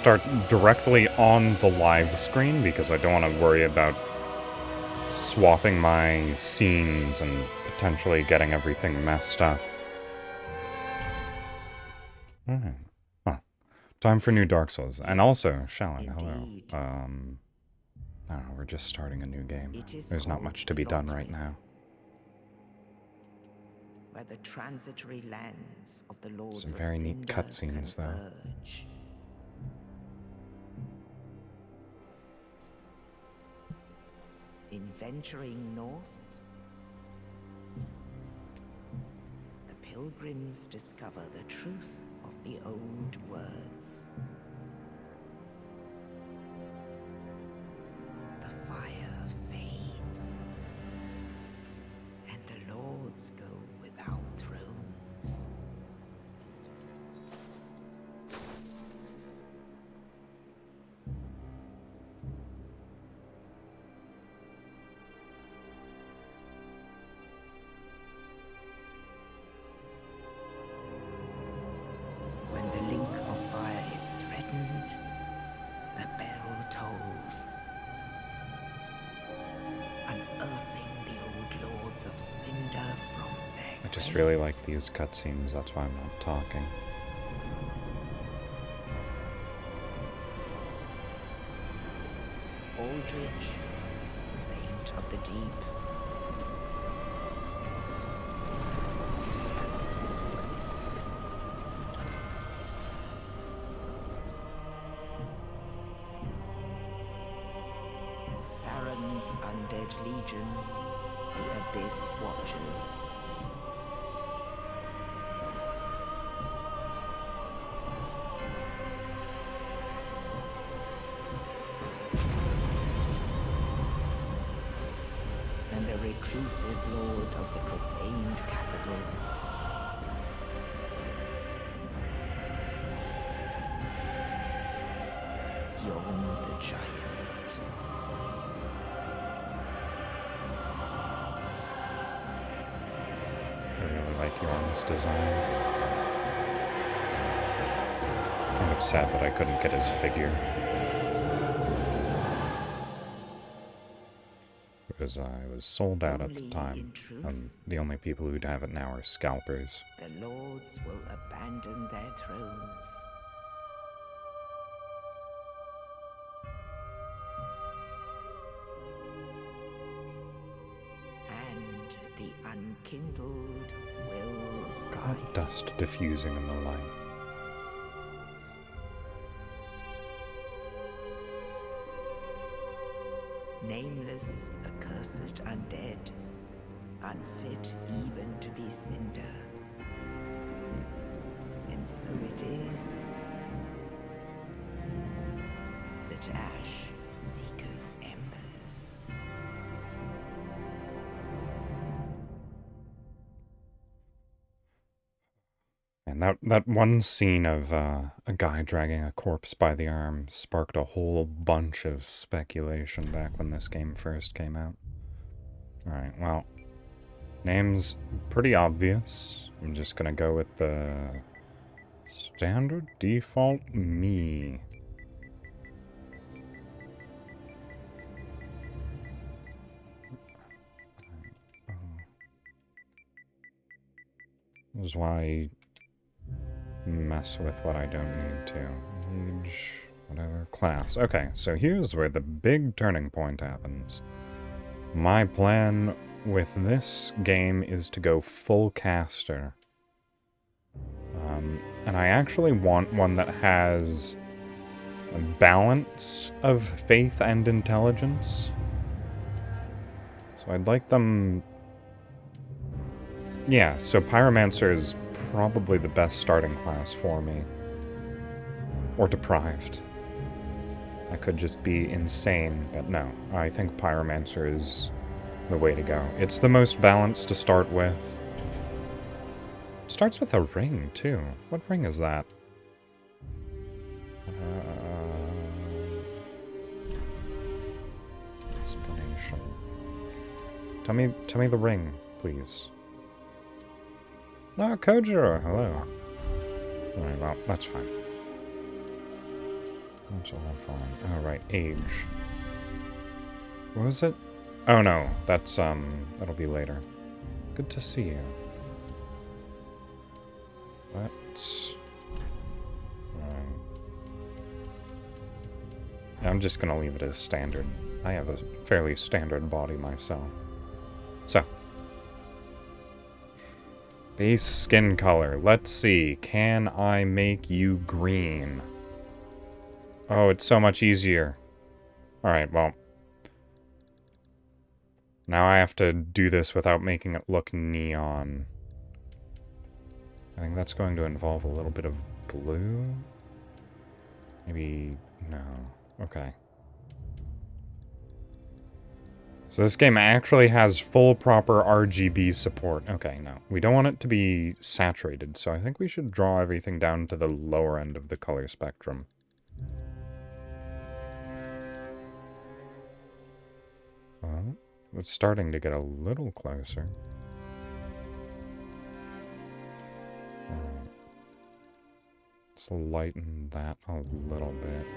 start directly on the live screen because I don't want to worry about swapping my scenes and potentially getting everything messed up. Alright. Well, time for new Dark Souls. And also, Shalyn, hello. I don't know, we're just starting a new game. There's not much to be done right now. Where the transitory lands of the Lords Some very neat cutscenes, though. In venturing north, the pilgrims discover the truth of the old words. The fire fades, and the lords go without thrones. When the link of fire is threatened, the bell tolls, unearthing the old lords of cinder from their I just really like these cutscenes, that's why I'm not talking. Aldrich, saint of the deep. Farron's undead legion, the Abyss Watchers. And the reclusive lord of the profaned capital. Yon the giant. I really like Yorn's design. Kind of sad that I couldn't get his figure. Because it was sold out at the time, and the only people who'd have it now are scalpers. The lords will abandon their thrones. And the unkindled will guide. That dust diffusing in the light. Nameless, accursed undead, unfit even to be cinder. And so it is that ash seeketh embers. And that one scene of a guy dragging a corpse by the arm sparked a whole bunch of speculation back when this game first came out. Alright, well, name's pretty obvious. I'm just gonna go with the standard default me. This is why I mess with what I don't need to. Age, whatever, class. Okay, so here's where the big turning point happens. My plan with this game is to go full caster. And I actually want one that has a balance of faith and intelligence. So I'd like them... Yeah, so Pyromancer is probably the best starting class for me. Or Deprived. I could just be insane, but no. I think Pyromancer is the way to go. It's the most balanced to start with. It starts with a ring, too. What ring is that? Explanation. Tell me the ring, please. No, Kojiro, hello. Alright, well, that's fine. Seems all fine. Oh, right. Age. What was it? Oh, no. That's, that'll be later. Good to see you. Let's... Alright. Yeah, I'm just gonna leave it as standard. I have a fairly standard body myself. So. Base skin color. Let's see. Can I make you green? Oh, it's so much easier. Alright, well. Now I have to do this without making it look neon. I think that's going to involve a little bit of blue. Maybe... no. Okay. So this game actually has full proper RGB support. Okay, no. We don't want it to be saturated, so I think we should draw everything down to the lower end of the color spectrum. Well, it's starting to get a little closer. Let's lighten that a little bit.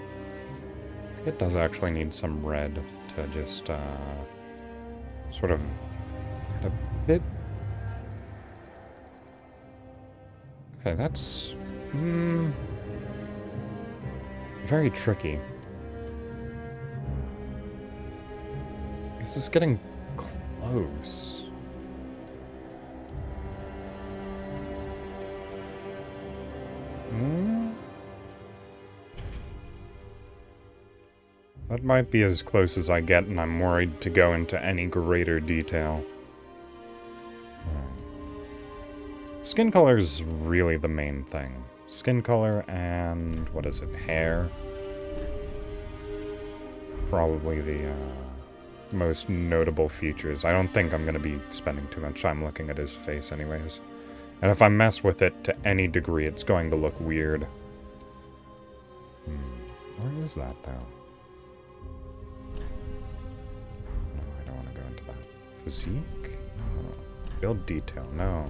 I think it does actually need some red to just, sort of a bit... Okay, that's... very tricky. This is getting close. That might be as close as I get, and I'm worried to go into any greater detail. Right. Skin color is really the main thing. Skin color and, what is it, hair? Probably the most notable features. I don't think I'm going to be spending too much time looking at his face anyways. And if I mess with it to any degree, it's going to look weird. Where is that, though? No, I don't want to go into that. Physique? No. Build detail? No.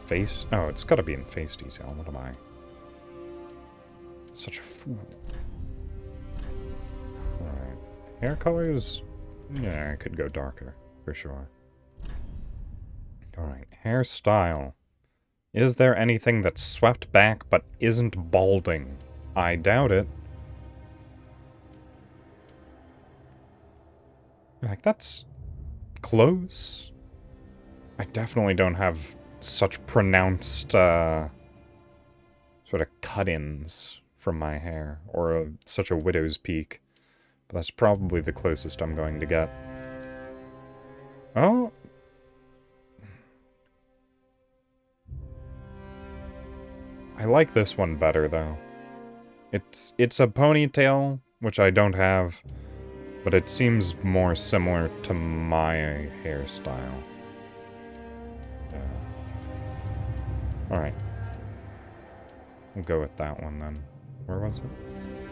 Face? Oh, it's got to be in face detail. What am I? Such a fool. Alright. Hair colors? Yeah, I could go darker, for sure. Alright, hairstyle. Is there anything that's swept back but isn't balding? I doubt it. Like, that's close. I definitely don't have such pronounced, sort of cut-ins from my hair, or such a widow's peak. But that's probably the closest I'm going to get. Oh? I like this one better, though. It's a ponytail, which I don't have, but it seems more similar to my hairstyle. Alright. We'll go with that one, then. Where was it?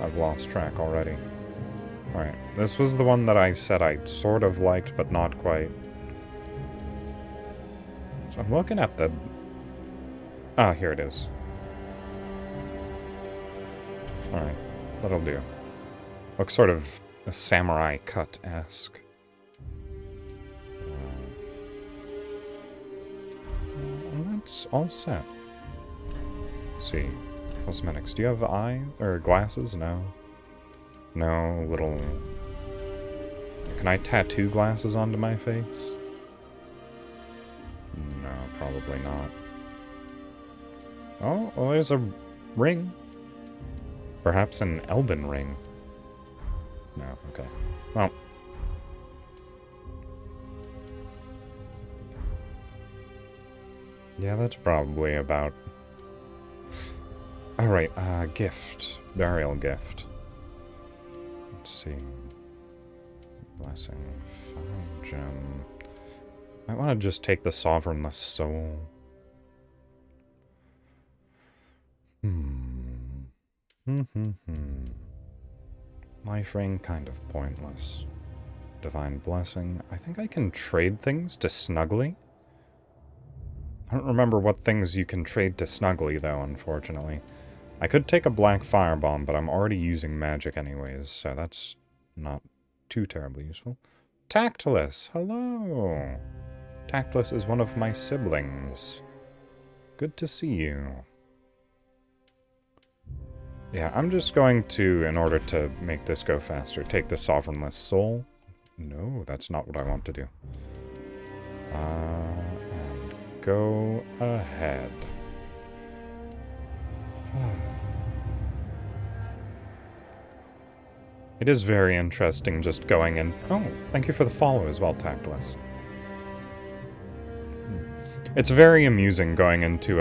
I've lost track already. Alright, this was the one that I said I sort of liked, but not quite. So I'm looking at the... Ah, here it is. Alright, that'll do. Looks sort of a samurai cut-esque. And that's all set. Let's see. Cosmetics. Do you have eye or glasses? No. No, little... Can I tattoo glasses onto my face? No, probably not. Oh, well, there's a ring. Perhaps an Elden ring. No, okay. Well. Yeah, that's probably about... Alright, gift. Burial gift. Let's see. Blessing. Found gem. I want to just take the Sovereignless Soul. Life ring, kind of pointless. Divine Blessing. I think I can trade things to Snuggly. I don't remember what things you can trade to Snuggly, though, unfortunately. I could take a black firebomb, but I'm already using magic anyways, so that's not too terribly useful. Tactless, hello! Tactless is one of my siblings. Good to see you. Yeah, I'm just going to, in order to make this go faster, take the Sovereignless Soul. No, that's not what I want to do. And go ahead. It is very interesting just going in. Oh, thank you for the follow as well, Tactless. It's very amusing going into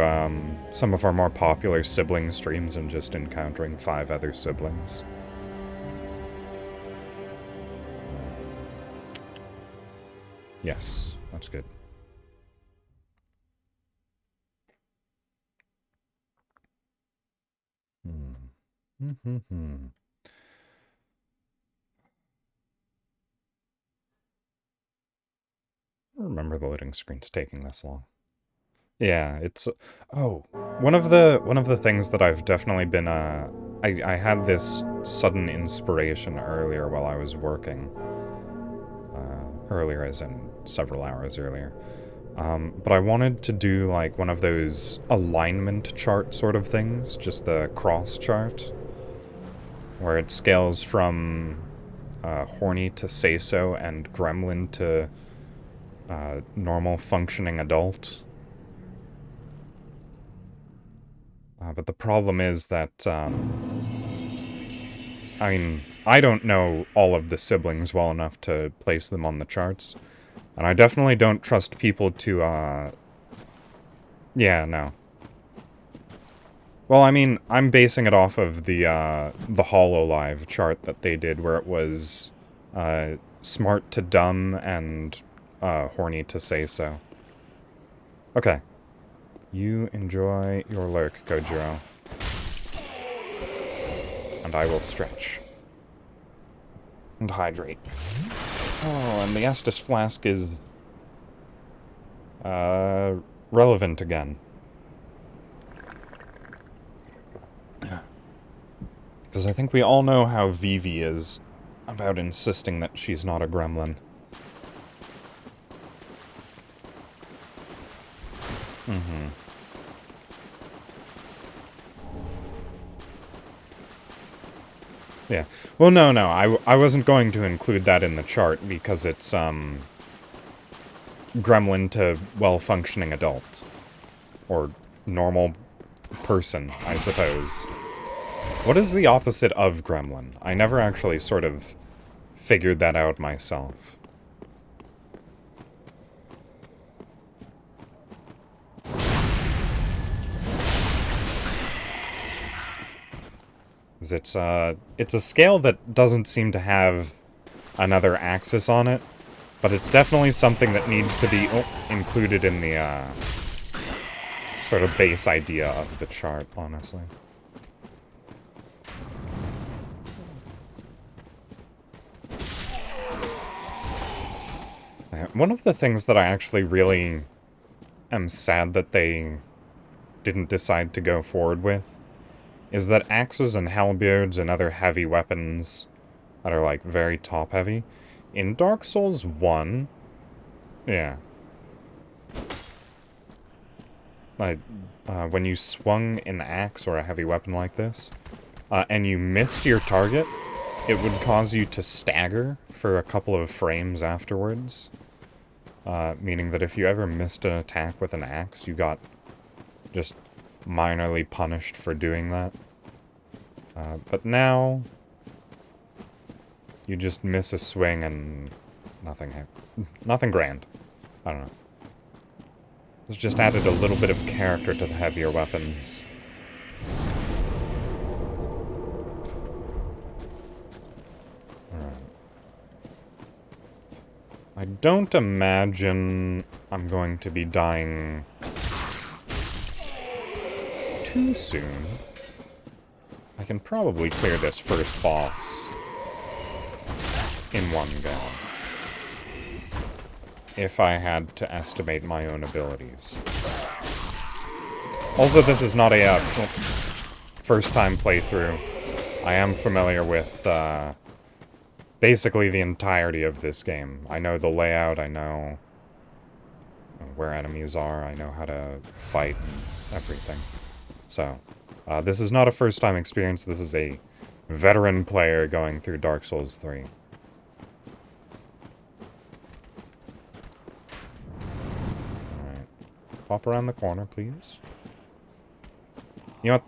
some of our more popular sibling streams and just encountering 5 other siblings. Yes, that's good. I remember the loading screen's taking this long. Yeah, it's... Oh, one of the things that I've definitely been, I had this sudden inspiration earlier while I was working. Earlier as in several hours earlier. But I wanted to do, like, one of those alignment chart sort of things, just the cross chart, where it scales from horny to say-so and gremlin to normal functioning adult. But the problem is that, I mean, I don't know all of the siblings well enough to place them on the charts. And I definitely don't trust people to, yeah, no. Well, I mean, I'm basing it off of the HoloLive chart that they did, where it was, smart to dumb and, horny to say-so. Okay. You enjoy your lurk, Kojiro. And I will stretch. And hydrate. Oh, and the Estus Flask is... relevant again. Because I think we all know how Vivi is about insisting that she's not a gremlin. Yeah. Well, no, I wasn't going to include that in the chart because it's, gremlin to well-functioning adult. Or normal person, I suppose. What is the opposite of gremlin? I never actually sort of figured that out myself. It's a scale that doesn't seem to have another axis on it, but it's definitely something that needs to be included in the sort of base idea of the chart, honestly. One of the things that I actually really am sad that they didn't decide to go forward with is that axes and halberds and other heavy weapons that are, like, very top-heavy, in Dark Souls 1, yeah. Like, when you swung an axe or a heavy weapon like this, and you missed your target, it would cause you to stagger for a couple of frames afterwards. Meaning that if you ever missed an attack with an axe, you got just minorly punished for doing that. But now, you just miss a swing and nothing grand. I don't know. It's just added a little bit of character to the heavier weapons. Alright. I don't imagine I'm going to be dying too soon. I can probably clear this first boss in one go. If I had to estimate my own abilities. Also, this is not a, first time playthrough. I am familiar with basically the entirety of this game. I know the layout, I know where enemies are, I know how to fight and everything. So, this is not a first time experience, this is a veteran player going through Dark Souls 3. Alright. Pop around the corner, please. You know what?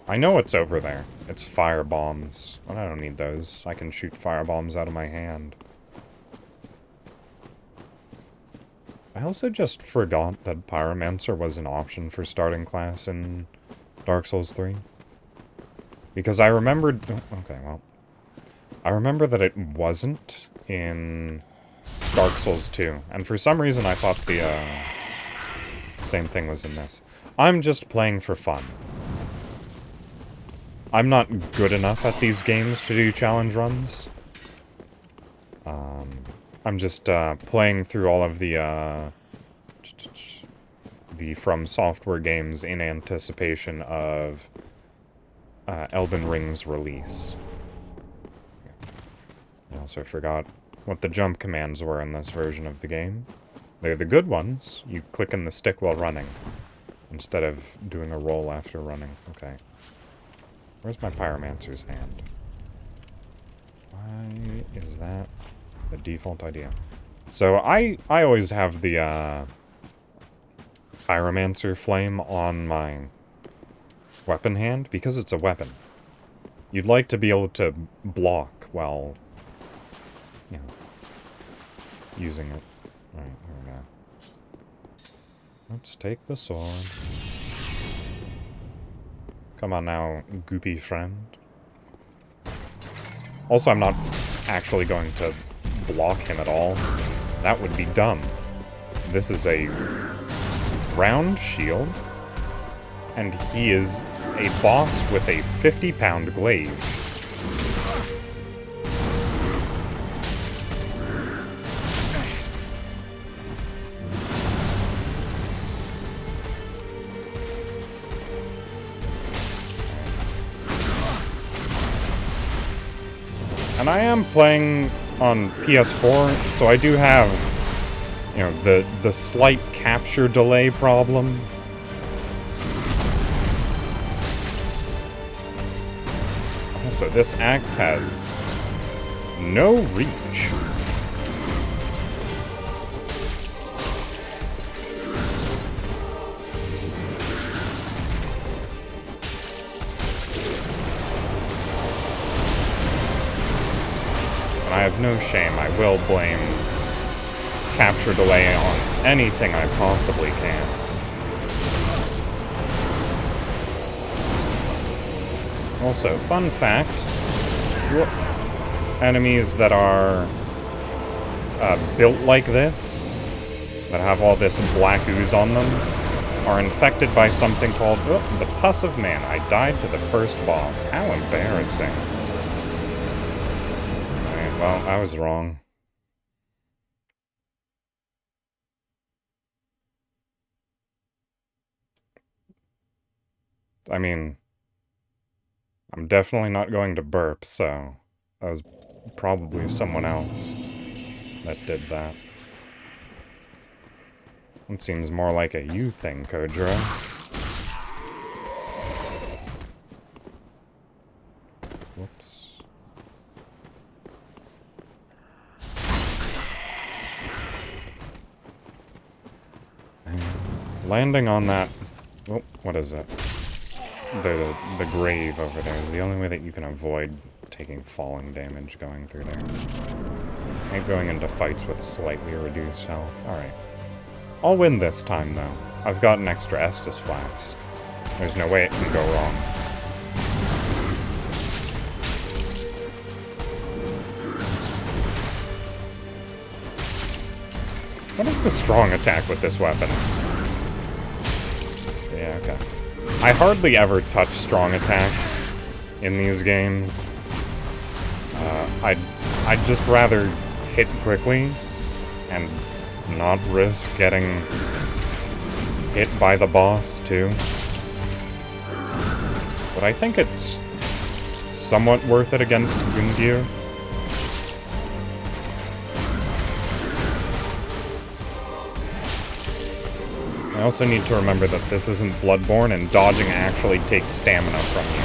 I know what's over there. It's fire bombs. But I don't need those. I can shoot fire bombs out of my hand. I also just forgot that Pyromancer was an option for starting class in Dark Souls 3. Because I remembered... Okay, well... I remember that it wasn't in Dark Souls 2. And for some reason I thought the same thing was in this. I'm just playing for fun. I'm not good enough at these games to do challenge runs. I'm just playing through all of the From Software games in anticipation of Elden Ring's release. I also forgot what the jump commands were in this version of the game. They're the good ones. You click in the stick while running, instead of doing a roll after running. Okay. Where's my Pyromancer's hand? Why is that the default idea? So I always have the Pyromancer flame on my weapon hand because it's a weapon. You'd like to be able to block while, you know, using it. Alright, here we go. Let's take the sword. Come on now, goopy friend. Also, I'm not actually going to block him at all. That would be dumb. This is a round shield, and he is a boss with a 50-pound glaive. And I am playing on PS4, so I do have, you know, the slight capture delay problem. Also, this axe has no reach. I have no shame. I will blame capture delay on anything I possibly can. Also, fun fact, enemies that are built like this, that have all this black ooze on them, are infected by something called the Pus of Man. I died to the first boss. How embarrassing. Well, I was wrong. I mean, I'm definitely not going to burp, so that was probably someone else that did that. It seems more like a you thing, Kojiro. Whoops. Landing on that... Oh, what is it? The grave over there is the only way that you can avoid taking falling damage going through there. And going into fights with slightly reduced health. Alright. I'll win this time, though. I've got an extra Estus Flask. There's no way it can go wrong. What is the strong attack with this weapon? Yeah, okay. I hardly ever touch strong attacks in these games. I'd just rather hit quickly and not risk getting hit by the boss, too. But I think it's somewhat worth it against Gundyr. I also need to remember that this isn't Bloodborne, and dodging actually takes stamina from you.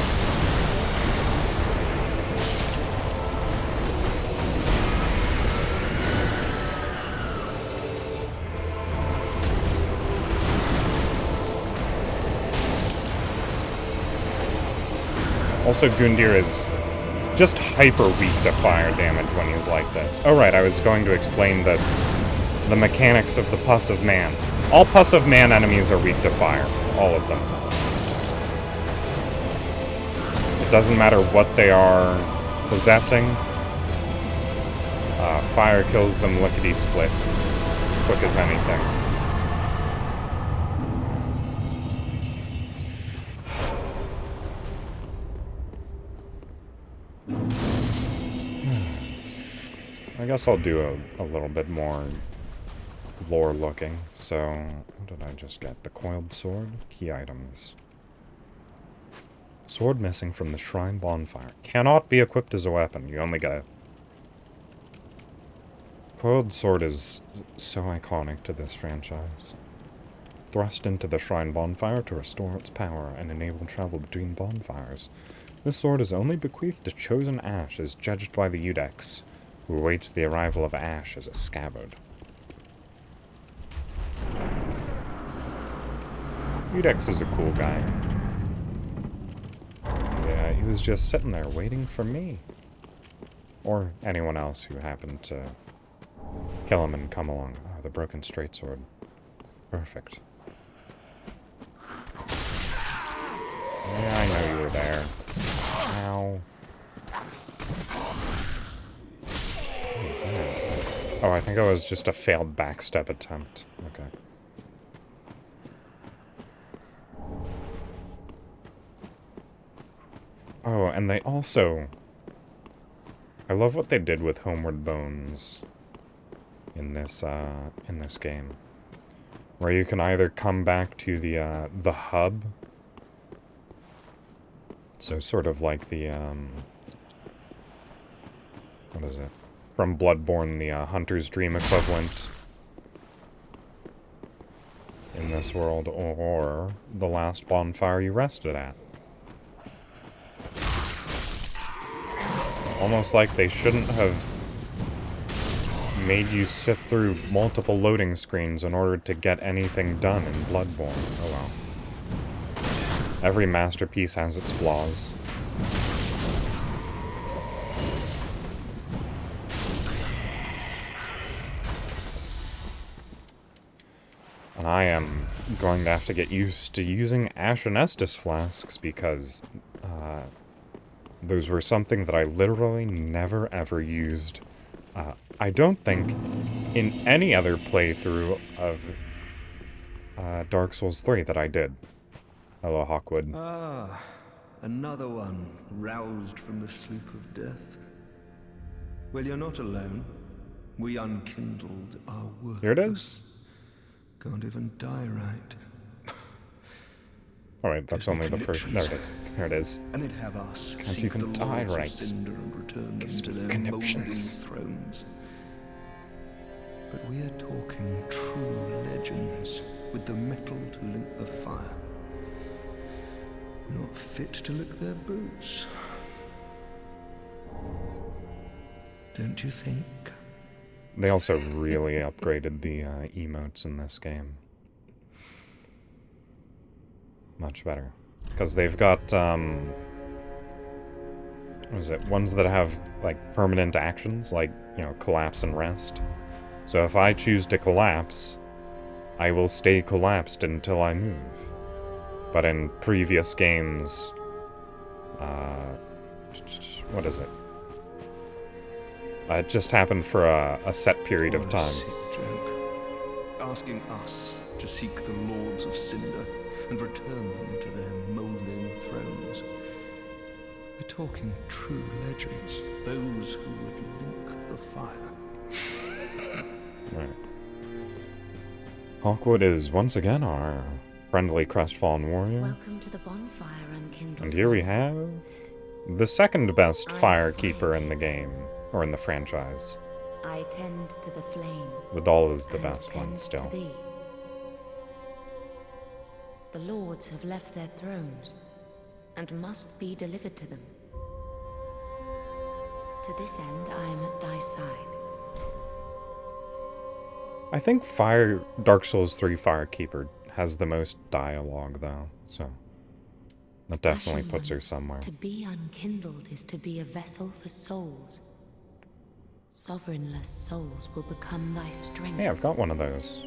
Also, Gundyr is just hyper weak to fire damage when he's like this. Oh right, I was going to explain the mechanics of the Pus of Man. All Pus of Man enemies are weak to fire. All of them. It doesn't matter what they are possessing. Fire kills them lickety-split. Quick as anything. I guess I'll do a little bit more lore looking. So, what did I just get? The coiled sword? Key items. Sword missing from the shrine bonfire. Cannot be equipped as a weapon. You only get a... Coiled sword is so iconic to this franchise. Thrust into the shrine bonfire to restore its power and enable travel between bonfires. This sword is only bequeathed to chosen Ash as judged by the Udex, who awaits the arrival of Ash as a scabbard. Udex is a cool guy. Yeah, he was just sitting there waiting for me. Or anyone else who happened to kill him and come along. Oh, the broken straight sword. Perfect. Yeah, I know you were there. Ow. What is that? Oh, I think it was just a failed backstep attempt. Okay. Oh, and they also... I love what they did with Homeward Bones in this game. Where you can either come back to the hub. So sort of like the, what is it? From Bloodborne, the Hunter's Dream equivalent in this world, or the last bonfire you rested at. Almost like they shouldn't have made you sit through multiple loading screens in order to get anything done in Bloodborne. Oh well. Every masterpiece has its flaws. And I am going to have to get used to using Ash and Estus flasks because those were something that I literally never ever used. I don't think in any other playthrough of Dark Souls 3 that I did. Hello, Hawkwood. Ah, another one roused from the sleep of death. Well, you're not alone. We unkindled are worthless. Here it is. Can't even die right. Alright, that's only the first. There it is. There it is. And they'd have us Can't seek even the die lords of right. Cinder and return them Gives to me their conniptions. mouldering thrones. But we are talking true legends with the metal to link the fire. We're not fit to lick their boots. Don't you think? They also really upgraded the emotes in this game. Much better. Because they've got, what is it? Ones that have, like, permanent actions, like, you know, collapse and rest. So if I choose to collapse, I will stay collapsed until I move. But in previous games, what is it? It just happened for a set period of time. What a sick joke. Asking us to seek the lords of Cinder and return them to their mouldering thrones. We're talking true legends, those who would link the fire. Right. Hawkwood is once again our Friendly crestfallen warrior. Welcome to the bonfire, unkindled. And here we have the second best I firekeeper fight. in the game, or in the franchise. I tend to the flame. The doll is the and best one tend still. To thee. The lords have left their thrones and must be delivered to them. To this end, I am at thy side. I think Dark Souls 3 Firekeeper has the most dialogue, though, so that definitely Ashen puts her One, somewhere. To be unkindled is to be a vessel for souls. Sovereignless souls will become thy strength. Hey, I've got one of those.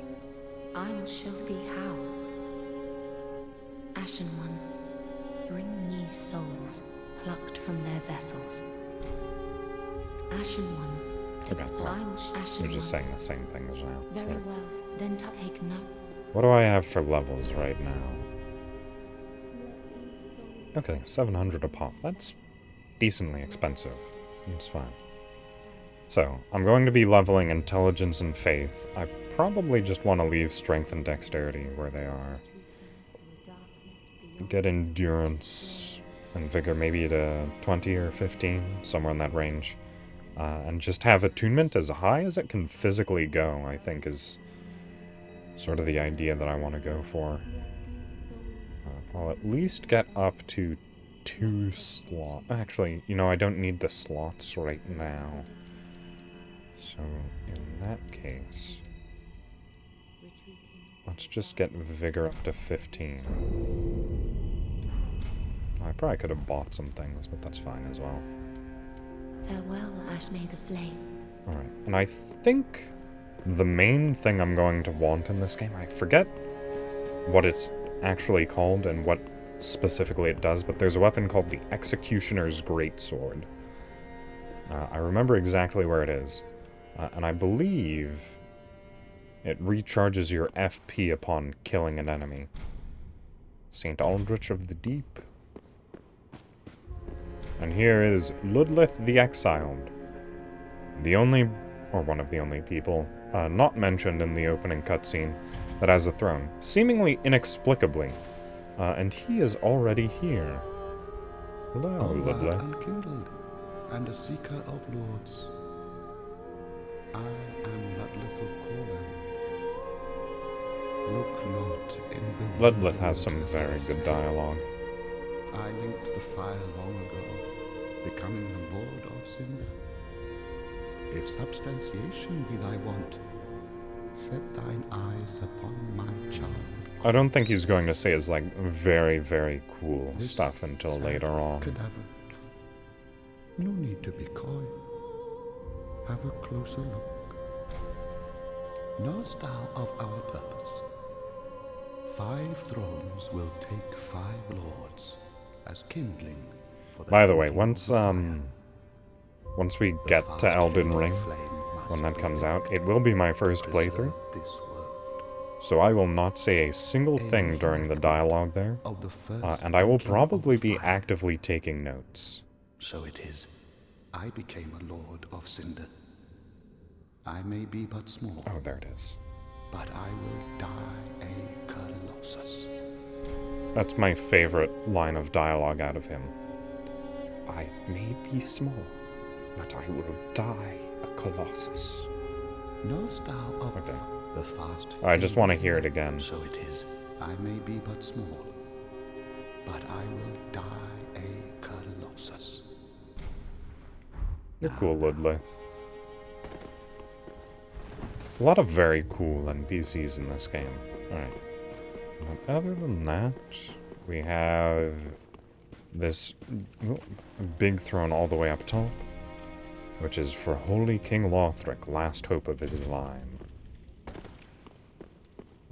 I will show thee how. Ashen One, bring me souls plucked from their vessels. Ashen One, to Okay, the soul. well, I will Ashen You're just One. saying the same thing as now. Very Yeah. well, then take note. What do I have for levels right now? Okay, 700 a pop. That's decently expensive. It's fine. So, I'm going to be leveling Intelligence and Faith. I probably just want to leave Strength and Dexterity where they are. Get Endurance and Vigor maybe to 20 or 15, somewhere in that range. And just have Attunement as high as it can physically go, I think is sort of the idea that I want to go for. I'll at least get up to 2 slots. Actually, you know, I don't need the slots right now. So, in that case, let's just get Vigor up to 15. I probably could have bought some things, but that's fine as well. Farewell, Ash, may the flame. Alright, and I think the main thing I'm going to want in this game, I forget what it's actually called and what specifically it does, but there's a weapon called the Executioner's Greatsword. I remember exactly where it is, and I believe it recharges your FP upon killing an enemy. St. Aldrich of the Deep. And here is Ludleth the Exiled. The only, or one of the only people, not mentioned in the opening cutscene that has a throne, seemingly inexplicably. And he is already here. Hello, Ludleth. Unkindled, and a seeker of lords. I am Ludleth of Corland. Look not in Ludleth has some very bewilderment good as dialogue. I linked the fire long ago, becoming the Lord of Cinder. If substantiation be thy want, set thine eyes upon my child. I don't think he's going to say his, like, very, very cool This stuff until sad later on. Cadaver. No need to be coy. Have a closer look. Knowest thou of our purpose? 5 thrones will take 5 lords as kindling for the By the way, kindling of once the fire. we The get to fast Elden flame Ring, must when that be comes out, lit. it will be my first Preserve playthrough, this world. so I will not say a single thing during the dialogue there, Of the first and I will liking of probably the be fire. actively taking notes. So it is. I became a lord of Cinder. I may be but small, Oh, there it is. but I will die a colossus. That's my favorite line of dialogue out of him. I may be small, but I will die a colossus. Knowest thou of Okay. the fast I just flame? want to hear it again. So it is. I may be but small, but I will die a colossus. You're cool, Ludleth. A lot of very cool NPCs in this game. Alright. But other than that, we have this big throne all the way up top, which is for Holy King Lothric, last hope of his line.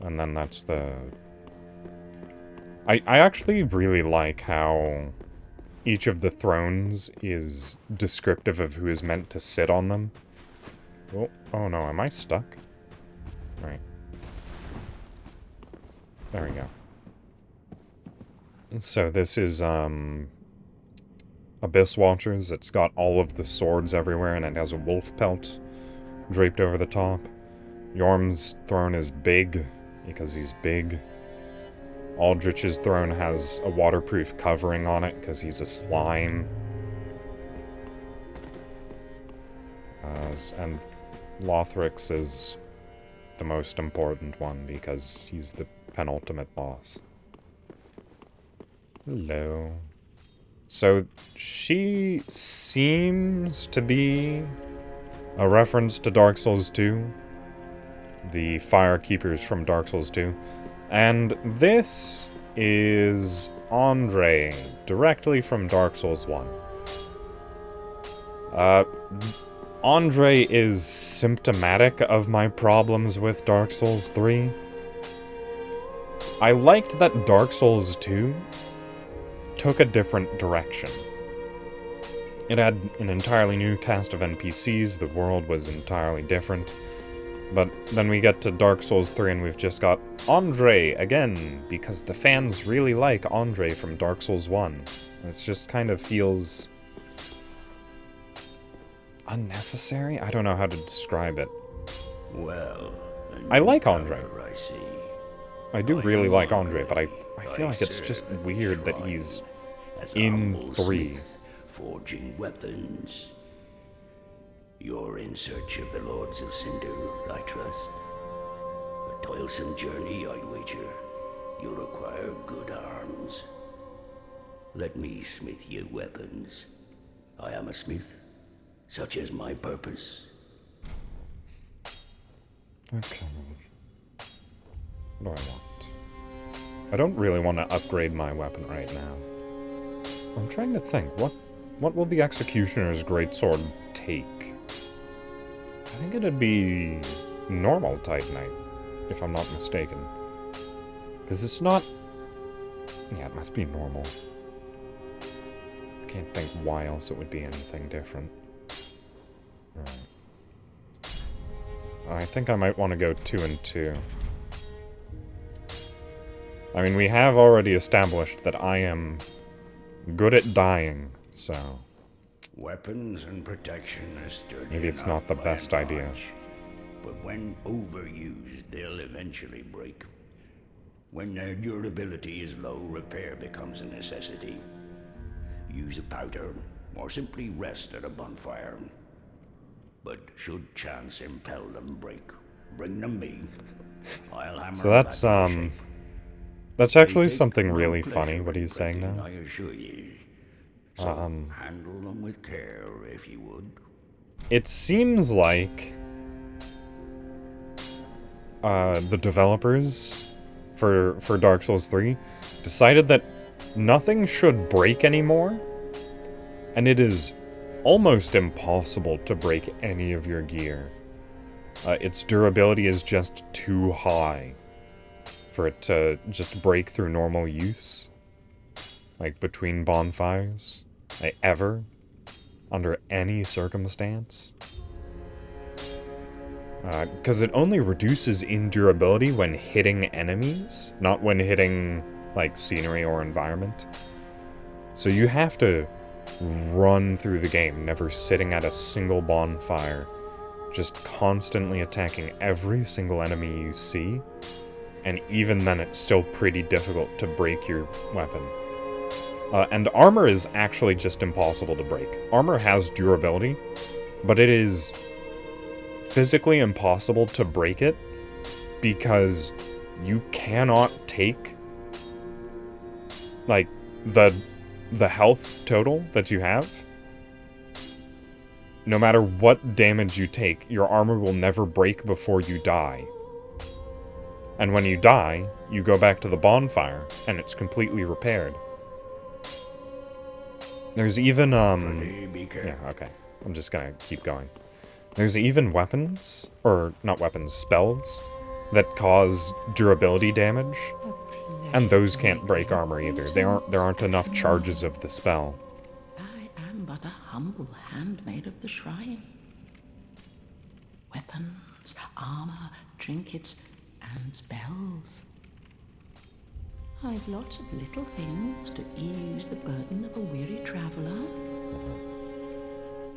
And then that's the... I actually really like how each of the thrones is descriptive of who is meant to sit on them. Oh no, am I stuck? Right. There we go. So this is, Abyss Watchers. It's got all of the swords everywhere, and it has a wolf pelt draped over the top. Yorm's throne is big, because he's big. Aldrich's throne has a waterproof covering on it because he's a slime. And Lothric's is the most important one because he's the penultimate boss. Hello. So, she seems to be a reference to Dark Souls 2. The Firekeepers from Dark Souls 2. And this is Andre, directly from Dark Souls 1. Andre is symptomatic of my problems with Dark Souls 3. I liked that Dark Souls 2 took a different direction. It had an entirely new cast of NPCs, the world was entirely different. But then we get to Dark Souls 3 and we've just got Andre again, because the fans really like Andre from Dark Souls 1. It just kind of feels unnecessary? I don't know how to describe it. Well, I like Andre. I see. I do really like Andre, but I feel like it's just weird that he's in 3. Forging weapons. You're in search of the Lords of Cinder, I trust. A toilsome journey, I'd wager. You'll require good arms. Let me smith you weapons. I am a smith. Such is my purpose. Okay. What do I want? I don't really want to upgrade my weapon right now. I'm trying to think, what will the Executioner's Greatsword take? I think it'd be normal Titanite, if I'm not mistaken. Because it's not... Yeah, it must be normal. I can't think why else it would be anything different. Right. I think I might want to go 2 and 2. I mean, we have already established that I am good at dying, so... Weapons and protection are sturdy. Maybe it's not the best idea. But when overused, they'll eventually break. When their durability is low, repair becomes a necessity. Use a powder, or simply rest at a bonfire. But should chance impel them break, bring them me. I'll hammer So them back into shape. that's actually They take something no really pleasure funny, in what he's saying breaking, now. I assure you. So handle them with care, if you would. It seems like the developers for Dark Souls 3 decided that nothing should break anymore, and it is almost impossible to break any of your gear. Its durability is just too high for it to just break through normal use. Like, between bonfires. Like, ever. Under any circumstance. Because it only reduces in durability when hitting enemies, not when hitting, like, scenery or environment. So you have to run through the game, never sitting at a single bonfire, just constantly attacking every single enemy you see, and even then it's still pretty difficult to break your weapon. And armor is actually just impossible to break. Armor has durability, but it is physically impossible to break it because you cannot take, like, the health total that you have. No matter what damage you take, your armor will never break before you die. And when you die, you go back to the bonfire, and it's completely repaired. There's even, yeah, okay. I'm just gonna keep going. There's even weapons, or not weapons, spells, that cause durability damage, and those can't break armor either. There aren't enough charges of the spell. I am but a humble handmaid of the shrine. Weapons, armor, trinkets, and spells. I've lots of little things to ease the burden of a weary traveler.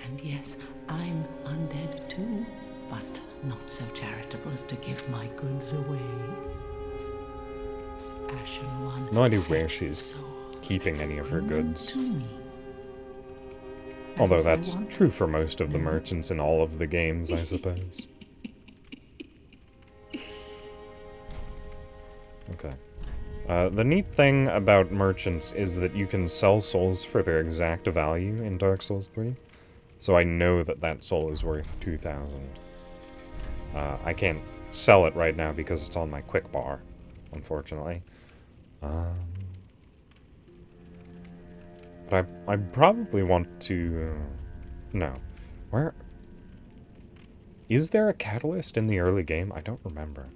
And yes, I'm undead too, but not so charitable as to give my goods away. Ashen One. No idea where fetch she's souls, keeping any of her bring them goods. to me. As Although is their that's wont. true for most of the No. merchants in all of the games, I suppose. Okay. The neat thing about merchants is that you can sell souls for their exact value in Dark Souls 3. So I know that that soul is worth 2,000. I can't sell it right now because it's on my quick bar, unfortunately. But I probably want to... no. Where... is there a catalyst in the early game? I don't remember.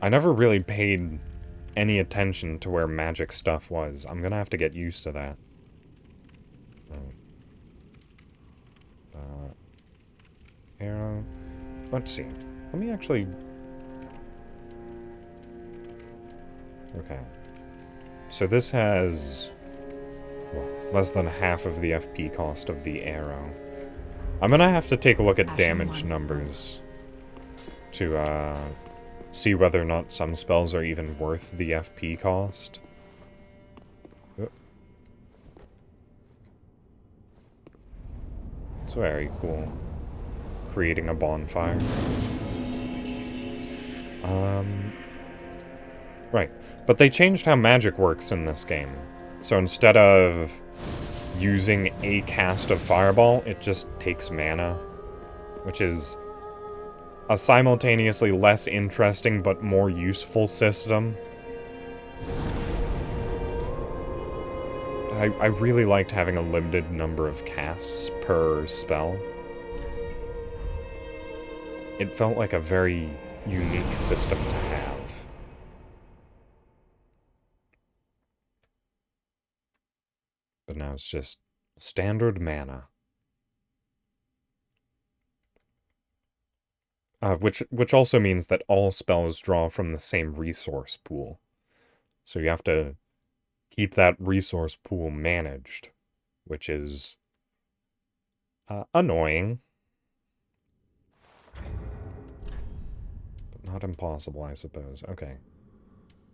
I never really paid any attention to where magic stuff was. I'm gonna have to get used to that. Arrow. Let's see. Let me actually... okay. So this has... well, less than half of the FP cost of the arrow. I'm gonna have to take a look at damage numbers to, see whether or not some spells are even worth the FP cost. Oh. It's very cool. Creating a bonfire. Right. But they changed how magic works in this game. So instead of using a cast of fireball, it just takes mana. Which is a simultaneously less interesting but more useful system. I really liked having a limited number of casts per spell. It felt like a very unique system to have. But now it's just standard mana. Which also means that all spells draw from the same resource pool. So you have to keep that resource pool managed, which is annoying. But not impossible, I suppose. Okay.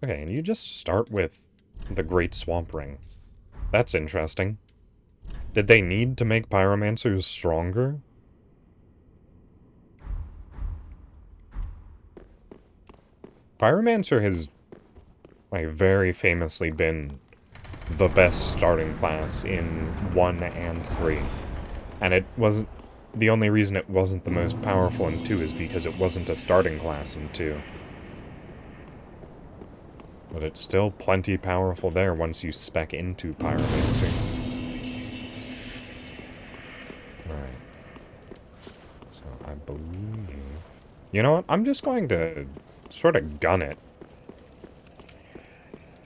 Okay, and you just start with the Great Swamp Ring. That's interesting. Did they need to make pyromancers stronger? Pyromancer has, like, very famously been the best starting class in 1 and 3. And it wasn't... the only reason it wasn't the most powerful in 2 is because it wasn't a starting class in 2. But it's still plenty powerful there once you spec into Pyromancer. Alright. So I believe... you know what? I'm just going to sort of gun it.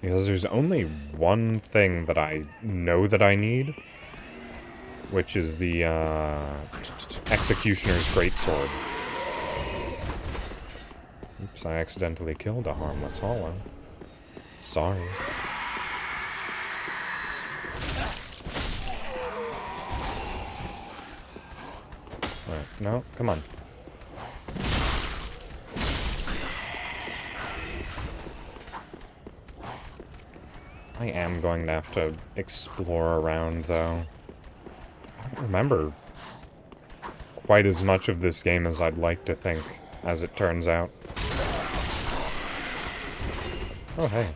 Because there's only one thing that I know that I need. Which is the, Executioner's Greatsword. Oops, I accidentally killed a harmless hollow. Sorry. Alright, no, come on. I am going to have to explore around, though. I don't remember quite as much of this game as I'd like to think, as it turns out. Oh, hey.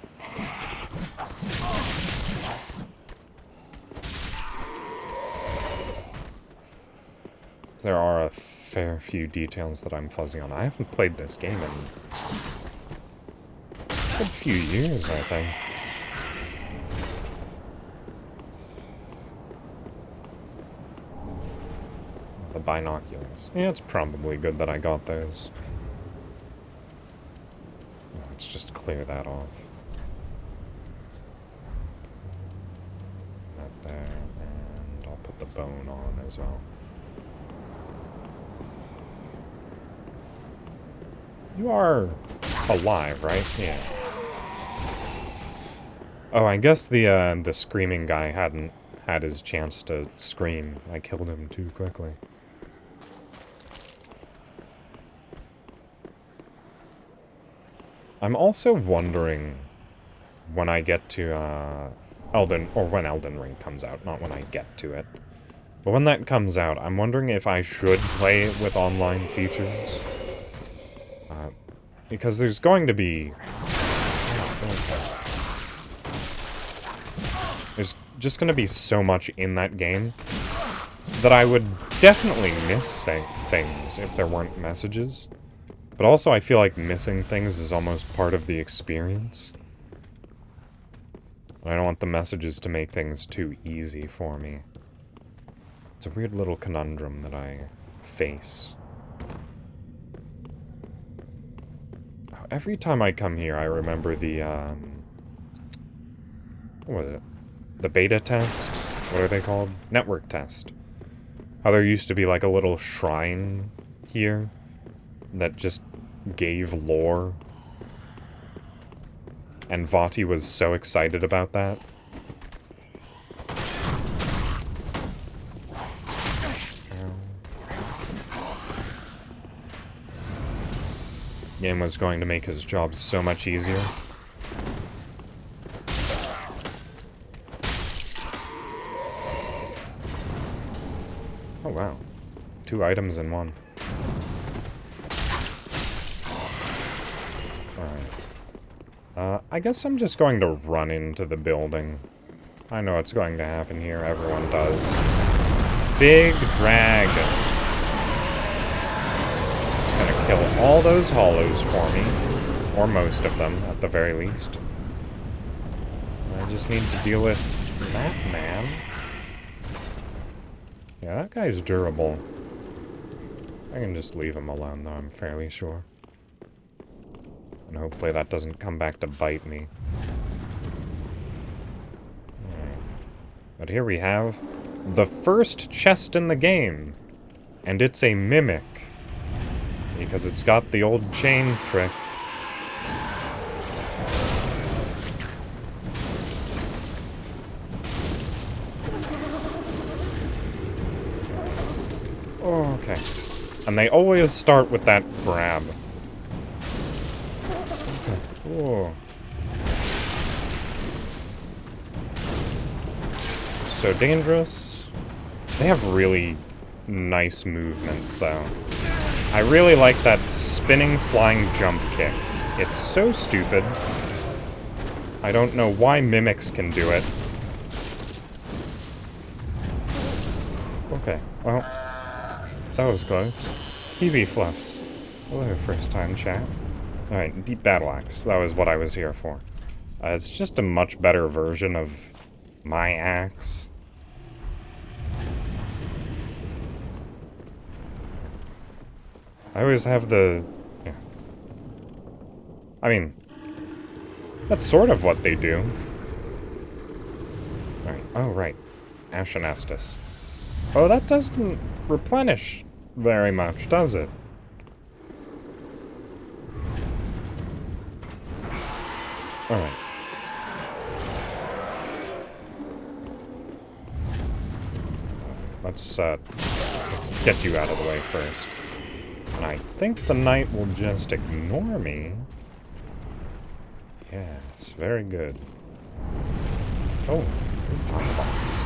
There are a fair few details that I'm fuzzy on. I haven't played this game in a good few years, I think. The binoculars. Yeah, it's probably good that I got those. Let's just clear that off. That there, and I'll put the bone on as well. You are alive, right? Yeah. Oh, I guess the screaming guy hadn't had his chance to scream. I killed him too quickly. I'm also wondering when I get to when Elden Ring comes out, not when I get to it. But when that comes out, I'm wondering if I should play it with online features. Because there's going to be... There's just going to be so much in that game that I would definitely miss things if there weren't messages. But also I feel like missing things is almost part of the experience. I don't want the messages to make things too easy for me. It's a weird little conundrum that I face. Every time I come here, I remember the, what was it? The beta test? What are they called? Network test. How there used to be like a little shrine here that just gave lore. And Vati was so excited about that. Game was going to make his job so much easier. Oh wow. 2 items in one. Alright. I guess I'm just going to run into the building. I know what's going to happen here. Everyone does. Big drag. Gonna kill all those hollows for me. Or most of them, at the very least. I just need to deal with that man. Yeah, that guy's durable. I can just leave him alone, though, I'm fairly sure. And hopefully that doesn't come back to bite me. But here we have the first chest in the game. And it's a mimic. Because it's got the old chain trick. Oh, okay. And they always start with that grab. Okay. Oh. So dangerous. They have really nice movements, though. I really like that spinning flying jump kick. It's so stupid. I don't know why mimics can do it. Okay, well, that was close. PB Fluffs. Hello, first time chat. Alright, Deep Battle Axe. That was what I was here for. It's just a much better version of my axe. I always have the... Yeah. I mean, that's sort of what they do. Alright, oh right. Ashen Estus. Oh, that doesn't replenish very much, does it? Alright. Let's get you out of the way first. And I think the knight will just ignore me. Yes, very good. Oh, 3 fireballs.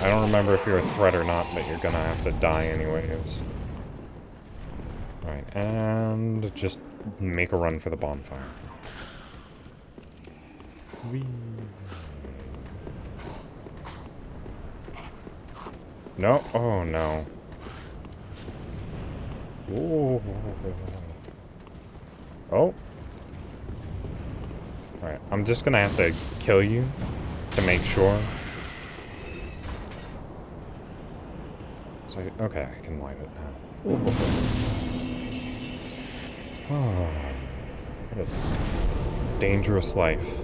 I don't remember if you're a threat or not, but you're gonna have to die anyways. Alright, and just make a run for the bonfire. Whee. No, oh no. Ooh. Oh. Alright, I'm just gonna have to kill you to make sure. So, okay, I can light it now. Oh, what a dangerous life.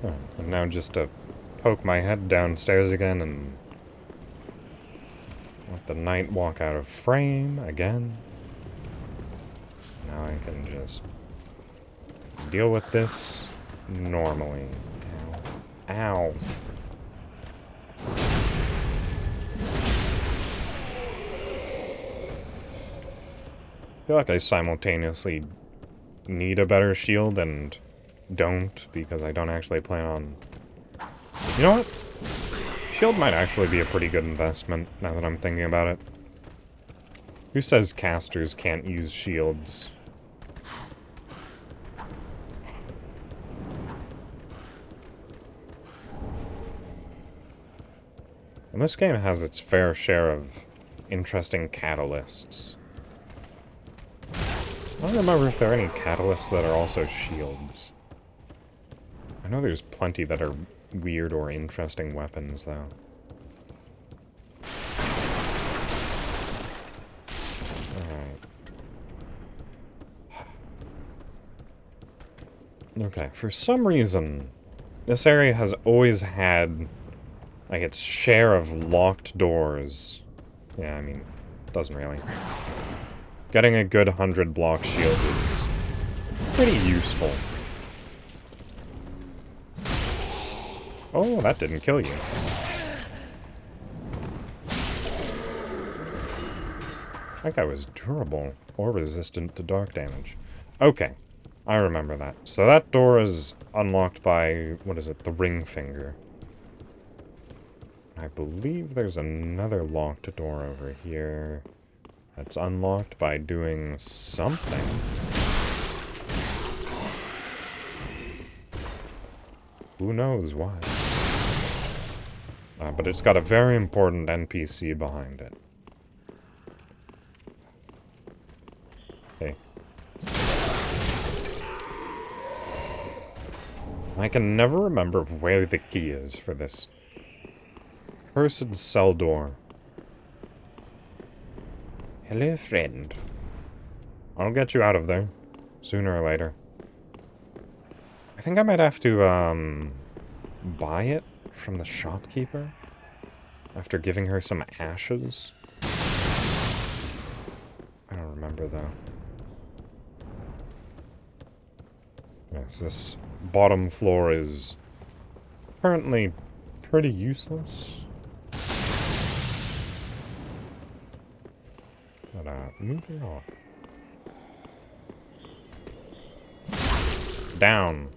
Oh, and now just to poke my head downstairs again and let the knight walk out of frame again. Now I can just deal with this normally. Ow. Ow. feel like I simultaneously need a better shield and don't, because I don't actually plan on... You know what? Shield might actually be a pretty good investment, now that I'm thinking about it. Who says casters can't use shields? And this game has its fair share of interesting catalysts. I don't remember if there are any catalysts that are also shields. I know there's plenty that are weird or interesting weapons, though. Alright. Okay, for some reason, this area has always had, like, its share of locked doors. Yeah, I mean, doesn't really. Getting a good 100 block shield is pretty useful. Oh, that didn't kill you. I think I was durable or resistant to dark damage. Okay, I remember that. So that door is unlocked by, what is it, the ring finger. I believe there's another locked door over here that's unlocked by doing something. Who knows why? But it's got a very important NPC behind it. Hey. I can never remember where the key is for this cursed cell door. Hello, friend. I'll get you out of there, sooner or later. I think I might have to, buy it from the shopkeeper after giving her some ashes. I don't remember, though. Yes, this bottom floor is currently pretty useless. But, moving on. Down.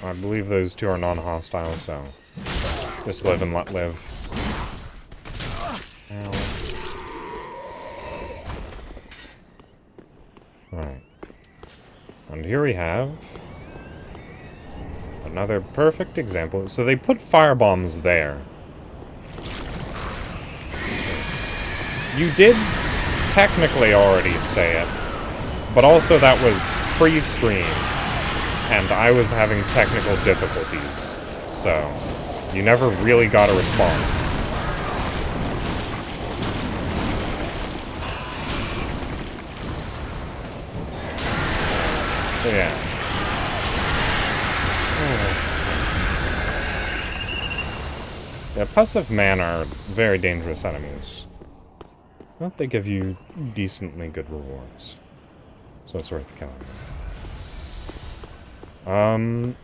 I believe those two are non-hostile, so just live and let live. Ow. Alright. And here we have another perfect example. So they put firebombs there. You did technically already say it, but also that was pre-stream, and I was having technical difficulties, so you never really got a response. Yeah. Yeah, passive men are very dangerous enemies. But they give you decently good rewards. So it's worth killing them.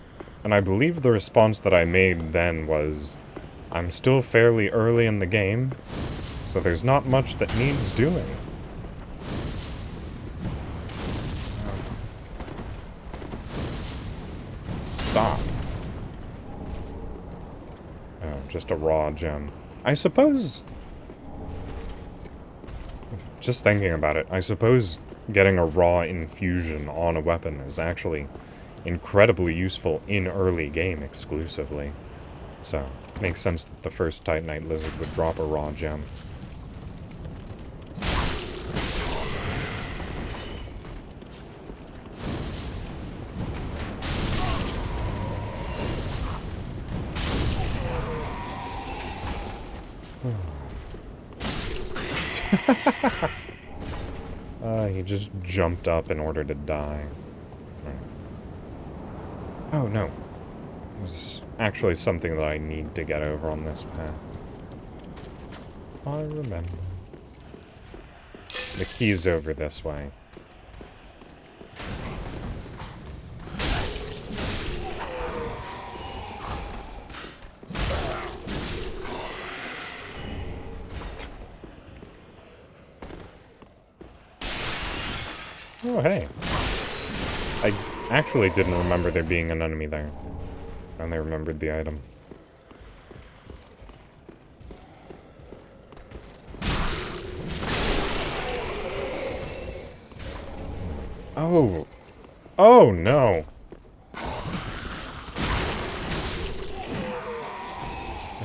And I believe the response that I made then was, I'm still fairly early in the game, so there's not much that needs doing. Stop. Oh, just a raw gem. I suppose... Just thinking about it, I suppose getting a raw infusion on a weapon is actually incredibly useful in early game exclusively. So, it makes sense that the first Titanite Lizard would drop a raw gem. He just jumped up in order to die. Oh, no. There's actually something that I need to get over on this path. I remember. The key's over this way. Oh, hey. I actually didn't remember there being an enemy there. And I remembered the item. Oh. Oh, no. I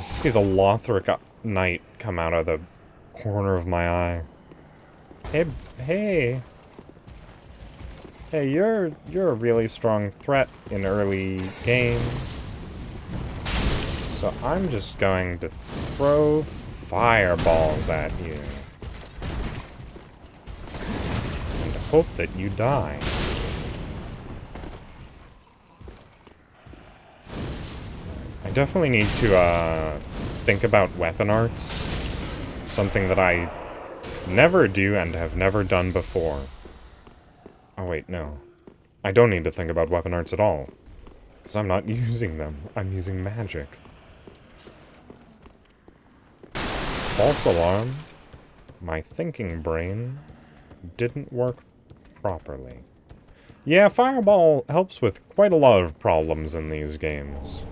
see the Lothric Knight come out of the corner of my eye. Hey, hey. Hey, you're a really strong threat in early game. So I'm just going to throw fireballs at you. And hope that you die. I definitely need to think about weapon arts. Something that I never do and have never done before. Oh wait, no. I don't need to think about weapon arts at all. Because I'm not using them. I'm using magic. False alarm. My thinking brain didn't work properly. Yeah, Fireball helps with quite a lot of problems in these games.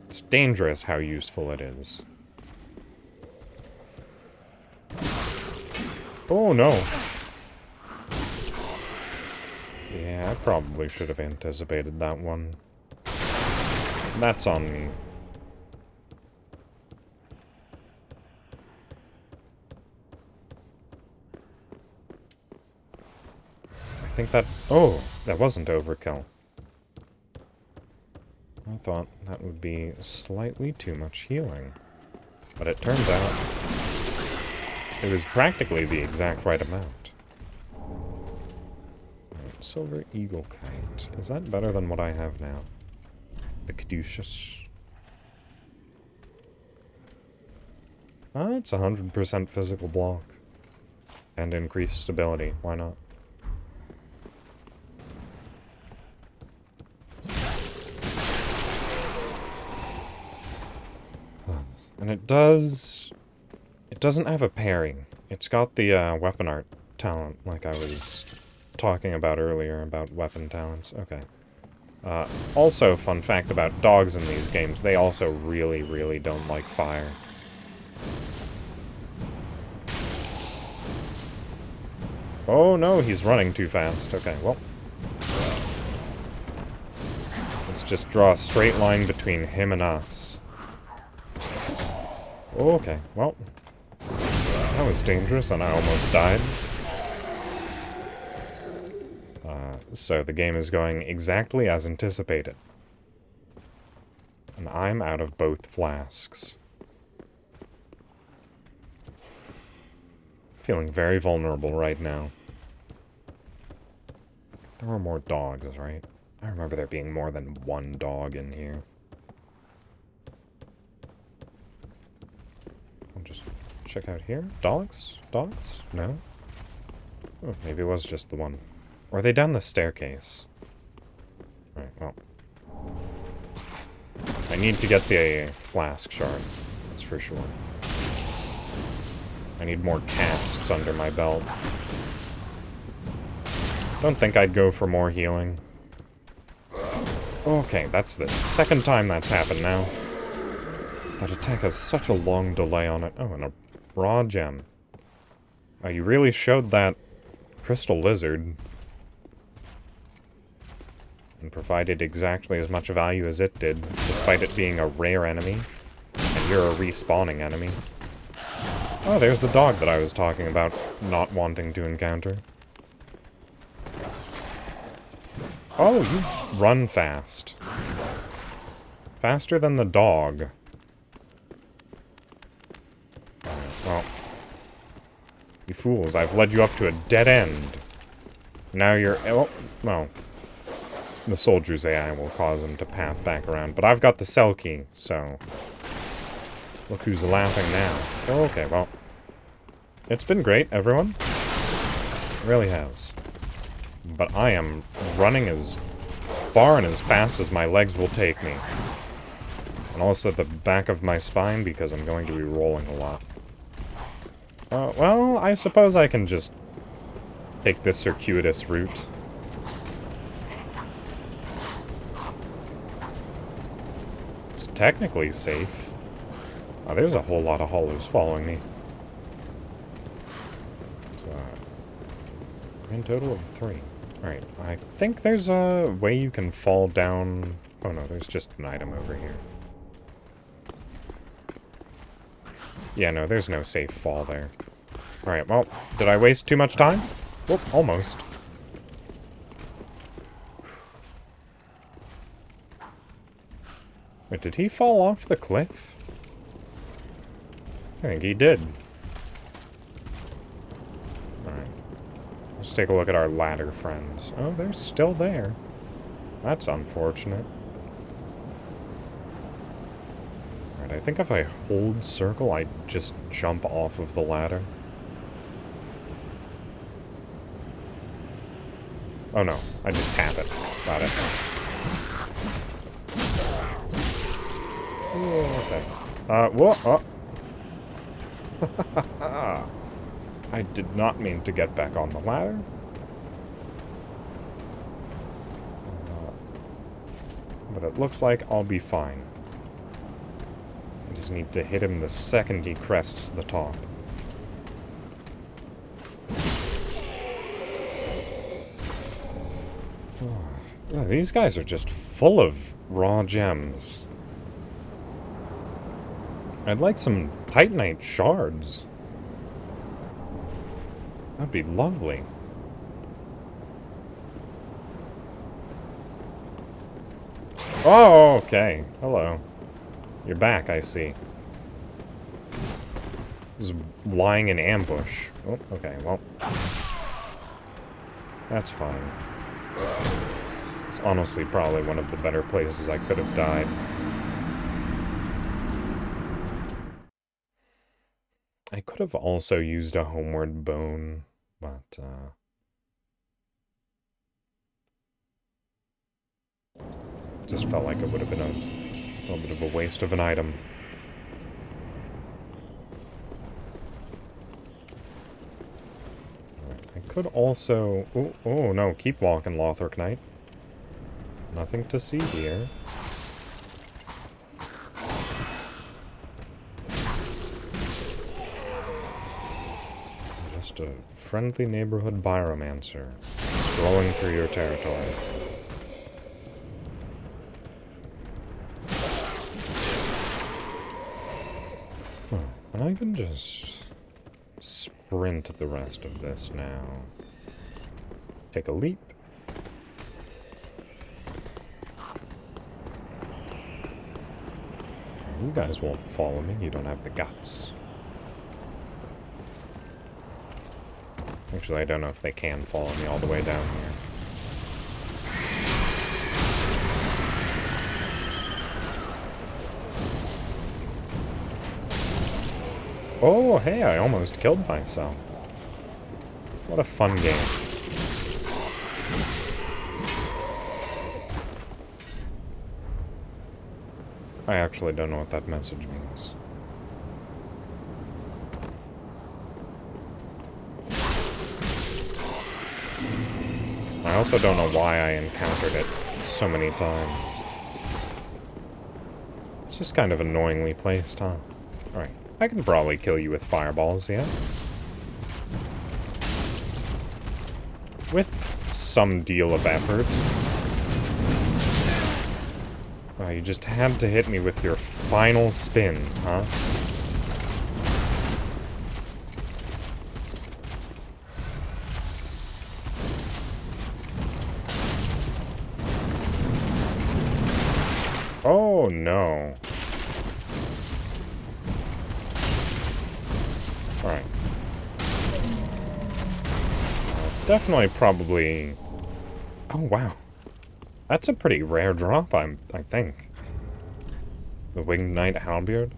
It's dangerous how useful it is. Oh no. Yeah, I probably should have anticipated that one. That's on me. I think that... Oh, that wasn't overkill. I thought that would be slightly too much healing. But it turns out it was practically the exact right amount. Right, Silver Eagle Kite. Is that better than what I have now? The Caduceus. Ah, it's 100% physical block. And increased stability. Why not? And it doesn't have a parry. It's got the weapon art talent, like I was talking about earlier, about weapon talents. Okay. Also, fun fact about dogs in these games, they also really, really don't like fire. Oh no, he's running too fast. Okay, well. Let's just draw a straight line between him and us. Okay, well. That was dangerous and I almost died. So the game is going exactly as anticipated. And I'm out of both flasks. Feeling very vulnerable right now. There were more dogs, right? I remember there being more than one dog in here. I'll just check out here. Dogs? Dogs? No? Oh, maybe it was just the one. Or are they down the staircase? Alright, well. I need to get the flask shard. That's for sure. I need more casts under my belt. Don't think I'd go for more healing. Okay, that's the second time that's happened now. That attack has such a long delay on it. Oh, and a raw gem. Oh, you really showed that crystal lizard. And provided exactly as much value as it did, despite it being a rare enemy. And you're a respawning enemy. Oh, there's the dog that I was talking about not wanting to encounter. Oh, you run fast. Faster than the dog. Well. You fools, I've led you up to a dead end. Now you're... Oh, well. The soldier's AI will cause him to path back around. But I've got the cell key, so... Look who's laughing now. Oh, okay, well. It's been great, everyone. It really has. But I am running as far and as fast as my legs will take me. And also the back of my spine because I'm going to be rolling a lot. Well, I suppose I can just take this circuitous route. It's technically safe. Oh, there's a whole lot of hollows following me. It's a grand total of 3. Alright, I think there's a way you can fall down... Oh no, there's just an item over here. Yeah, no, there's no safe fall there. Alright, well, did I waste too much time? Whoop, almost. Wait, did he fall off the cliff? I think he did. Alright. Let's take a look at our ladder friends. Oh, they're still there. That's unfortunate. Alright, I think if I hold circle, I just jump off of the ladder. Oh no, I just tap it. Got it. Oh, okay. Whoa, oh. I did not mean to get back on the ladder. But it looks like I'll be fine. I just need to hit him the second he crests the top. Oh, these guys are just full of raw gems. I'd like some Titanite shards. That'd be lovely. Oh, okay. Hello. You're back, I see. Just lying in ambush. Oh, okay, well. That's fine. It's honestly probably one of the better places I could have died. I could have also used a homeward bone, but, just felt like it would have been a little bit of a waste of an item. Right, I could also... Oh, no, keep walking, Lothric Knight. Nothing to see here. Just a friendly neighborhood pyromancer strolling through your territory. Oh, and I can just sprint the rest of this now. Take a leap. You guys won't follow me. You don't have the guts. Actually, I don't know if they can follow me all the way down here. Oh, hey, I almost killed myself. What a fun game. I actually don't know what that message means. I also don't know why I encountered it so many times. It's just kind of annoyingly placed, huh? Alright, I can probably kill you with fireballs, yeah? With some deal of effort. Oh, you just had to hit me with your final spin, huh? Oh, no. Alright. Definitely probably... Oh, wow. That's a pretty rare drop, I think. The Winged Knight Halberd.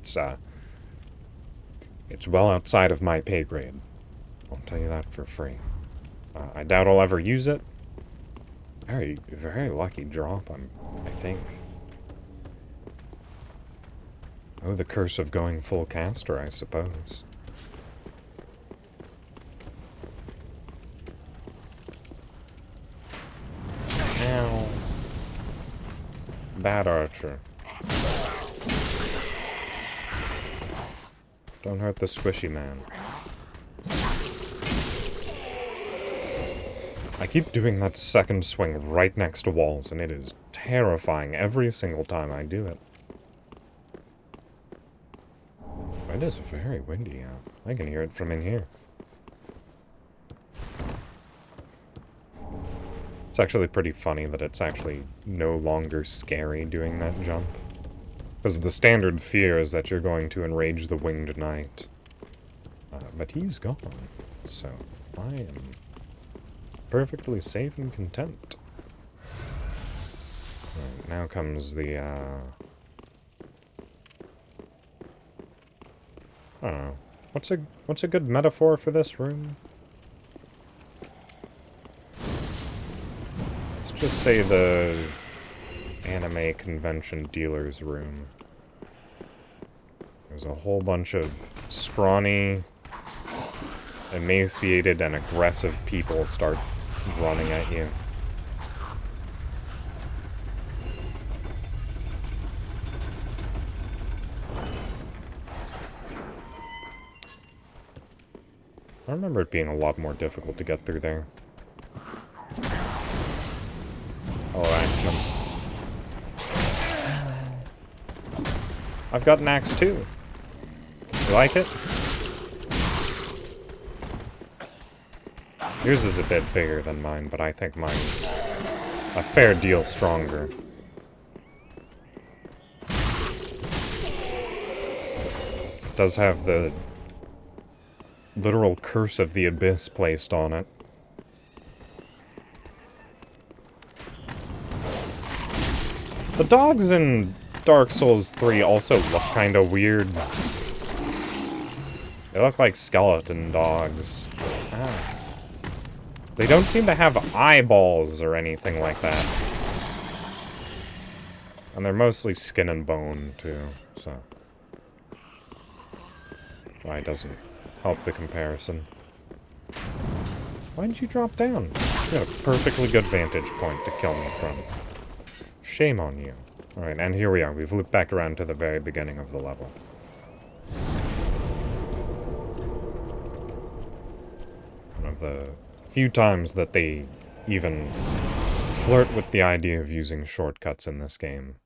It's well outside of my pay grade. I'll tell you that for free. I doubt I'll ever use it. Very, very lucky drop, I think. Oh, the curse of going full caster, I suppose. Ow. Bad archer. Don't hurt the squishy man. I keep doing that second swing right next to walls, and it is terrifying every single time I do it. It is very windy out. I can hear it from in here. It's actually pretty funny that it's actually no longer scary doing that jump. Because the standard fear is that you're going to enrage the winged knight. But he's gone, so I am perfectly safe and content. Right, now comes the, I don't know. What's a good metaphor for this room? Let's just say the anime convention dealer's room. There's a whole bunch of scrawny, emaciated, and aggressive people start running at you. I remember it being a lot more difficult to get through there. Oh, axeman. I've got an axe too. You like it? Yours is a bit bigger than mine, but I think mine's a fair deal stronger. It does have the literal curse of the abyss placed on it. The dogs in Dark Souls 3 also look kind of weird. They look like skeleton dogs. Ah. They don't seem to have eyeballs or anything like that. And they're mostly skin and bone, too, so... why it doesn't help the comparison. Why did you drop down? You had a perfectly good vantage point to kill me from. Shame on you. Alright, and here we are. We've looped back around to the very beginning of the level. One of the few times that they even flirt with the idea of using shortcuts in this game.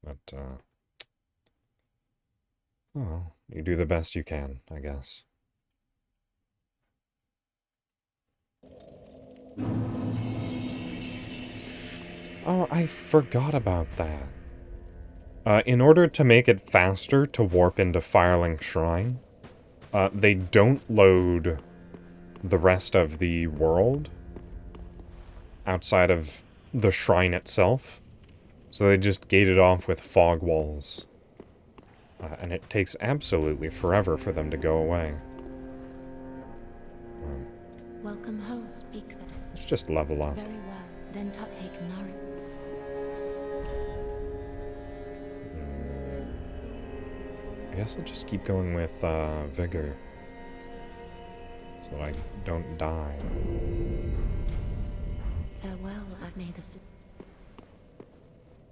But, oh well, you do the best you can, I guess. Oh, I forgot about that. In order to make it faster to warp into Firelink Shrine, they don't load the rest of the world outside of the shrine itself. So they just gate it off with fog walls. And it takes absolutely forever for them to go away. Welcome home, speak then. Let's just level up. Very well, then take Nari. I guess I'll just keep going with Vigor. So that I don't die. Farewell, I've made the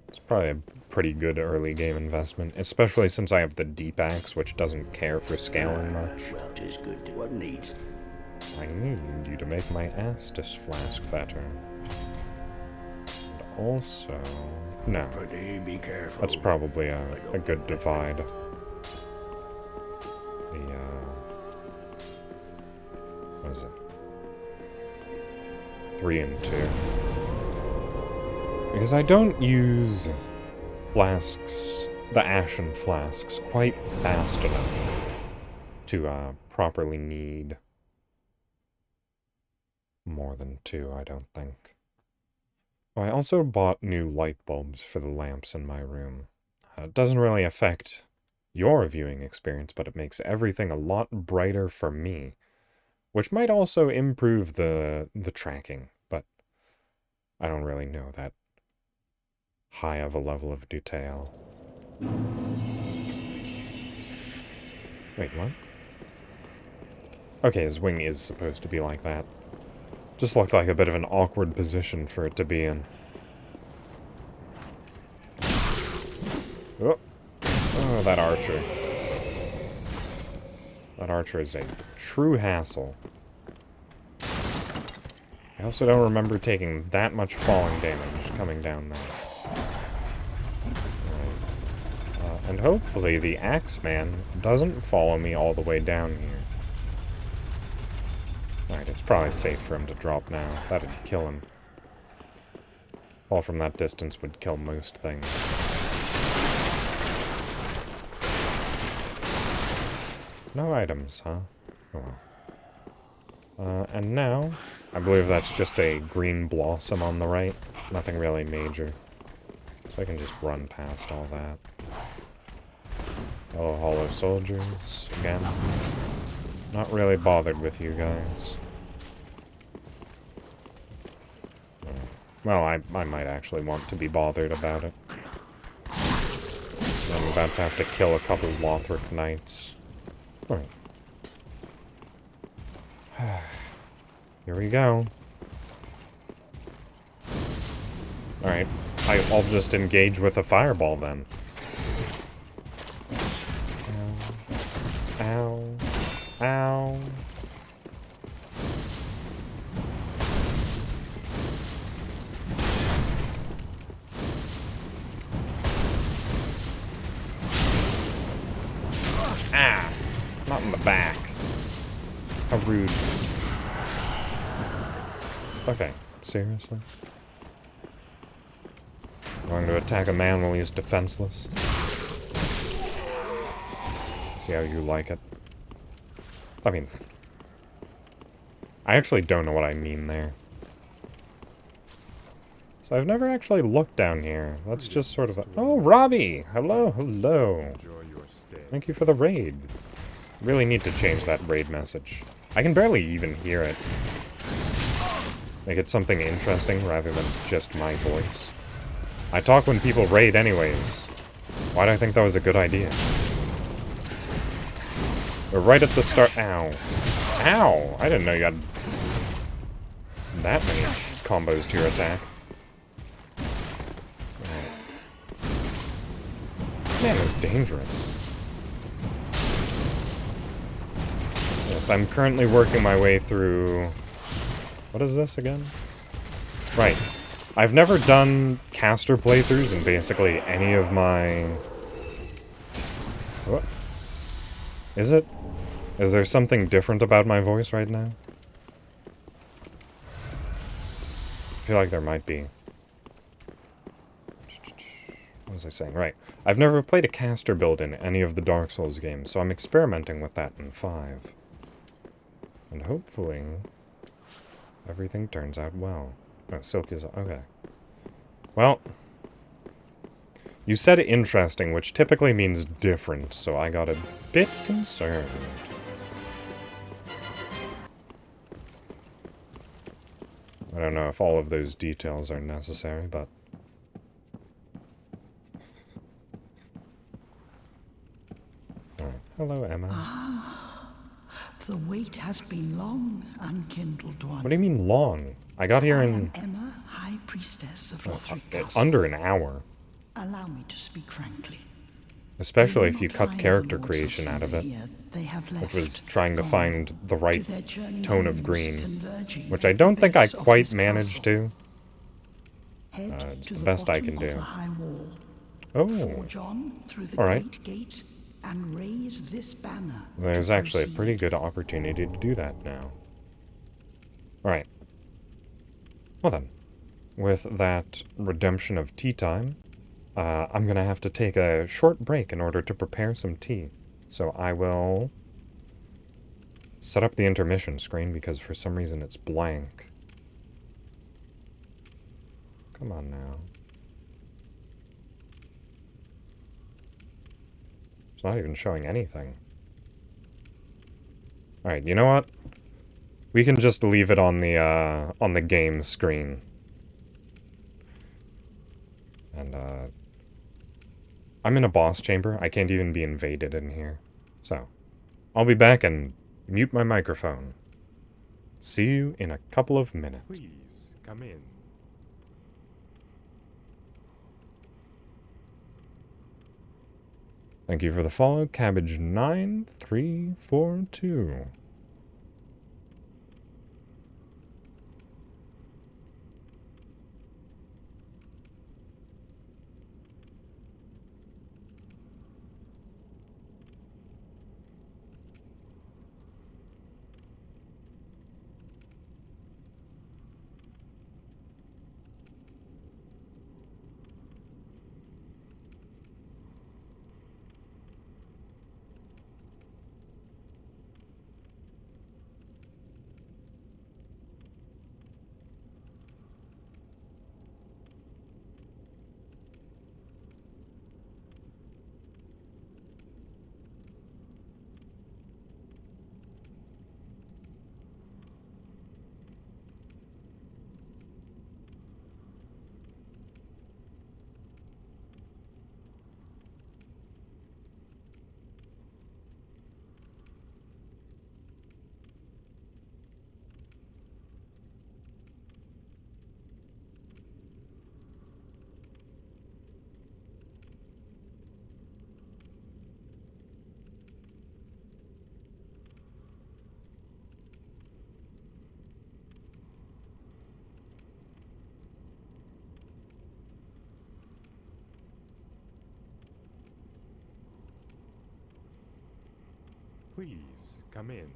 It's probably a pretty good early game investment, especially since I have the deep axe, which doesn't care for scaling much. Well, 'tis good to what needs. I need you to make my Astus flask better. And also... no. Pretty be careful. That's probably a good divide. The, what is it? 3 and 2. Because I don't use flasks, the ashen flasks, quite fast enough to properly need more than 2, I don't think. Oh, I also bought new light bulbs for the lamps in my room. It doesn't really affect your viewing experience, but it makes everything a lot brighter for me, which might also improve the tracking, but I don't really know that high of a level of detail. Wait, what? Okay, his wing is supposed to be like that. Just looked like a bit of an awkward position for it to be in. Oh, oh, that archer. That archer is a true hassle. I also don't remember taking that much falling damage coming down there. And hopefully the Axeman doesn't follow me all the way down here. Alright, it's probably safe for him to drop now. That'd kill him. Fall from that distance would kill most things. No items, huh? Oh well. And now, I believe that's just a green blossom on the right. Nothing really major. So I can just run past all that. Oh, hollow soldiers, again. Not really bothered with you guys. Well, I might actually want to be bothered about it. I'm about to have to kill a couple Lothric knights. Alright. Here we go. Alright, I'll just engage with a fireball then. Ow. Ow. Ow. Ah! Not in the back. How rude. Okay, seriously? Going to attack a man while he's defenseless? See how you like it. I mean, I actually don't know what I mean there. So I've never actually looked down here. That's just sort of a... Oh, Robbie! Hello, hello. Thank you for the raid. Really need to change that raid message. I can barely even hear it. Make it something interesting rather than just my voice. I talk when people raid anyways. Why do I think that was a good idea? We're right at the start. Ow. Ow! I didn't know you had that many combos to your attack. This man is dangerous. Yes, I'm currently working my way through... What is this again? Right. I've never done caster playthroughs in basically any of my... What? Is it? Is there something different about my voice right now? I feel like there might be. What was I saying? Right. I've never played a caster build in any of the Dark Souls games, so I'm experimenting with that in 5. And hopefully, everything turns out well. Oh, Silk is... okay. Well, you said interesting, which typically means different, so I got a bit concerned. I don't know if all of those details are necessary, but... Alright. Hello, Emma. Ah, the wait has been long, unkindled one. What do you mean long? I got here in... I am Emma, High Priestess of Lothric Castle. under an hour. Allow me to speak frankly. Especially if you cut character creation out of it. Which was trying to find the right tone of green. Which I don't think I quite managed to. It's the best I can do. Oh. Alright. There's actually a pretty good opportunity to do that now. Alright. Well then. With that redemption of tea time, I'm gonna have to take a short break in order to prepare some tea. So I will set up the intermission screen because for some reason it's blank. Come on now. It's not even showing anything. Alright, you know what? We can just leave it on the game screen. And, I'm in a boss chamber. I can't even be invaded in here. So, I'll be back and mute my microphone. See you in a couple of minutes. Please, come in. Thank you for the follow, Cabbage9342. Please, come in.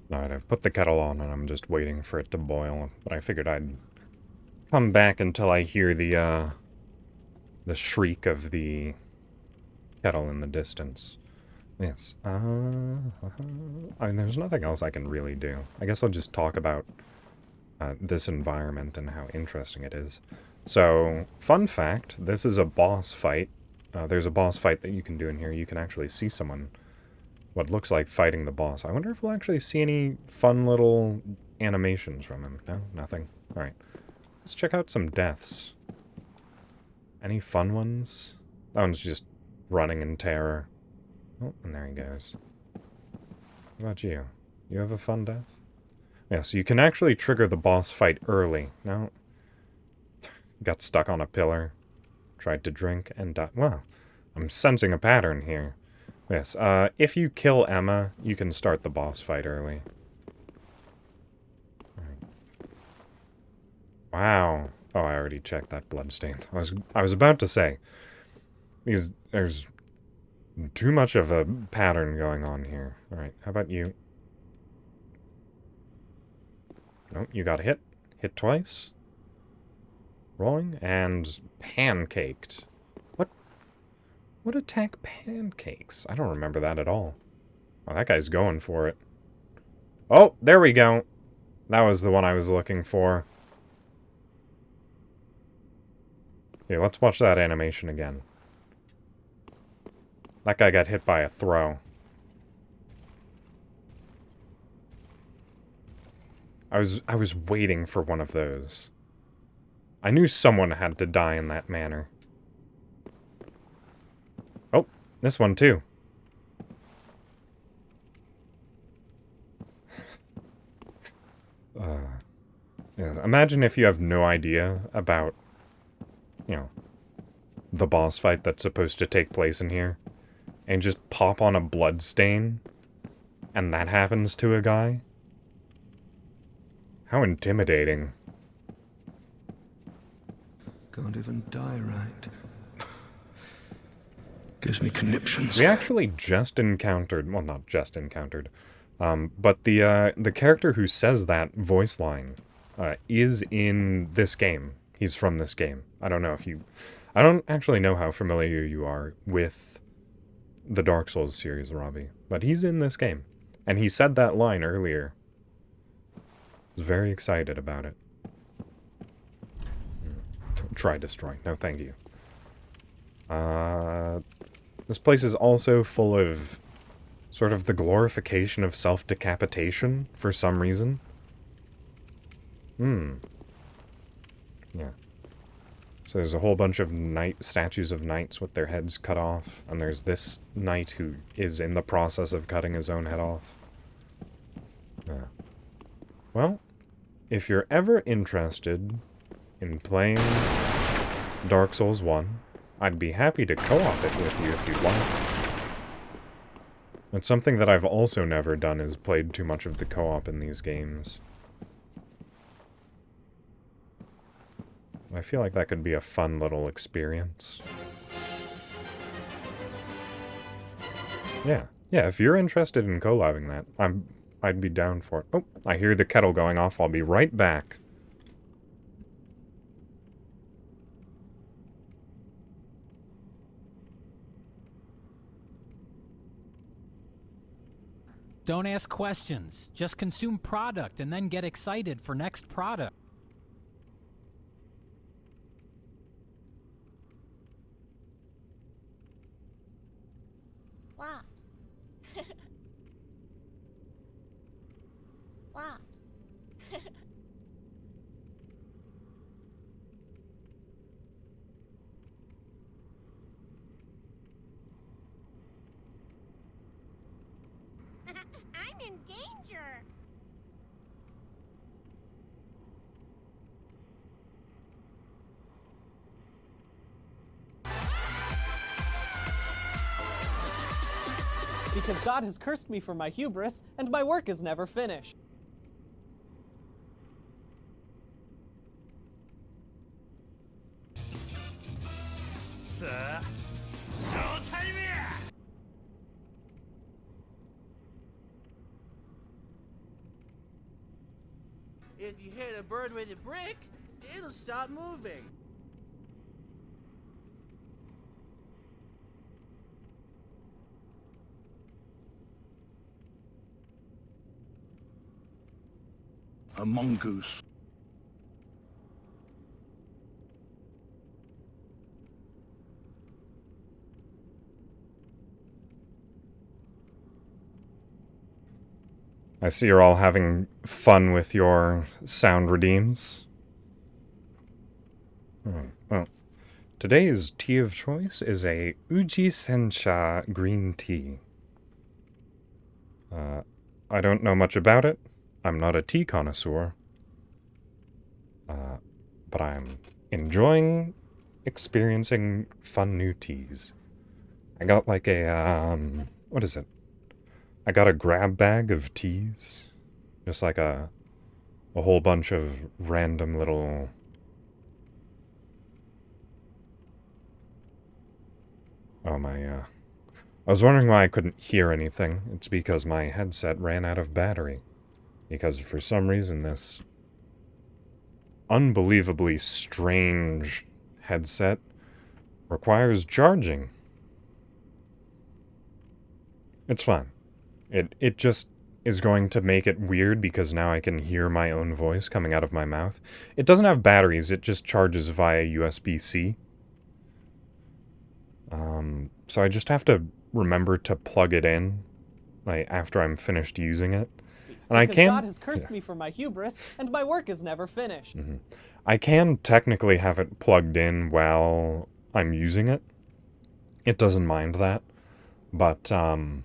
Alright, I've put the kettle on and I'm just waiting for it to boil, but I figured I'd come back until I hear the shriek of the kettle in the distance. Yes. I mean, there's nothing else I can really do. I guess I'll just talk about this environment and how interesting it is. So, fun fact, this is a boss fight. There's a boss fight that you can do in here. You can actually see someone, what looks like fighting the boss. I wonder if we'll actually see any fun little animations from him. No? Nothing? Alright. Let's check out some deaths. Any fun ones? That one's just running in terror. Oh, and there he goes. What about you? You have a fun death? Yeah, so you can actually trigger the boss fight early. No. Got stuck on a pillar. Tried to drink and died. Wow. I'm sensing a pattern here. Yes, if you kill Emma, you can start the boss fight early. Right. Wow. Oh, I already checked that bloodstain. I was about to say, there's too much of a pattern going on here. Alright, how about you? Nope, you got hit. Hit twice. Rolling, and pancaked. What attack pancakes? I don't remember that at all. Oh, that guy's going for it. Oh, there we go. That was the one I was looking for. Okay, let's watch that animation again. That guy got hit by a throw. I was waiting for one of those. I knew someone had to die in that manner. Oh, this one too. Yes, imagine if you have no idea about, you know, the boss fight that's supposed to take place in here, and just pop on a blood stain, and that happens to a guy. How intimidating. Can't even die right. Gives me conniptions. We actually just encountered, well, not just encountered, but the character who says that voice line is in this game. He's from this game. I don't know if you... I don't actually know how familiar you are with the Dark Souls series, Robbie, but he's in this game. And he said that line earlier. I was very excited about it. Try destroy. No, thank you. This place is also full of sort of the glorification of self-decapitation for some reason. Hmm. Yeah. So there's a whole bunch of statues of knights with their heads cut off, and there's this knight who is in the process of cutting his own head off. Yeah. Well, if you're ever interested in playing Dark Souls 1, I'd be happy to co-op it with you if you'd like. It's something that I've also never done, is played too much of the co-op in these games. I feel like that could be a fun little experience. Yeah. Yeah, if you're interested in collabing that, I'd be down for it. Oh, I hear the kettle going off. I'll be right back. Don't ask questions. Just consume product and then get excited for next product. Wow. Wow. I'm in danger. Because God has cursed me for my hubris, and my work is never finished. Sir, showtime! If you hit a bird with a brick, it'll stop moving. A mongoose. I see you're all having fun with your sound redeems. Well, today's tea of choice is a Uji Sencha green tea. I don't know much about it. I'm not a tea connoisseur. But I'm enjoying experiencing fun new teas. I got like a, what is it? I got a grab bag of teas. Just like a whole bunch of random little... Oh my, I was wondering why I couldn't hear anything. It's because my headset ran out of battery. Because for some reason this unbelievably strange headset requires charging. It's fine. It just is going to make it weird because now I can hear my own voice coming out of my mouth. It doesn't have batteries, it just charges via USB-C. So I just have to remember to plug it in, like, after I'm finished using it. And I can... God has cursed me for my hubris, and my work is never finished. I can technically have it plugged in while I'm using it. It doesn't mind that. But, I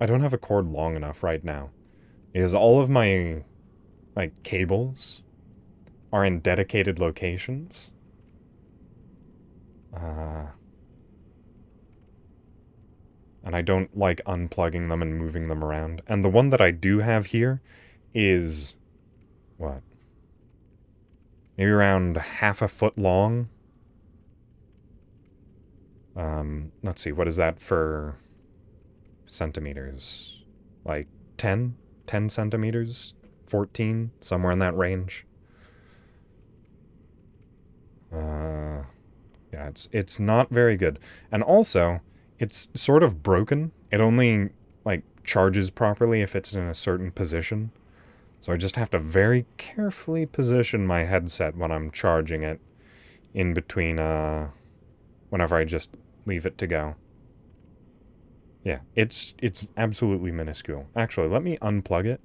don't have a cord long enough right now. Because all of my, like, cables are in dedicated locations. And I don't like unplugging them and moving them around. And the one that I do have here is, what? Maybe around half a foot long. Let's see, what is that for centimeters? Like 10? 10 centimeters? 14? Somewhere in that range. Yeah, it's not very good. And also, it's sort of broken. It only, like, charges properly if it's in a certain position. So I just have to very carefully position my headset when I'm charging it in between, whenever I just leave it to go. Yeah, it's absolutely minuscule. Actually, let me unplug it.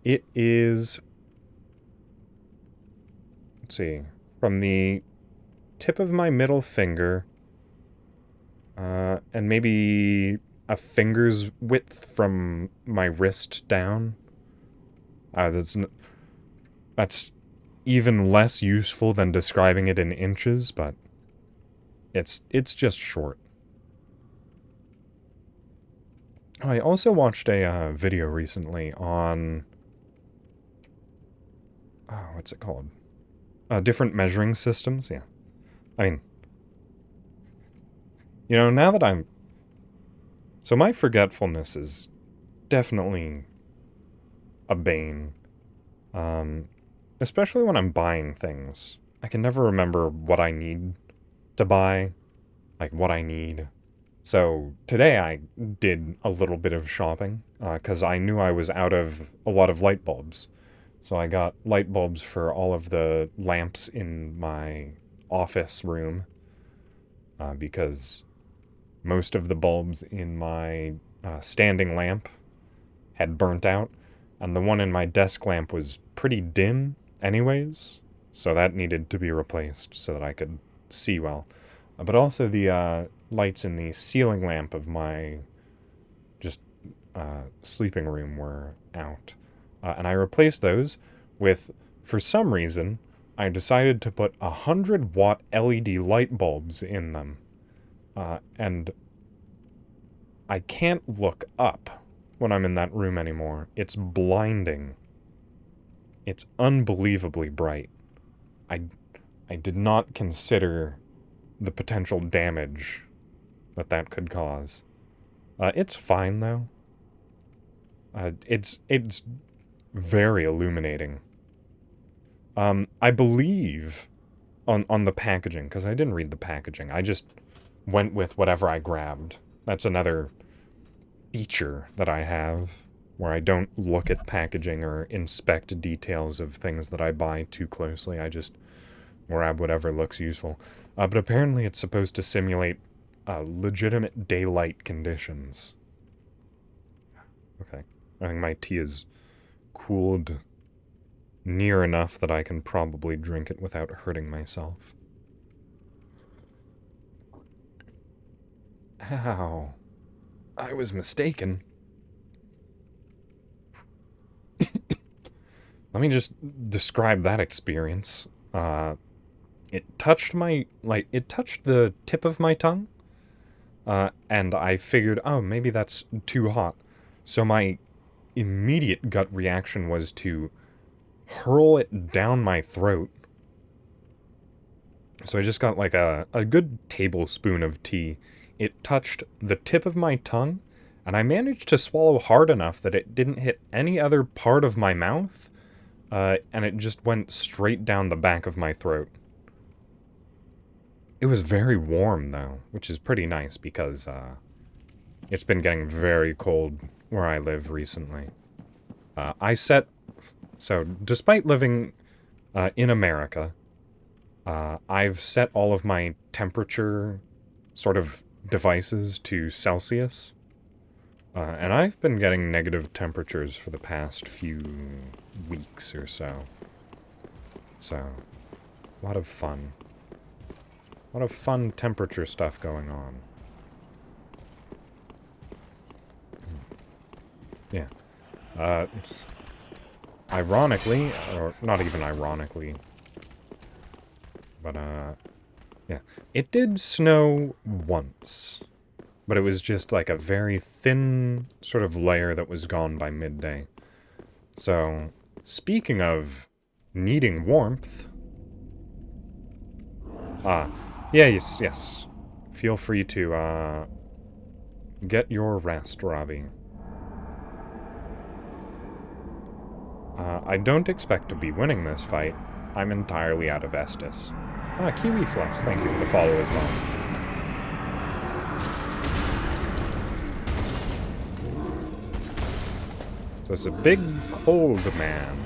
It is... Let's see. From the tip of my middle finger, and maybe a finger's width from my wrist down. That's even less useful than describing it in inches, but it's just short. I also watched a video recently on... what's it called? Different measuring systems, yeah. I mean... You know, now that I'm... So my forgetfulness is definitely a bane. Especially when I'm buying things. I can never remember what I need to buy. Like, what I need. So, today I did a little bit of shopping, because I knew I was out of a lot of light bulbs. So I got light bulbs for all of the lamps in my office room, because most of the bulbs in my standing lamp had burnt out, and the one in my desk lamp was pretty dim anyways, so that needed to be replaced so that I could see well. But also the lights in the ceiling lamp of my just sleeping room were out. And I replaced those with, for some reason, I decided to put 100-watt LED light bulbs in them. And I can't look up when I'm in that room anymore. It's blinding. It's unbelievably bright. I did not consider the potential damage that could cause. It's fine, though. It's very illuminating. I believe on the packaging, because I didn't read the packaging. I just went with whatever I grabbed. That's another feature that I have, where I don't look at packaging or inspect details of things that I buy too closely. I just grab whatever looks useful. But apparently it's supposed to simulate legitimate daylight conditions. Okay. I think my tea is cooled near enough that I can probably drink it without hurting myself. Ow. I was mistaken. Let me just describe that experience. It touched it touched the tip of my tongue, and I figured, oh, maybe that's too hot. So my immediate gut reaction was to hurl it down my throat. So I just got like a good tablespoon of tea. It touched the tip of my tongue, and I managed to swallow hard enough that it didn't hit any other part of my mouth, and it just went straight down the back of my throat. It was very warm, though, which is pretty nice because it's been getting very cold where I live recently. So despite living in America, I've set all of my temperature sort of devices to Celsius, and I've been getting negative temperatures for the past few weeks or so. So, a lot of fun. A lot of fun temperature stuff going on. Yeah. Ironically, or not even ironically, but, yeah. It did snow once, but it was just like a very thin sort of layer that was gone by midday. So, speaking of needing warmth... yes. Feel free to, get your rest, Robbie. I don't expect to be winning this fight. I'm entirely out of Estus. Kiwi Fluffs, thank you for the follow as well. So it's a big cold man.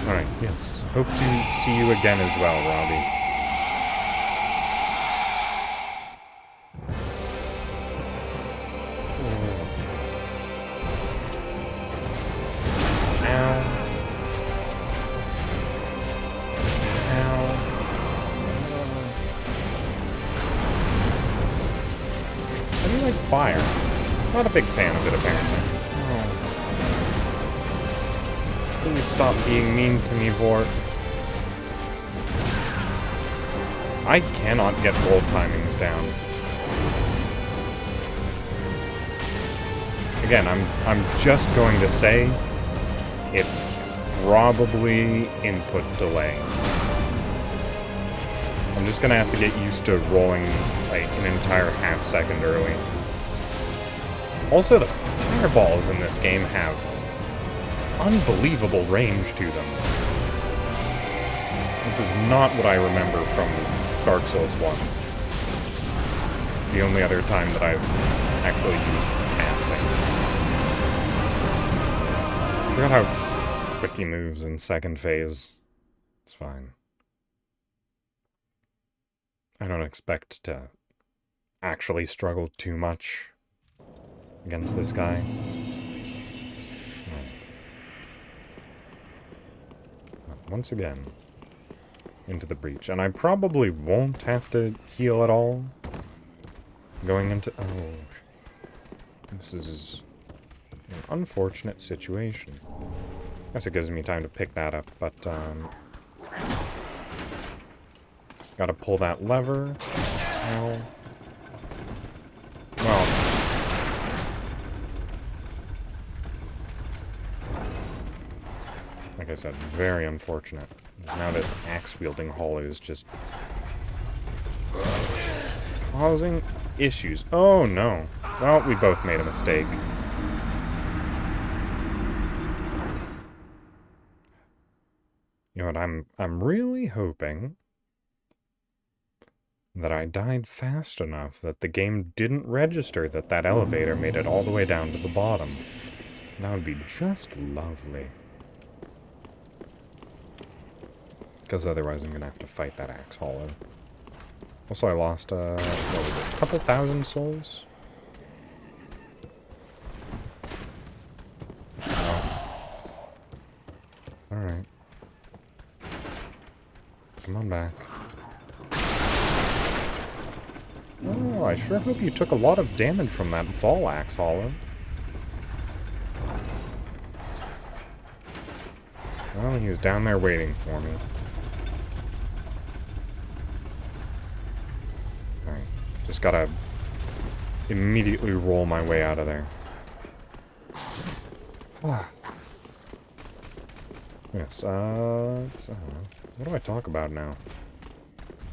Alright, yes. Hope to see you again as well, Robbie. Ow. fire. Not a big fan of it, apparently. Oh. Please stop being mean to me, Vort. I cannot get roll timings down. Again, I'm just going to say it's probably input delay. I'm just gonna have to get used to rolling like an entire half second early. Also, the fireballs in this game have unbelievable range to them. This is not what I remember from Dark Souls 1. The only other time that I've actually used casting. I forgot how quick he moves in second phase. It's fine. I don't expect to actually struggle too much against this guy. Once again, into the breach. And I probably won't have to heal at all. Going into... Oh. This is an unfortunate situation. I guess it gives me time to pick that up, but, gotta pull that lever. Well... Like I said, very unfortunate. Because now this axe-wielding hollow is just... causing issues. Oh, no. Well, we both made a mistake. You know what, I'm really hoping that I died fast enough that the game didn't register that that elevator made it all the way down to the bottom. That would be just lovely. Because otherwise I'm gonna have to fight that axe hollow. Also, I lost, what was it, a couple thousand souls? Oh. Alright. Come on back. Oh, I sure hope you took a lot of damage from that fall axe hollow. Well, he's down there waiting for me. Alright, just gotta immediately roll my way out of there. Yes, what do I talk about now?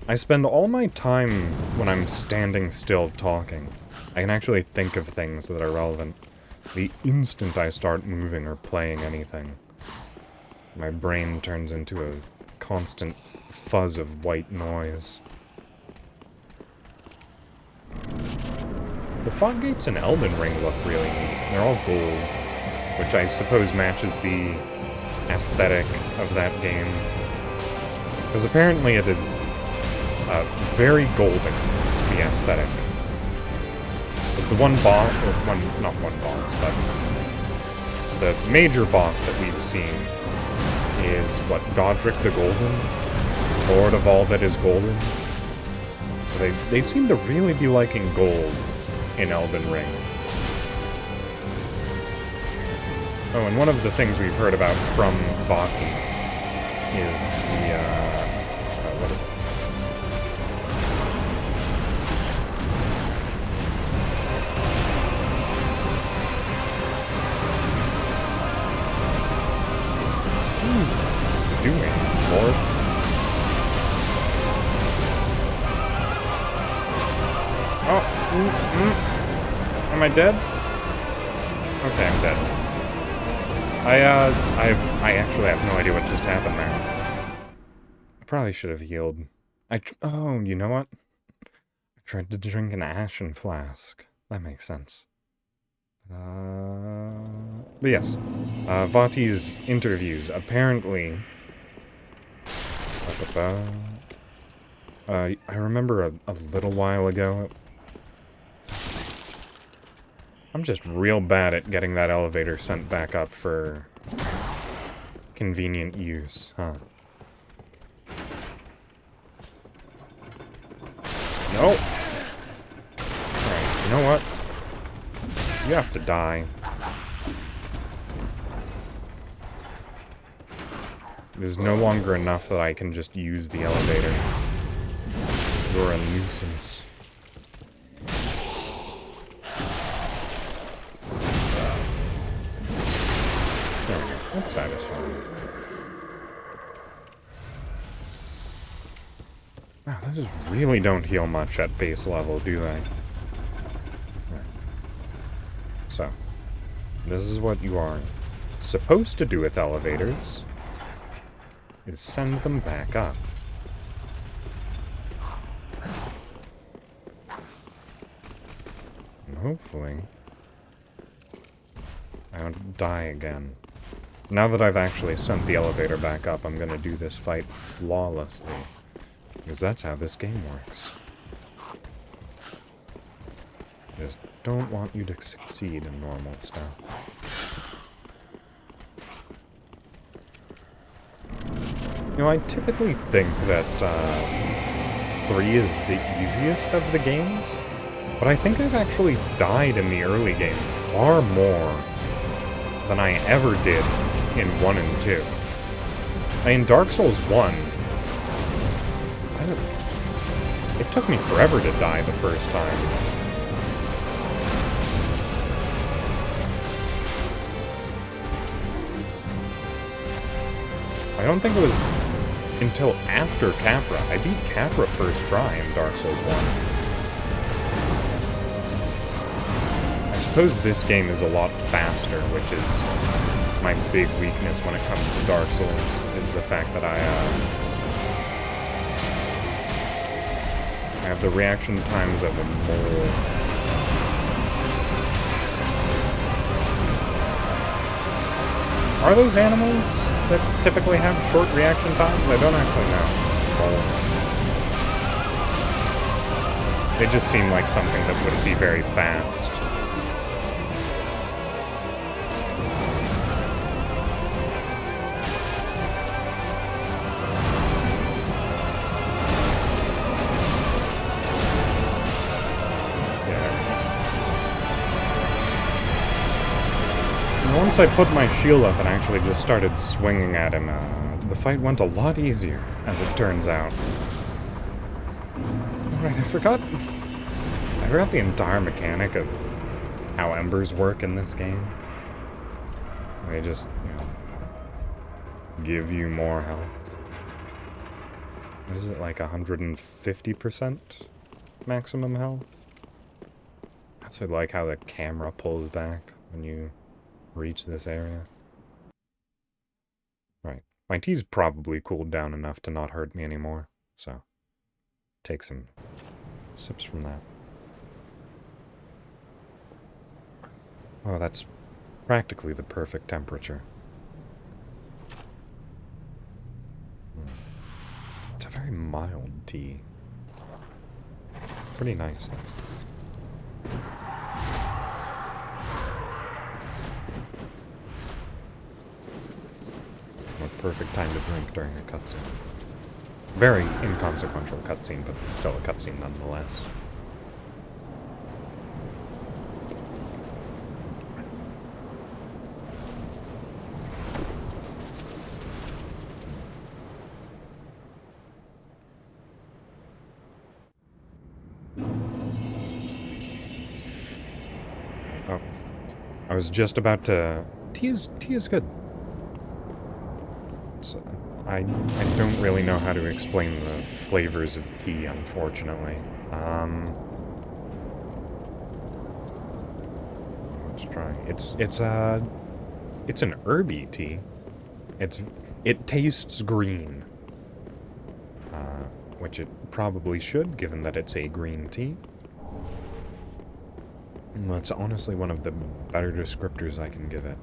I spend all my time when I'm standing still talking. I can actually think of things that are relevant. The instant I start moving or playing anything, my brain turns into a constant fuzz of white noise. The fog gates in Elden Ring look really neat. They're all gold, which I suppose matches the aesthetic of that game. Because apparently it is very golden, the aesthetic. Because the one boss, or not one boss, but the major boss that we've seen is, what, Godric the Golden? Lord of all that is golden? So they seem to really be liking gold in Elden Ring. Oh, and one of the things we've heard about from Vati is the, what is it? What are you doing, Lord? Oh, am I dead? Okay, I'm dead. I actually have no idea what just happened there. I probably should have healed. Oh, you know what? I tried to drink an ashen flask. That makes sense. But yes, Vati's interviews. Apparently, I remember a little while ago. I'm just real bad at getting that elevator sent back up for convenient use, huh? No! Alright, you know what? you have to die. It is no longer enough that I can just use the elevator. You're a nuisance. There we go. That's satisfying. Wow, those really don't heal much at base level, do they? Right. So, this is what you are supposed to do with elevators, is send them back up. And hopefully, I don't die again. Now that I've actually sent the elevator back up, I'm gonna do this fight flawlessly. Because that's how this game works. Just don't want you to succeed in normal stuff. You know, I typically think that 3 is the easiest of the games, but I think I've actually died in the early game far more than I ever did in 1 and 2. In Dark Souls 1, it took me forever to die the first time. I don't think it was until after Capra. I beat Capra first try in Dark Souls 1. I suppose this game is a lot faster, which is my big weakness when it comes to Dark Souls, is the fact that I have the reaction times of a mole. Are those animals that typically have short reaction times? I don't actually know. Moles. They just seem like something that would be very fast. Once I put my shield up and actually just started swinging at him, the fight went a lot easier, as it turns out. Alright, I forgot the entire mechanic of how embers work in this game. They just, you know, give you more health. What is it, like 150% maximum health? I also like how the camera pulls back when you reach this area. Right. My tea's probably cooled down enough to not hurt me anymore, so take some sips from that. Oh, that's practically the perfect temperature. It's a very mild tea. Pretty nice, though. What perfect time to drink during a cutscene. Very inconsequential cutscene, but still a cutscene nonetheless. Oh, I was just about to... Tea is good. So, I don't really know how to explain the flavors of tea, unfortunately. Let's try. It's an herby tea. It tastes green, which it probably should, given that it's a green tea. And that's honestly one of the better descriptors I can give it.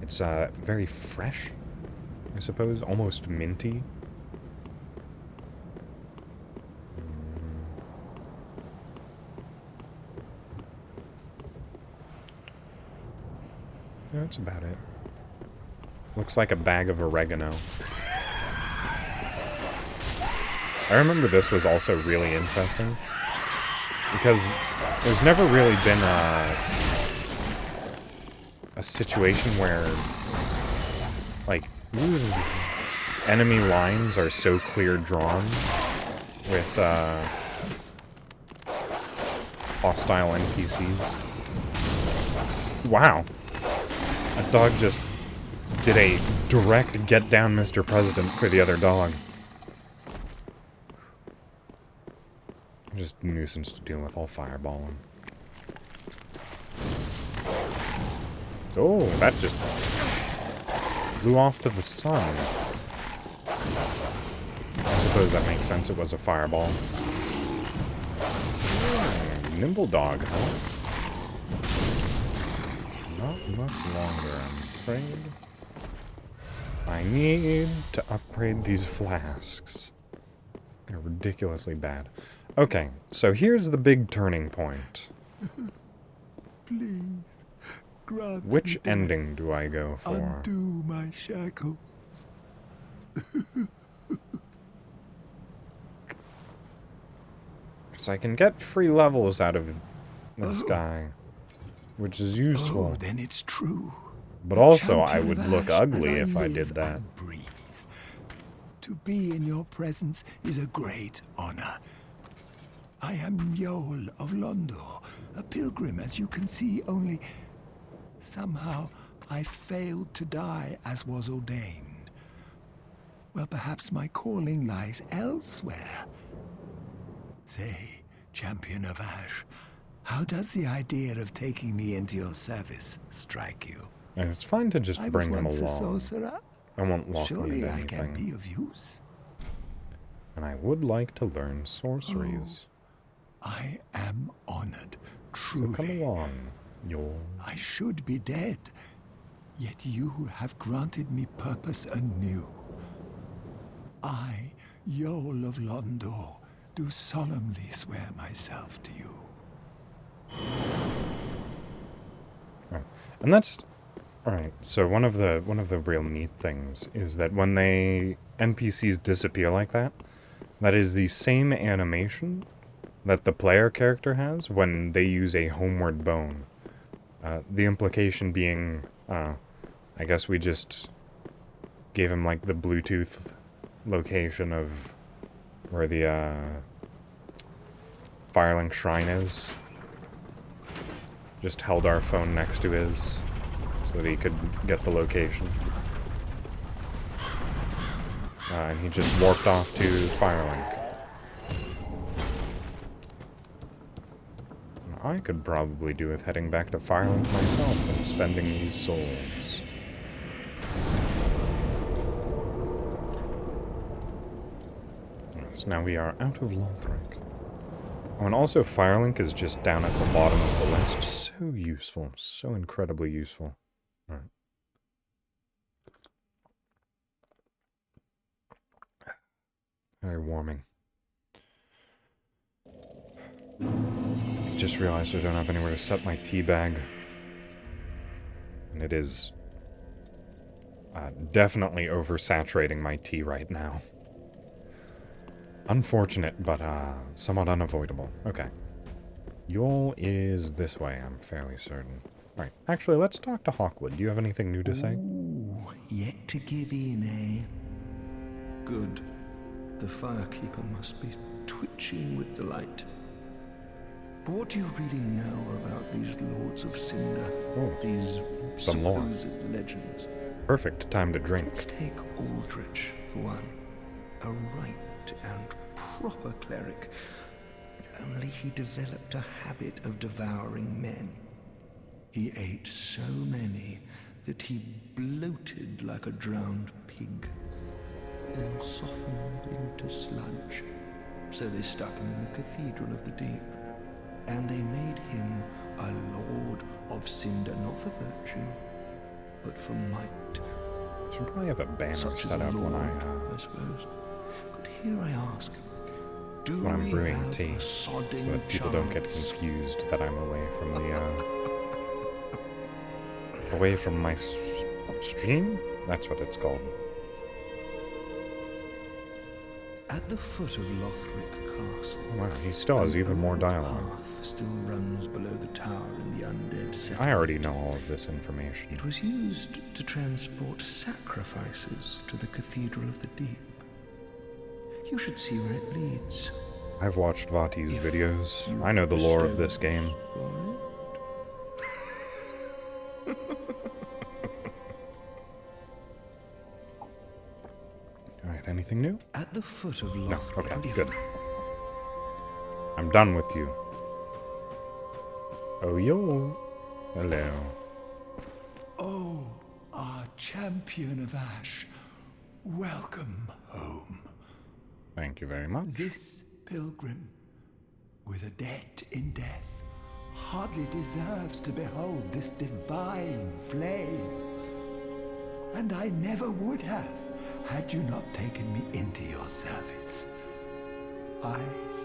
It's very fresh, I suppose, almost minty. Yeah, that's about it. Looks like a bag of oregano. I remember this was also really interesting, because there's never really been a situation where, like, enemy lines are so clear drawn with hostile NPCs. Wow. A dog just did a direct get down Mr. President for the other dog. Just a nuisance to deal with. I'll fireball him. Oh, that just flew off to the sun. I suppose that makes sense. It was a fireball. Nimble dog, huh? Not much longer, I'm afraid. I need to upgrade these flasks. They're ridiculously bad. Okay, so here's the big turning point. Please, grant Which me ending do I go for? undo my shackles. Because I can get free levels out of this guy, which is useful. Oh, then it's true. But also, I would look ugly if I did that. To be in your presence is a great honor. I am Yol of Londo, a pilgrim, as you can see, only somehow I failed to die as was ordained. Well, perhaps my calling lies elsewhere. Say, champion of Ash, how does the idea of taking me into your service strike you? And it's fine to just bring him I was once a along. sorcerer. I won't lock me Surely into I can anything. be of use. And I would like to learn sorceries. I am honored, So truly. come along, Yol. I should be dead, yet you have granted me purpose anew. I, Yol of Londo, do solemnly swear myself to you. Right. And that's alright. So one of the real neat things is that when NPCs disappear like that, that is the same animation that the player character has when they use a homeward bone. The implication being, I guess we just gave him like the Bluetooth location of where the Firelink Shrine is. Just held our phone next to his so that he could get the location. And he just warped off to Firelink. I could probably do with heading back to Firelink myself and spending these souls. So now we are out of Lothric. Oh, and also Firelink is just down at the bottom of the list. So useful. So incredibly useful. Alright. Very warming. Just realized I don't have anywhere to set my tea bag. And it is definitely oversaturating my tea right now. Unfortunate, but somewhat unavoidable. Okay. Yol is this way, I'm fairly certain. Right. Actually, let's talk to Hawkwood. Do you have anything new to say? Ooh, yet to give in, eh? Good. The Firekeeper must be twitching with delight. But what do you really know about these Lords of Cinder? Oh, these some lore. supposed legends? Perfect time to drink. Let's take Aldrich, for one. A right and proper cleric. Only he developed a habit of devouring men. He ate so many that he bloated like a drowned pig, then softened into sludge. So they stuck him in the Cathedral of the Deep, and they made him a Lord of Cinder, not for virtue, but for might. Should probably have a banner Such set up when I suppose. But here I ask, do when I'm we brewing have tea, a so sodding that people don't get chance? confused that I'm away from my stream? That's what it's called. At the foot of Lothric Castle. Wow, he still has even more dialogue. Path still runs below the tower in the undead settlement. I already know all of this information. It was used to transport sacrifices to the Cathedral of the Deep. You should see where it leads. I've watched Vati's videos. I know the lore of this game. Alright, anything new? At the foot of No, Lothric. okay, good. I'm done with you. Oh, yo. Hello. Oh, our champion of Ash. Welcome home. Thank you very much. This pilgrim, with a debt in death, hardly deserves to behold this divine flame. And I never would have, had you not taken me into your service. I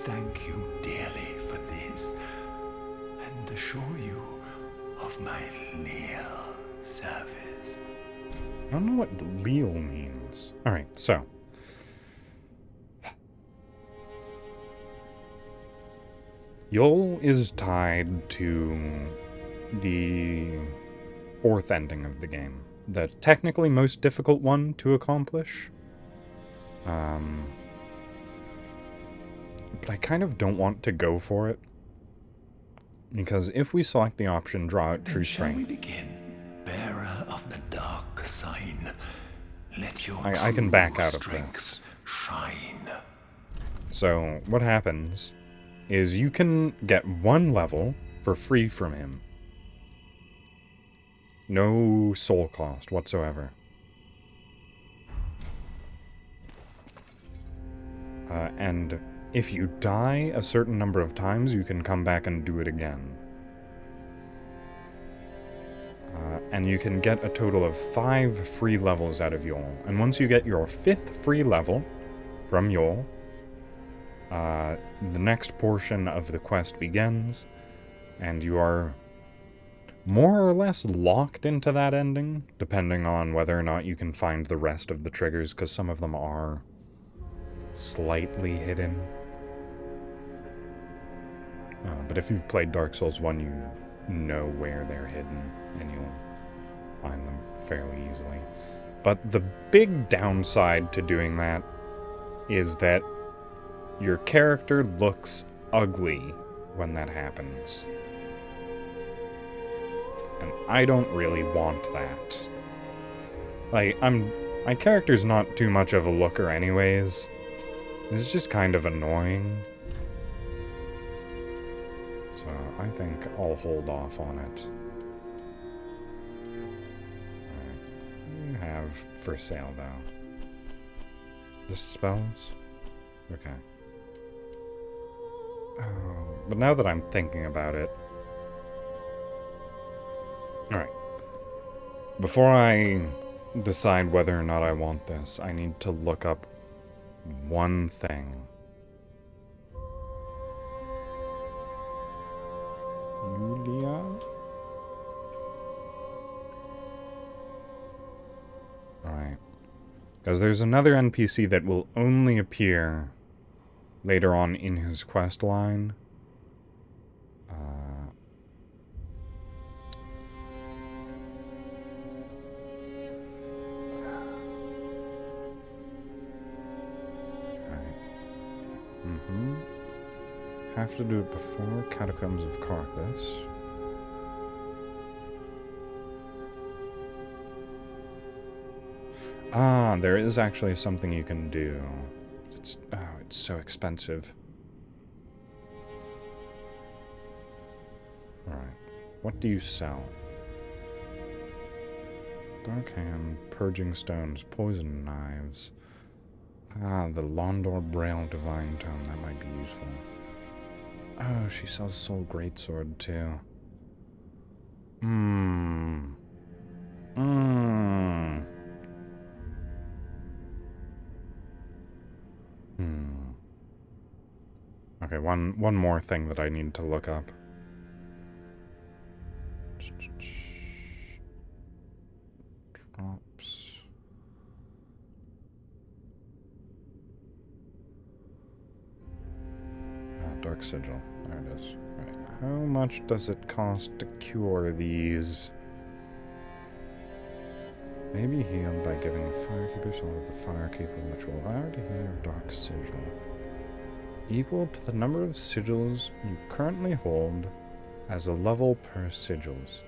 thank you dearly for this, and assure you of my leal service. I don't know what leal means. Alright, so. Yol is tied to the fourth ending of the game. The technically most difficult one to accomplish. But I kind of don't want to go for it. Because if we select the option, draw out true strength. Shall we begin, bearer of the dark sign? Let your I can back out of this. Shine. So, what happens is you can get one level for free from him. No soul cost whatsoever. And if you die a certain number of times, you can come back and do it again. And you can get a total of 5 free levels out of Yol. And once you get your 5th free level from Yol, the next portion of the quest begins, and you are more or less locked into that ending, depending on whether or not you can find the rest of the triggers, because some of them are slightly hidden. But if you've played Dark Souls 1, you know where they're hidden, and you'll find them fairly easily. But the big downside to doing that is that your character looks ugly when that happens. And I don't really want that. Like, my character's not too much of a looker anyways. It's just kind of annoying. So I think I'll hold off on it. Alright. You have for sale though. Just spells? Okay. Oh, but now that I'm thinking about it... Alright. Before I decide whether or not I want this, I need to look up one thing. Julia? Alright. Because there's another NPC that will only appear later on in his quest line. Have to do it before Catacombs of Carthus. Ah, there is actually something you can do. It's so expensive. Alright. What do you sell? Dark Hand, Purging Stones, Poison Knives. Ah, the Londor Braille Divine Tome. That might be useful. Oh, she sells Soul Greatsword, too. Okay, one more thing that I need to look up. Drops. dark sigil. There it is. Right. How much does it cost to cure these? Maybe healed by giving the Firekeeper Soul of the Firekeeper, which will allow her to heal your dark sigil. Equal to the number of sigils you currently hold as a level per sigils.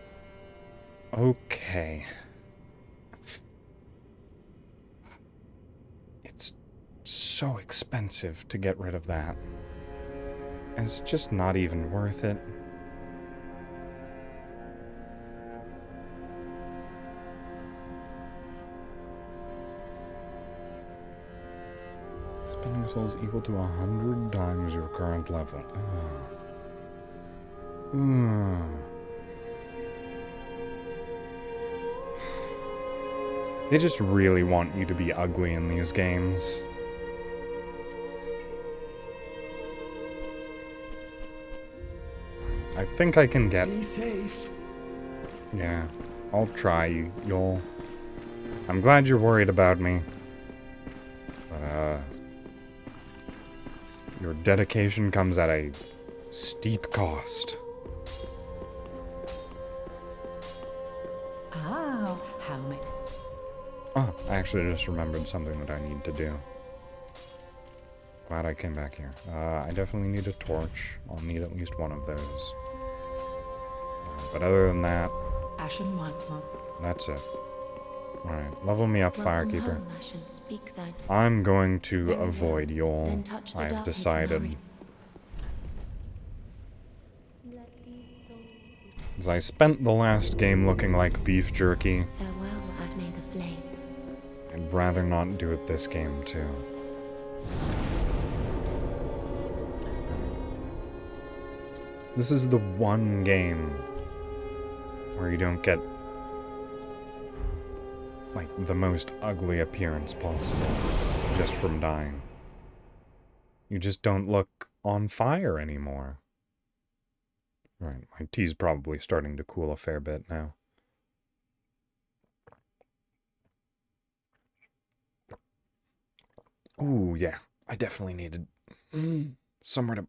Okay. It's so expensive to get rid of that. It's just not even worth it. Spending souls equal to 100 times your current level. They just really want you to be ugly in these games. I think I can get... Be safe. Yeah, I'll try, y'all. I'm glad you're worried about me. But, your dedication comes at a steep cost. Oh, how many? Oh, I actually just remembered something that I need to do. Glad I came back here. I definitely need a torch. I'll need at least one of those. But other than that, Ashen Whitemore. that's it. Alright, level me up, Firekeeper. Home, Ashen, speak thine. I'm going to Very well. avoid y'all. Then touch the I've dark decided. Mikanari. Let these souls As I spent the last game looking like beef jerky, farewell, I've made the flame. I'd rather not do it this game too. This is the one game where you don't get like the most ugly appearance possible just from dying. You just don't look on fire anymore. Right, my tea's probably starting to cool a fair bit now. Ooh, yeah. I definitely needed somewhere to...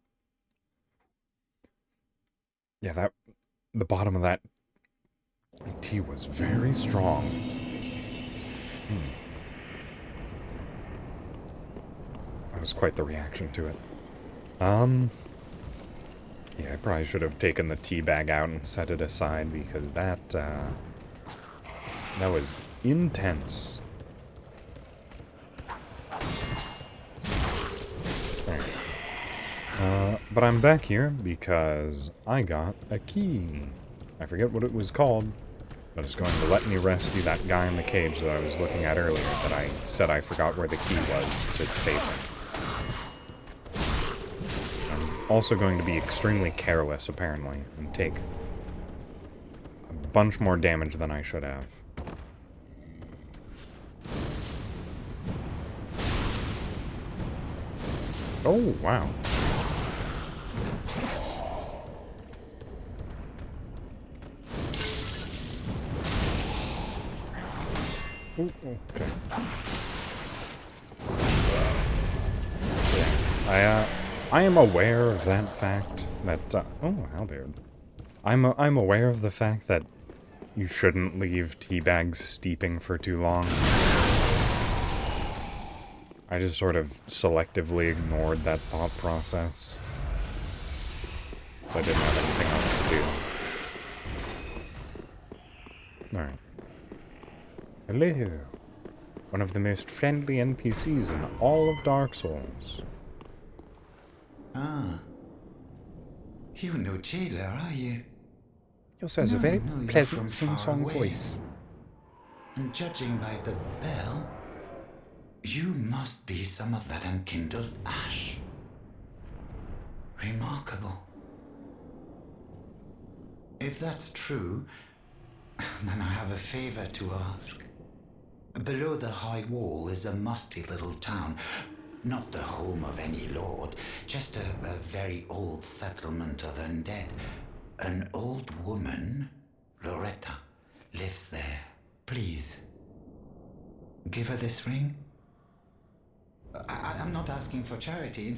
Yeah, the bottom of that tea was very strong. That was quite the reaction to it. Yeah, I probably should have taken the tea bag out and set it aside because that was intense. Right. But I'm back here because I got a key. I forget what it was called, but it's going to let me rescue that guy in the cage that I was looking at earlier that I said I forgot where the key was to save him. I'm also going to be extremely careless, apparently, and take a bunch more damage than I should have. Oh, wow. Ooh, okay. Yeah, I am aware of that fact that, oh, halberd. I'm aware of the fact that you shouldn't leave tea bags steeping for too long. I just sort of selectively ignored that thought process. So I didn't have anything else to do. Alright. Hello. One of the most friendly NPCs in all of Dark Souls. Ah. You're no jailer, are you? He also has a very you're pleasant from sing-song far away. voice. And judging by the bell, you must be some of that unkindled ash. Remarkable. If that's true, then I have a favor to ask. Below the high wall is a musty little town. Not the home of any lord, just a very old settlement of undead. An old woman, Loretta, lives there. Please, give her this ring. I'm not asking for charity.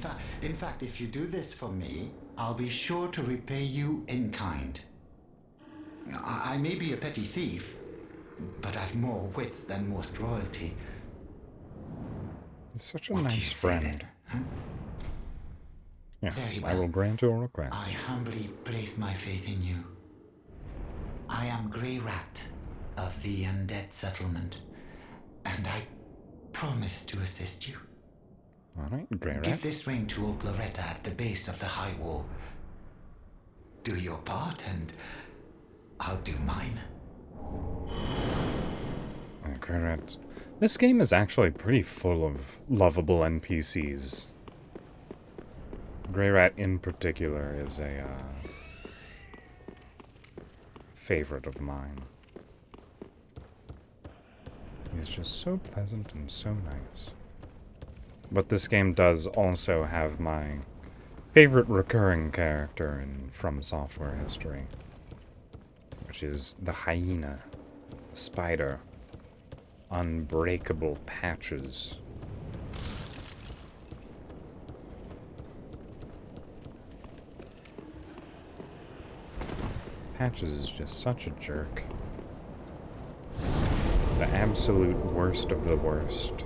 In fact, if you do this for me, I'll be sure to repay you in kind. I may be a petty thief, but I've more wits than most royalty. He's such a nice friend. Huh? Yes, I will grant your request. I humbly place my faith in you. I am Grey Rat of the Undead Settlement, and I promise to assist you. Alright, Grey Rat. Give this ring to old Loretta at the base of the high wall. Do your part, and I'll do mine. Grey Rat. This game is actually pretty full of lovable NPCs. Grey Rat in particular is a favorite of mine. He's just so pleasant and so nice. But this game does also have my favorite recurring character in From Software history, which is the hyena, spider, Unbreakable Patches. Patches is just such a jerk. The absolute worst of the worst.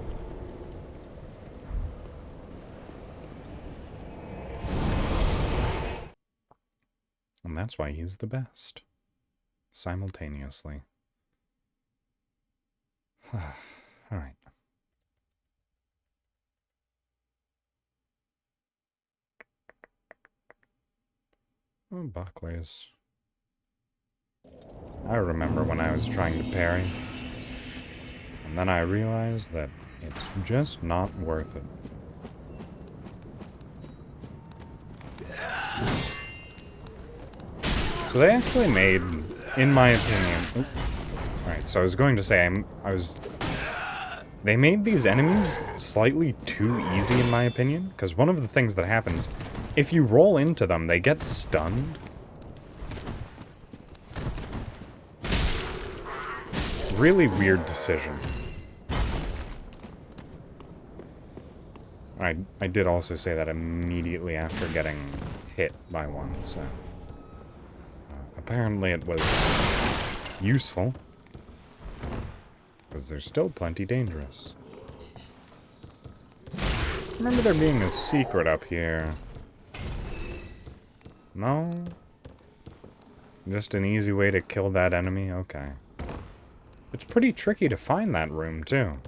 And that's why he's the best. Simultaneously. Alright. Oh, Buckley's. I remember when I was trying to parry. And then I realized that it's just not worth it. So they actually made, in my opinion... Alright, so I was going to say, they made these enemies slightly too easy, in my opinion, because one of the things that happens, if you roll into them, they get stunned. Really weird decision. I did also say that immediately after getting hit by one, so... apparently it was useful. Because they're still plenty dangerous. Remember there being a secret up here. No? Just an easy way to kill that enemy? Okay. It's pretty tricky to find that room, too.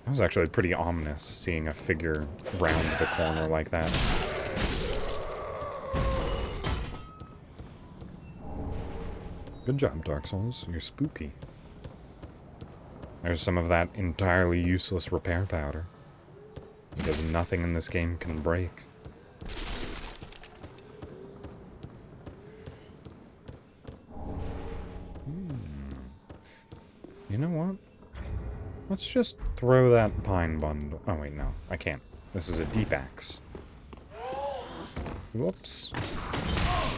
That was actually pretty ominous, seeing a figure round the corner like that. Good job, Dark Souls. You're spooky. There's some of that entirely useless repair powder. Because nothing in this game can break. You know what? Let's just throw that pine bundle. Oh wait, no. I can't. This is a deep axe. Whoops.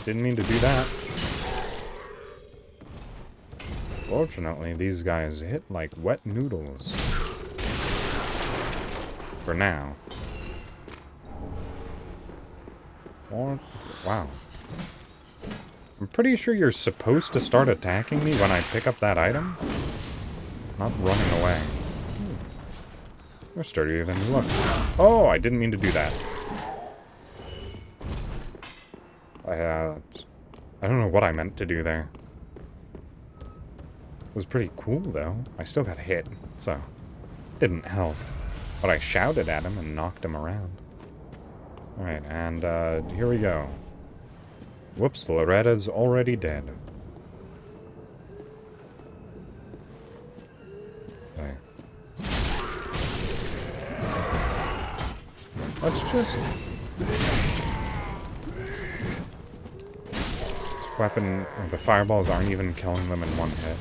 Didn't mean to do that. Fortunately, these guys hit like wet noodles. For now. Or, wow. I'm pretty sure you're supposed to start attacking me when I pick up that item. Not running away. You're sturdier than you look. Oh, I didn't mean to do that. I don't know what I meant to do there. It was pretty cool, though. I still got hit, so didn't help. But I shouted at him and knocked him around. Alright, and here we go. Whoops, Loretta's already dead. Okay. Let's just... This weapon, the fireballs aren't even killing them in one hit.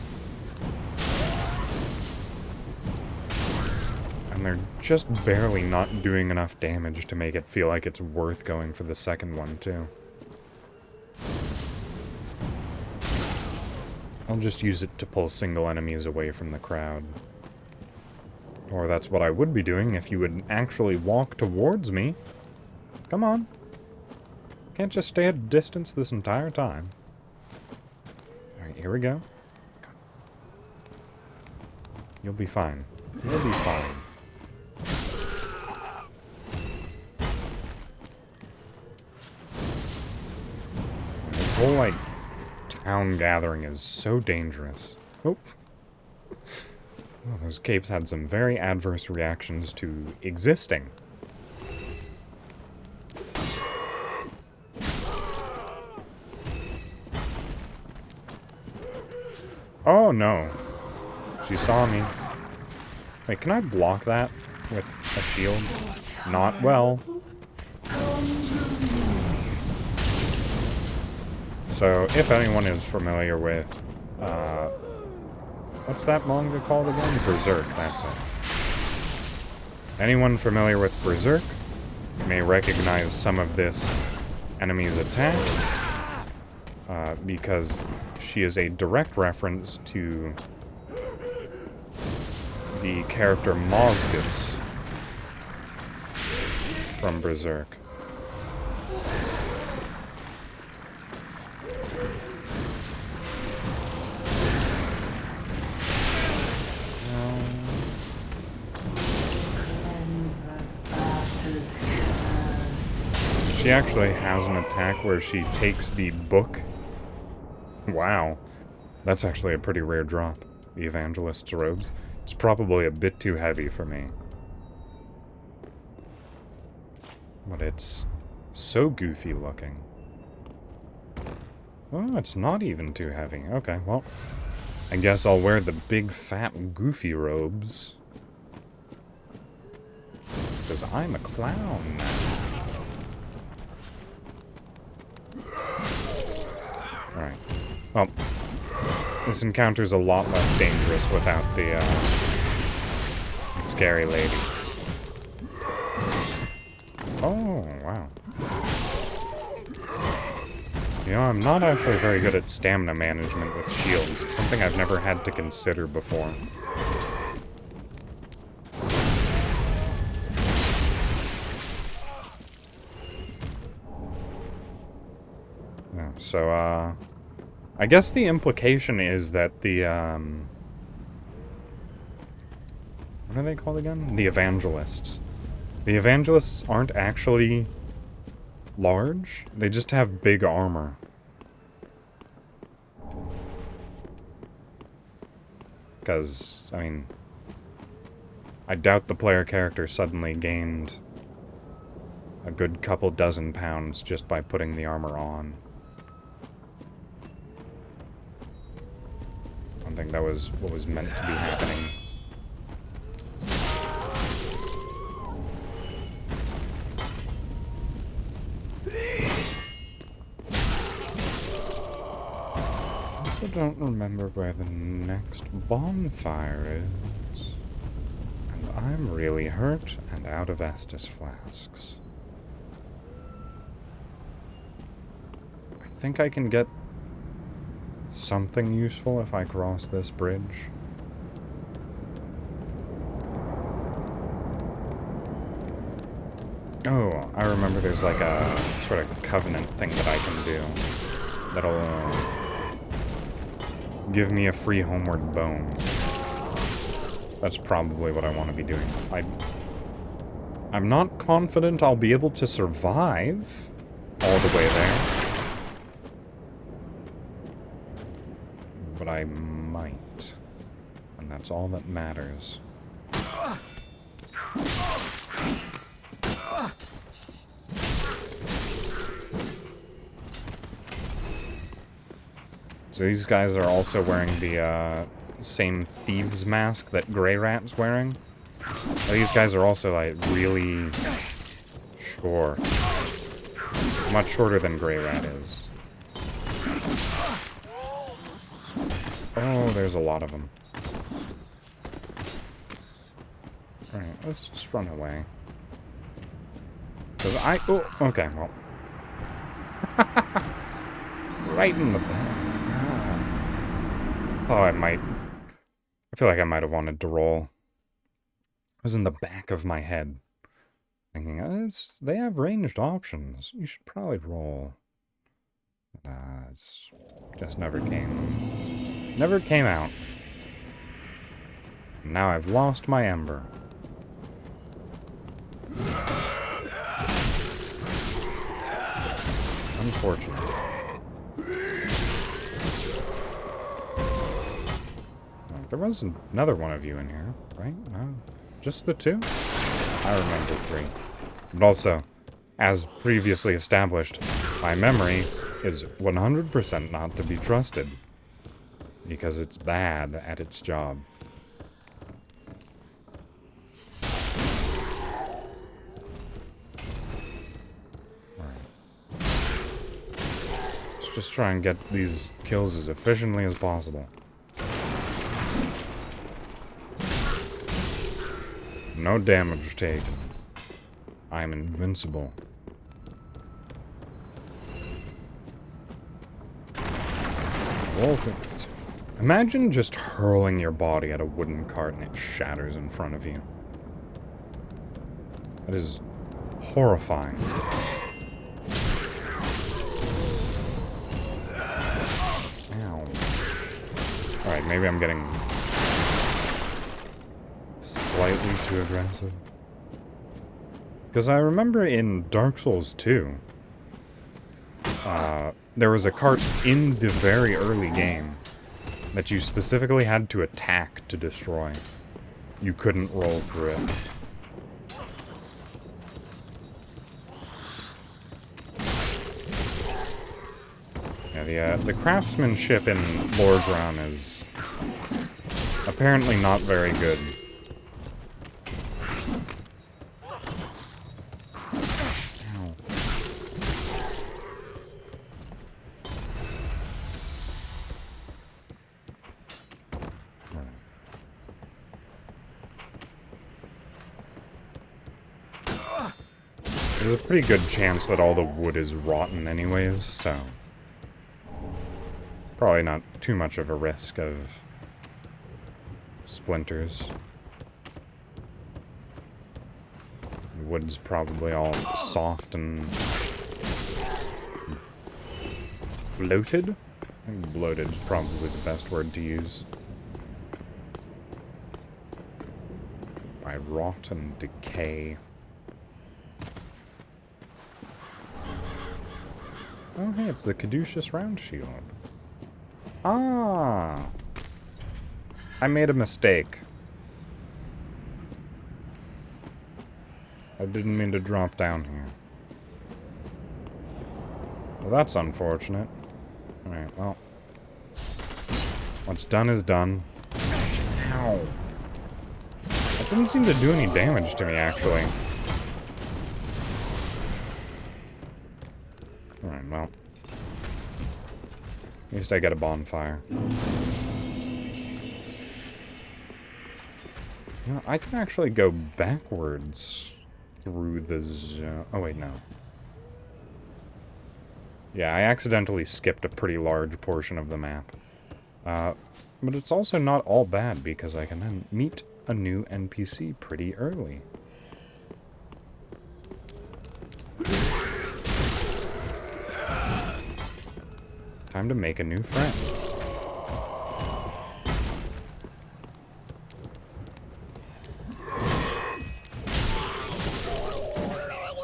And they're just barely not doing enough damage to make it feel like it's worth going for the second one, too. I'll just use it to pull single enemies away from the crowd. Or that's what I would be doing if you would actually walk towards me. Come on. Can't just stay at a distance this entire time. Alright, here we go. You'll be fine. You'll be fine. This whole, like, town gathering is so dangerous. Oh. Oh, those capes had some very adverse reactions to existing. Oh no. She saw me. Wait, can I block that with a shield? Not well. So, if anyone is familiar with, what's that manga called again? Berserk, that's it. Anyone familiar with Berserk may recognize some of this enemy's attacks, because she is a direct reference to the character Mozgus from Berserk. She actually has an attack where she takes the book. Wow. That's actually a pretty rare drop. The Evangelist's robes. It's probably a bit too heavy for me. But it's so goofy looking. Oh, it's not even too heavy. Okay, well, I guess I'll wear the big fat goofy robes. Because I'm a clown now. Alright. Well, this encounter's a lot less dangerous without the scary lady. Oh, wow. You know, I'm not actually very good at stamina management with shields. It's something I've never had to consider before. Yeah, so, I guess the implication is that the, what are they called again? The Evangelists. The Evangelists aren't actually large. They just have big armor. Because, I mean, I doubt the player character suddenly gained a good couple dozen pounds just by putting the armor on. I don't think that was what was meant to be happening. I also don't remember where the next bonfire is. And I'm really hurt and out of Estus flasks. I think I can get something useful if I cross this bridge. Oh, I remember there's like a sort of covenant thing that I can do that'll give me a free homeward bone. That's probably what I want to be doing. I'm not confident I'll be able to survive all the way there. But I might. And that's all that matters. So these guys are also wearing the same thieves mask that Grey Rat's wearing. These guys are also like really short. Much shorter than Grey Rat is. Oh, there's a lot of them. Alright, let's just run away. Because oh, okay, well. Right in the back. thought I might. I feel like I might have wanted to roll. It was in the back of my head. Thinking, they have ranged options. You should probably roll. But, it's just never came out. Now I've lost my ember. Unfortunate. There was another one of you in here, right? No, just the two? I remember 3. But also, as previously established, my memory is 100% not to be trusted. Because it's bad at its job. Let's just try and get these kills as efficiently as possible. No damage taken. I'm invincible. Wolf. Imagine just hurling your body at a wooden cart and it shatters in front of you. That is horrifying. Ow. Alright, maybe I'm getting slightly too aggressive. Because I remember in Dark Souls 2, there was a cart in the very early game that you specifically had to attack to destroy. You couldn't roll through it. Yeah, the craftsmanship in Lordran is apparently not very good. There's a pretty good chance that all the wood is rotten anyways, so probably not too much of a risk of splinters. The wood's probably all soft and bloated? I think bloated is probably the best word to use. By rot and decay. Oh, hey, it's the Caduceus Round Shield. Ah! I made a mistake. I didn't mean to drop down here. Well, that's unfortunate. Alright, well. What's done is done. Ow. That didn't seem to do any damage to me, actually. Alright, well. At least I get a bonfire. You know, I can actually go backwards through the zone. Oh, wait, no. Yeah, I accidentally skipped a pretty large portion of the map. But it's also not all bad because I can then meet a new NPC pretty early. Time to make a new friend.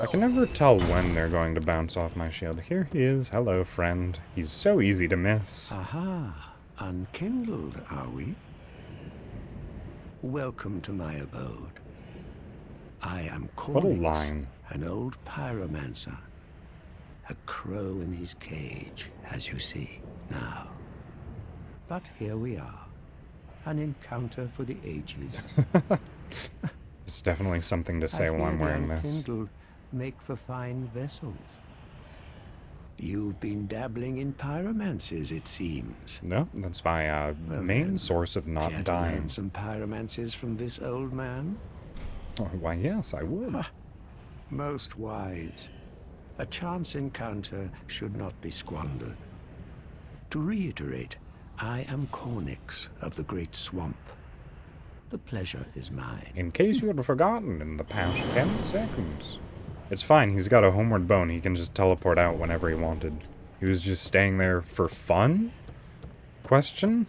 I can never tell when they're going to bounce off my shield. Here he is. Hello, friend. He's so easy to miss. Aha. Unkindled, are we? Welcome to my abode. I am What a line. an old pyromancer. A crow in his cage, as you see now. But here we are. An encounter for the ages. It's definitely something to say while I'm wearing this. Unkindled make for fine vessels. You've been dabbling in pyromancies, it seems. No, that's my main source of not Care to dying. learn some pyromancies from this old man? Oh, why, yes, I would. Most wise. A chance encounter should not be squandered. To reiterate, I am Cornix of the Great Swamp. The pleasure is mine. In case you had forgotten in the past 10 seconds. It's fine, he's got a homeward bone. He can just teleport out whenever he wanted. He was just staying there for fun? Question?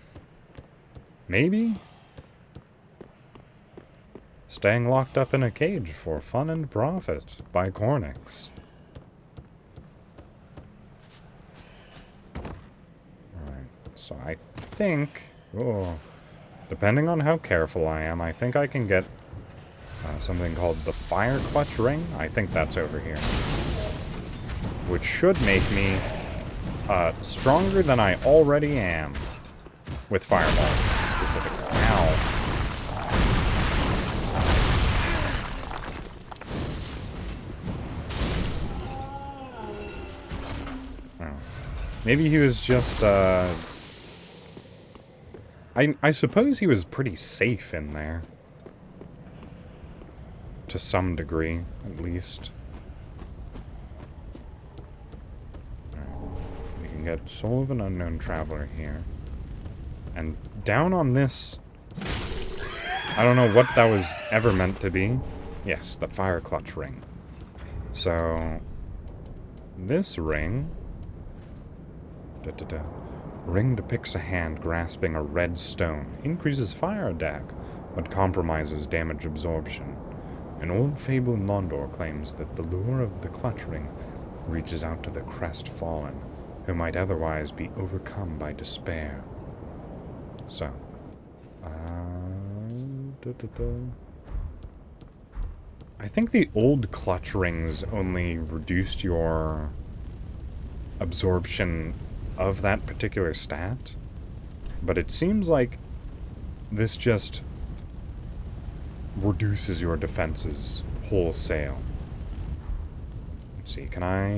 Maybe? Staying locked up in a cage for fun and profit by Cornix. Alright, so I think... Oh, depending on how careful I am, I think I can get something called the Fire Clutch Ring. I think that's over here. Which should make me stronger than I already am. With fireballs, specifically. Ow. Oh. Maybe he was just, I suppose he was pretty safe in there. To some degree, at least. Alright. We can get Soul of an Unknown Traveler here. And down on this... I don't know what that was ever meant to be. Yes, the Fire Clutch Ring. So... This ring... Ring depicts a hand grasping a red stone. Increases fire attack, but compromises damage absorption. An old fable in Londor claims that the lure of the clutch ring reaches out to the crestfallen, who might otherwise be overcome by despair. So, I think the old clutch rings only reduced your absorption of that particular stat, but it seems like this just reduces your defenses wholesale. Let's see, can I...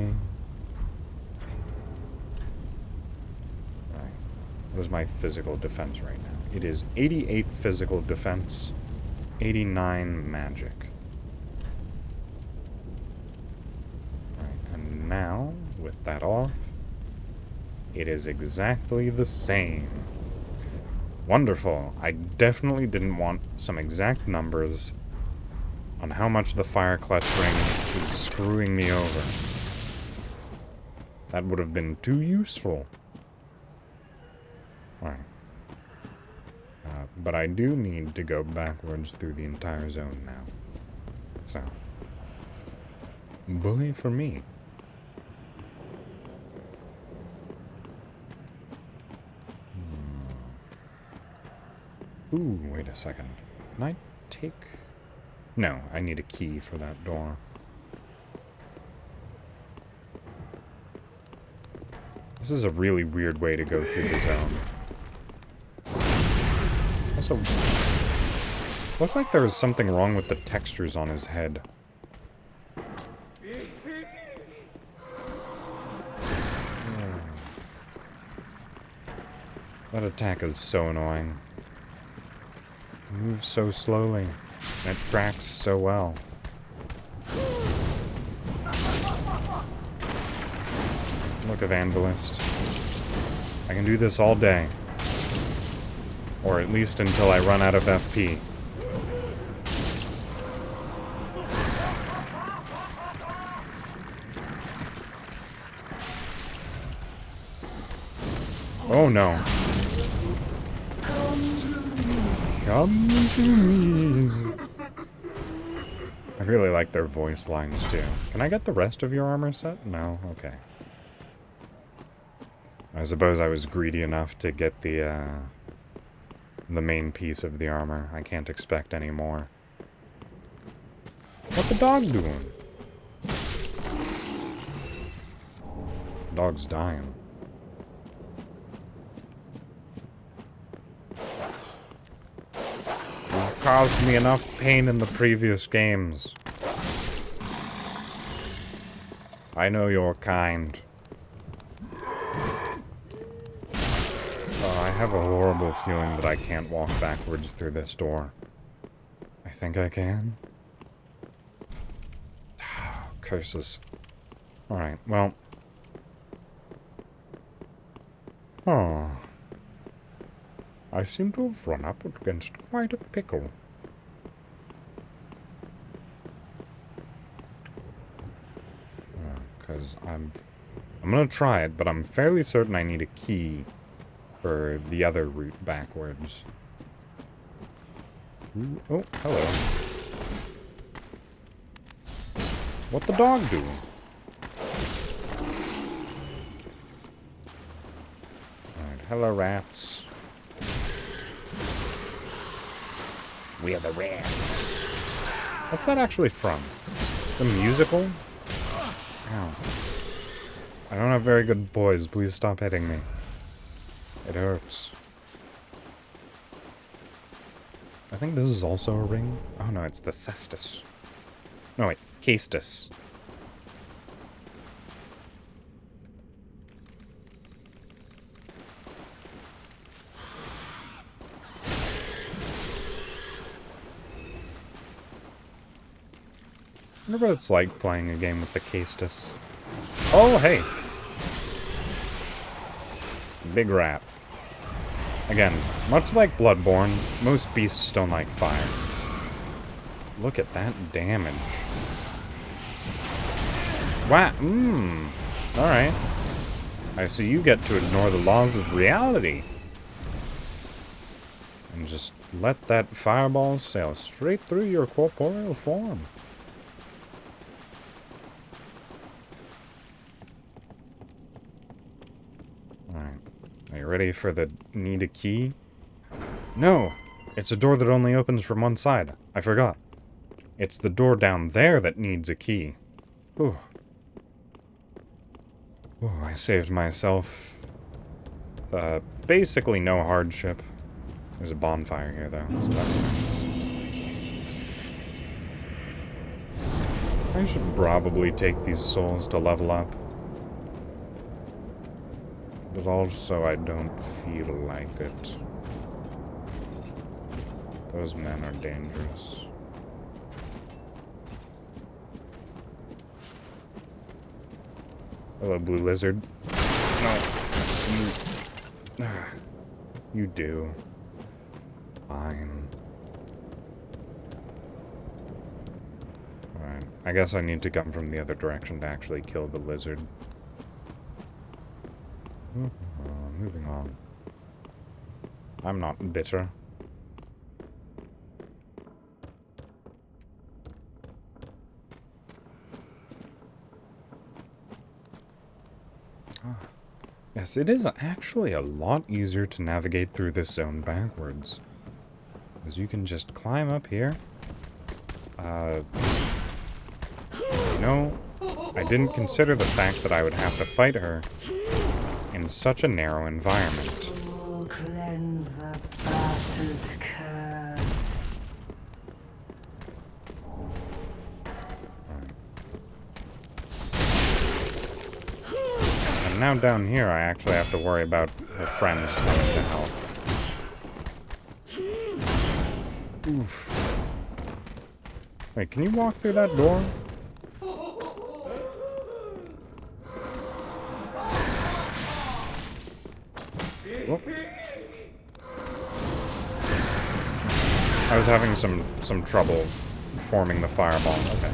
Alright, what is my physical defense right now? It is 88 physical defense, 89 magic. Alright, and now, with that off, it is exactly the same. Wonderful. I definitely didn't want some exact numbers on how much the Fire Clutch Ring is screwing me over. That would have been too useful. Alright. But I do need to go backwards through the entire zone now. So. Bully for me. Ooh, wait a second. Can I take... No, I need a key for that door. This is a really weird way to go through the zone. Also, looks like there was something wrong with the textures on his head. That attack is so annoying. It moves so slowly. And it tracks so well. Look, Evangelist. I can do this all day. Or at least until I run out of FP. Oh no. Come to me. I really like their voice lines too. Can I get the rest of your armor set? No? Okay. I suppose I was greedy enough to get the main piece of the armor. I can't expect any more. What the dog doing? Dog's dying. You caused me enough pain in the previous games. I know you're kind. I have a horrible feeling that I can't walk backwards through this door. I think I can. Curses. Alright, well. Oh. I seem to have run up against quite a pickle. Because I'm gonna try it, but I'm fairly certain I need a key for the other route backwards. Ooh, oh, hello. What the dog doing? Alright, hello rats. We are the rats. What's that actually from? Some musical? Ow. I don't have very good poise. Please stop hitting me. It hurts. I think this is also a ring. Oh no, it's the cestus. No, wait. Castus. I wonder what it's like playing a game with the Castus. Oh, hey! Big rat. Again, much like Bloodborne, most beasts don't like fire. Look at that damage. Wow, alright. I see you get to ignore the laws of reality. And just let that fireball sail straight through your corporeal form. Alright. Are you ready for the need a key? No! It's a door that only opens from one side. I forgot. It's the door down there that needs a key. Whew. Ooh, I saved myself basically no hardship. There's a bonfire here, though, so that's nice. I should probably take these souls to level up. But also, I don't feel like it. Those men are dangerous. Hello, blue lizard. No. You do. Fine. Alright. I guess I need to come from the other direction to actually kill the lizard. Moving on. I'm not bitter. Yes, it is actually a lot easier to navigate through this zone backwards. Because you can just climb up here. No, I didn't consider the fact that I would have to fight her in such a narrow environment. Cleanse the bastard's curse. And now down here, I actually have to worry about her friends coming to help. Oof. Wait, can you walk through that door? Oh. I was having some trouble forming the fireball. Okay.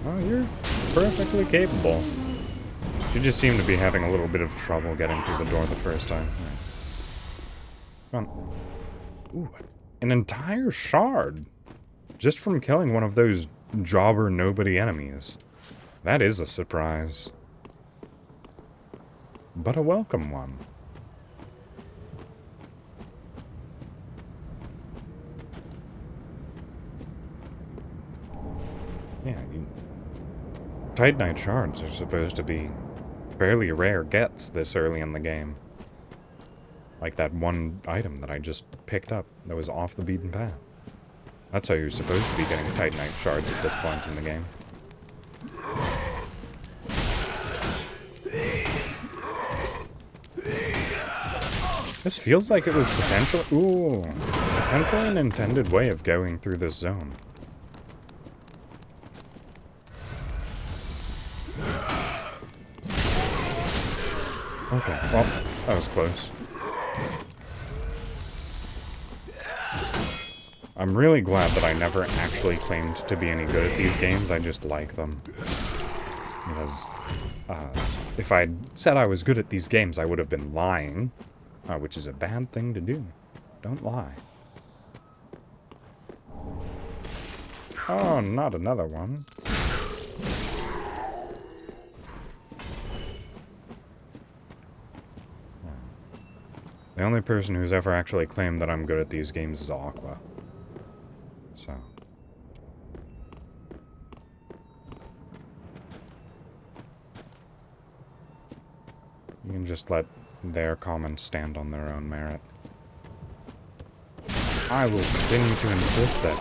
Oh, you're perfectly capable. You just seem to be having a little bit of trouble getting through the door the first time. Right. Come on. Ooh, an entire shard. Just from killing one of those jobber nobody enemies. That is a surprise. But a welcome one. Yeah, Titanite shards are supposed to be fairly rare gets this early in the game. Like that one item that I just picked up that was off the beaten path. That's how you're supposed to be getting Titanite shards at this point in the game. This feels like it was potentially an intended way of going through this zone. Okay, well, that was close. I'm really glad that I never actually claimed to be any good at these games. I just like them. Because if I'd said I was good at these games, I would have been lying, which is a bad thing to do. Don't lie. Oh, not another one. The only person who's ever actually claimed that I'm good at these games is Aqua. So. You can just let their comments stand on their own merit. I will continue to insist that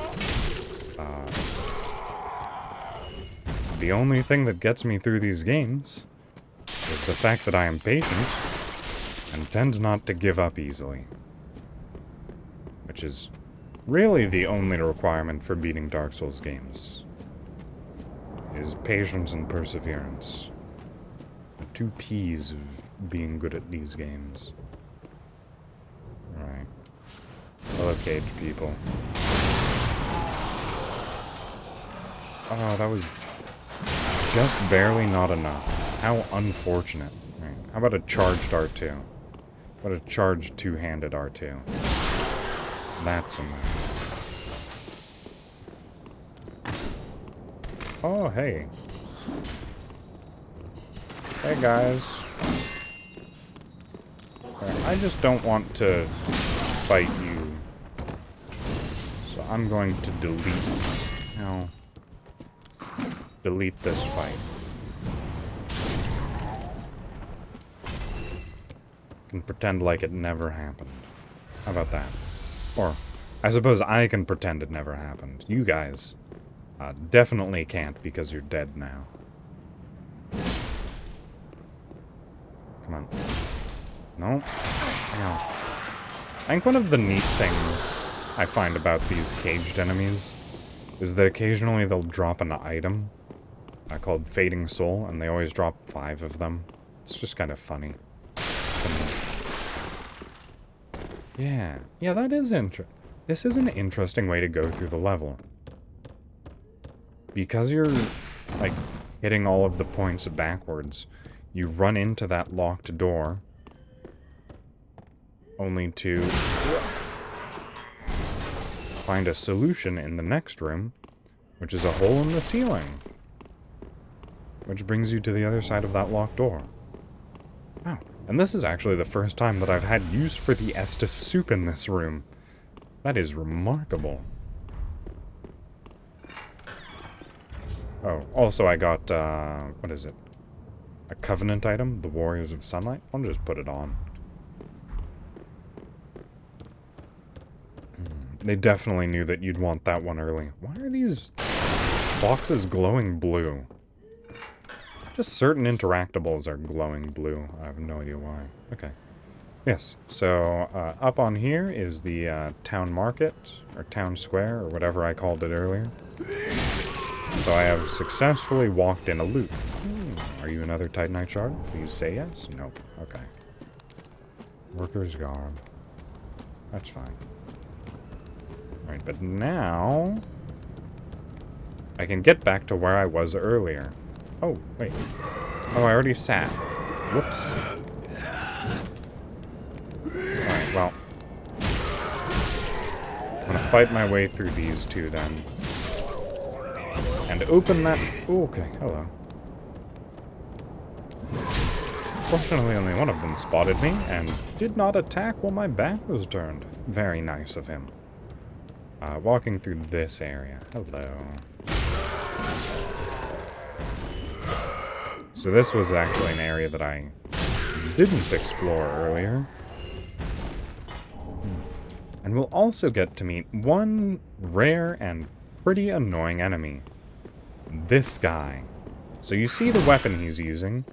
the only thing that gets me through these games is the fact that I am patient and tend not to give up easily. Which is really the only requirement for beating Dark Souls games. Is patience and perseverance. The 2 P's of being good at these games. Right. Hello, cage people. Oh, that was just barely not enough. How unfortunate. Right. How about a charged R2? How about a charged 2-handed R2? That's enough. Oh, hey. Hey, guys. I just don't want to fight you. So I'm going to delete this fight. Can pretend like it never happened. How about that? Or, I suppose I can pretend it never happened. You guys definitely can't because you're dead now. Come on. No? No. I think one of the neat things I find about these caged enemies is that occasionally they'll drop an item called Fading Soul, and they always drop 5 of them. It's just kind of funny. Yeah, that is interesting. This is an interesting way to go through the level. Because you're, like, hitting all of the points backwards, you run into that locked door, only to find a solution in the next room, which is a hole in the ceiling, which brings you to the other side of that locked door. Wow. And this is actually the first time that I've had use for the Estus soup in this room. That is remarkable. Oh, also I got, what is it? A Covenant item, the Warriors of Sunlight. I'll just put it on. They definitely knew that you'd want that one early. Why are these boxes glowing blue? Just certain interactables are glowing blue. I have no idea why. Okay. Yes, so up on here is the town market, or town square, or whatever I called it earlier. So I have successfully walked in a loop. Are you another Titanite shard? Please say yes. Nope. Okay. Worker's garb. That's fine. Alright, but now I can get back to where I was earlier. Oh, wait. Oh, I already sat. Whoops. Alright, well. I'm gonna fight my way through these two then. And open that... Ooh, okay, hello. Fortunately, only one of them spotted me, and did not attack while my back was turned. Very nice of him. Walking through this area. Hello. So this was actually an area that I didn't explore earlier. And we'll also get to meet one rare and pretty annoying enemy. This guy. So you see the weapon he's using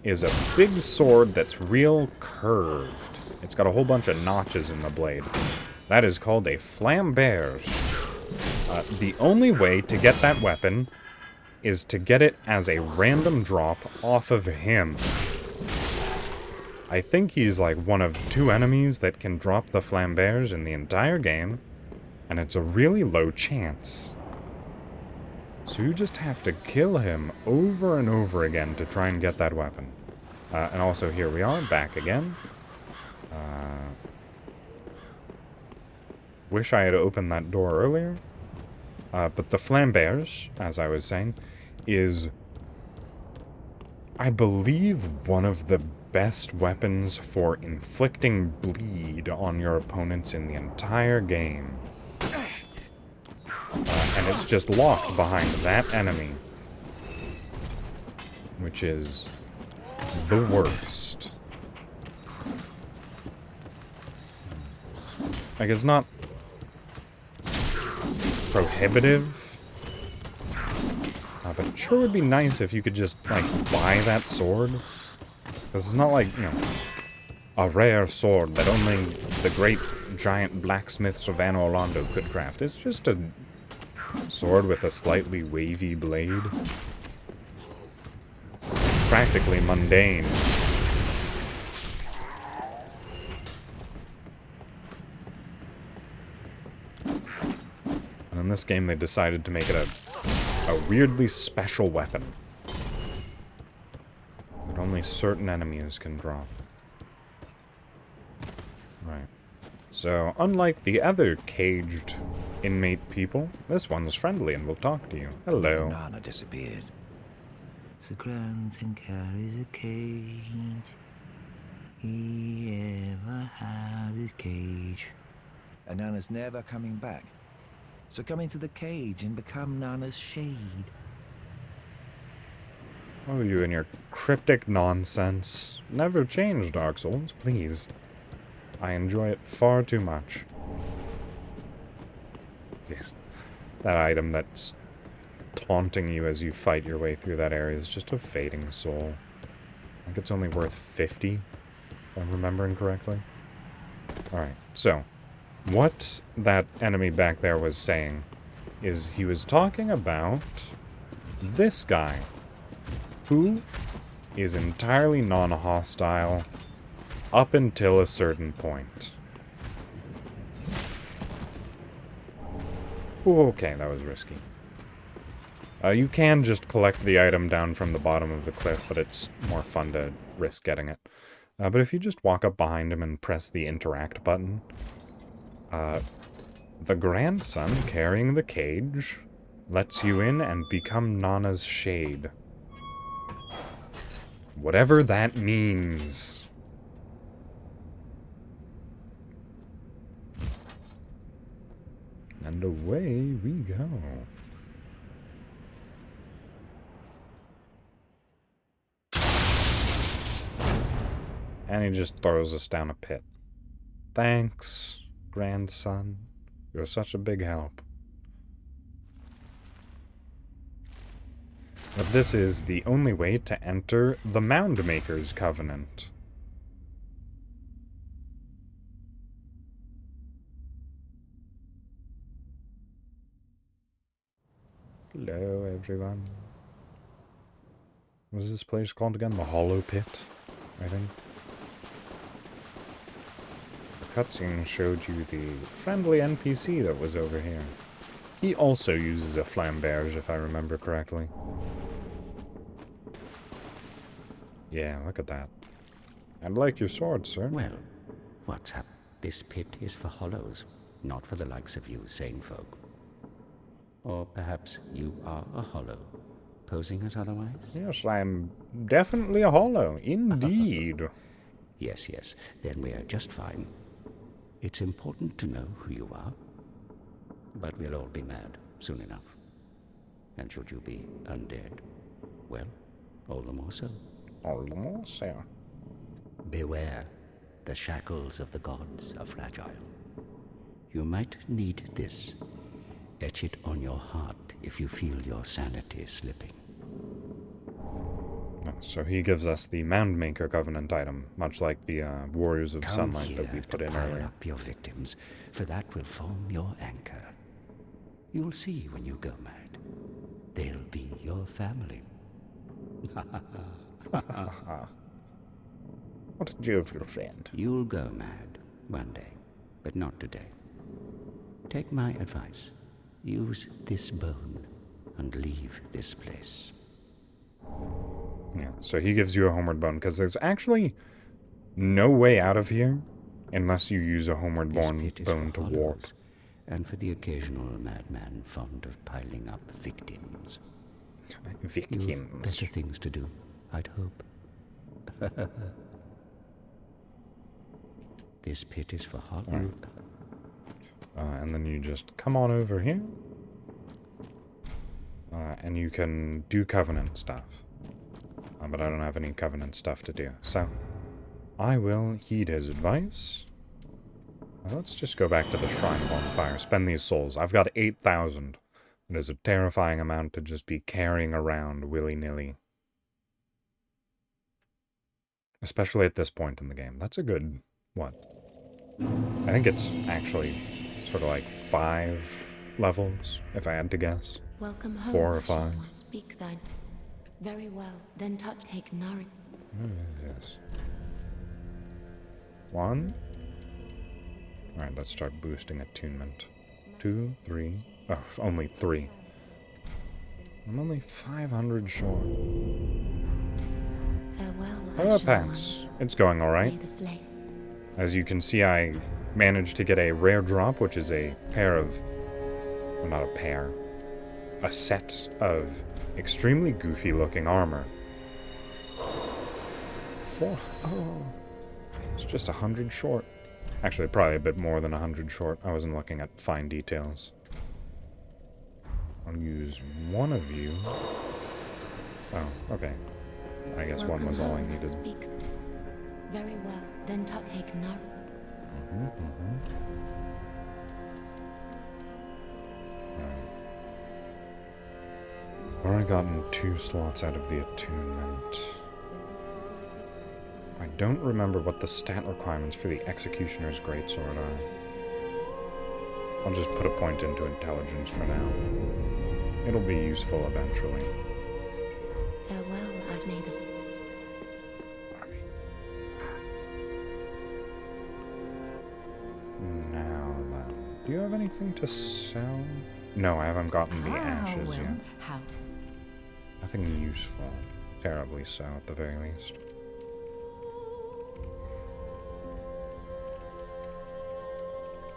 is a big sword that's real curved. It's got a whole bunch of notches in the blade. That is called a flamberge. The only way to get that weapon is to get it as a random drop off of him. I think he's like one of 2 enemies that can drop the flamberge in the entire game, And it's a really low chance. So you just have to kill him over and over again to try and get that weapon. And also here we are, back again. Wish I had opened that door earlier. But the flambears, as I was saying, is, I believe, one of the best weapons for inflicting bleed on your opponents in the entire game. And it's just locked behind that enemy, which is the worst. Like, it's not prohibitive, but it sure would be nice if you could just, like, buy that sword. Because it's not like, you know, a rare sword that only the great giant blacksmiths of Anne Orlando could craft. It's just a sword with a slightly wavy blade. Practically mundane. And in this game they decided to make it a weirdly special weapon that only certain enemies can drop. Right. So, unlike the other caged inmate people, this one's friendly and will talk to you. Hello. Nana disappeared. The Granton carries a cage. He ever has his cage. And Nana's never coming back. So come into the cage and become Nana's shade. Oh, you and your cryptic nonsense. Never change, Dark Souls, please. I enjoy it far too much. That item that's taunting you as you fight your way through that area is just a fading soul. I think it's only worth 50, if I'm remembering correctly. Alright, so, what that enemy back there was saying is he was talking about this guy, who is entirely non-hostile up until a certain point. Ooh, okay, that was risky. You can just collect the item down from the bottom of the cliff, but it's more fun to risk getting it. But if you just walk up behind him and press the interact button, the grandson carrying the cage lets you in and become Nana's shade. Whatever that means. And away we go. And he just throws us down a pit. Thanks, grandson. You're such a big help. But this is the only way to enter the Moundmaker's Covenant. Hello, everyone. What is this place called again? The Hollow Pit, I think. The cutscene showed you the friendly NPC that was over here. He also uses a flamberge, if I remember correctly. Yeah, look at that. I'd like your sword, sir. Well, what's up? This pit is for hollows, not for the likes of you sane folk. Or perhaps you are a hollow, posing as otherwise? Yes, I'm definitely a hollow, indeed. Yes, yes, then we are just fine. It's important to know who you are, but we'll all be mad soon enough. And should you be undead, well, all the more so. All the more so. Beware, the shackles of the gods are fragile. You might need this. Etch it on your heart if you feel your sanity slipping. So he gives us the Moundmaker Covenant item, much like the Warriors of Sunlight that we put in earlier. Pile up your victims, for that will form your anchor. You'll see when you go mad. They'll be your family. What a jovial friend. You'll go mad one day, but not today. Take my advice. Use this bone and leave this place. Yeah, so he gives you a homeward bone, because there's actually no way out of here unless you use a homeward bone to warp. And for the occasional madman fond of piling up victims. Victims. You've better things to do, I'd hope. This pit is for hot. Right. And then you just come on over here. And you can do Covenant stuff. But I don't have any Covenant stuff to do. So, I will heed his advice. Let's just go back to the Shrine Bonfire. Spend these souls. I've got 8,000. It is a terrifying amount to just be carrying around willy-nilly. Especially at this point in the game. That's a good... what? I think it's actually sort of like 5 levels, if I had to guess. Welcome home. 4 or 5. Speak thine. Very well. Then take nourish. Yes. 1. Alright, let's start boosting attunement. 2, 3. Oh, only 3. I'm only 500 short. Farewell. Pax. It's going alright. As you can see, I managed to get a rare drop, which is a pair of... well, not a pair. A set of extremely goofy looking armor. It's just 100 short. Actually, probably a bit more than 100 short. I wasn't looking at fine details. I'll use one of you. Oh, okay. I guess one was all I needed. Speak. Very well. Then take nourish. I've already gotten 2 slots out of the attunement. I don't remember what the stat requirements for the Executioner's Greatsword are. I'll just put a point into intelligence for now. It'll be useful eventually. Farewell, I've made the... Now then, do you have anything to sell? No, I haven't gotten the ashes yet. How? Nothing useful. Terribly so, at the very least.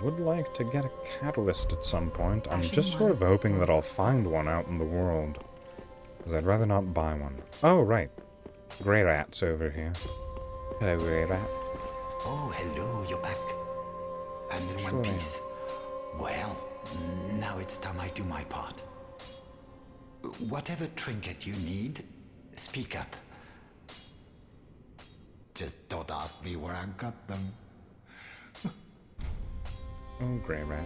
Would like to get a catalyst at some point. I'm just sort of hoping that I'll find one out in the world. Because I'd rather not buy one. Oh, right. Grey Rat's over here. Hello, Grey Rat. Oh, hello, you're back. And in one piece. Well, now it's time I do my part. Whatever trinket you need, speak up. Just don't ask me where I got them. Oh, Grey Rat.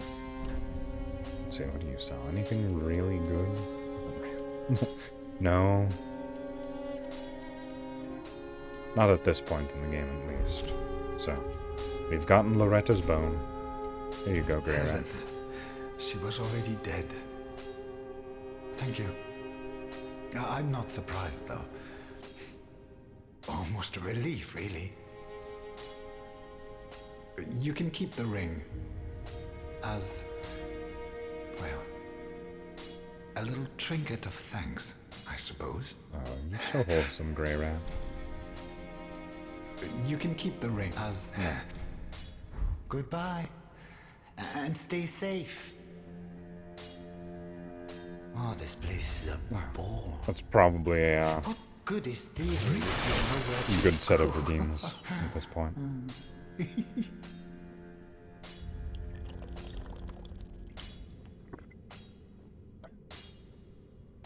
Let's see, what do you sell? Anything really good? No. Not at this point in the game, at least. So, we've gotten Loretta's bone. There you go, Grey Rat. She was already dead. Thank you. I'm not surprised, though. Almost a relief, really. You can keep the ring. As, well, a little trinket of thanks, I suppose. Oh, you're so wholesome, Grey Rat. You can keep the ring as... Yeah. Goodbye. And stay safe. Oh, this place is a bore. That's probably a What good is thievery if you know where to good set of redeems at this point.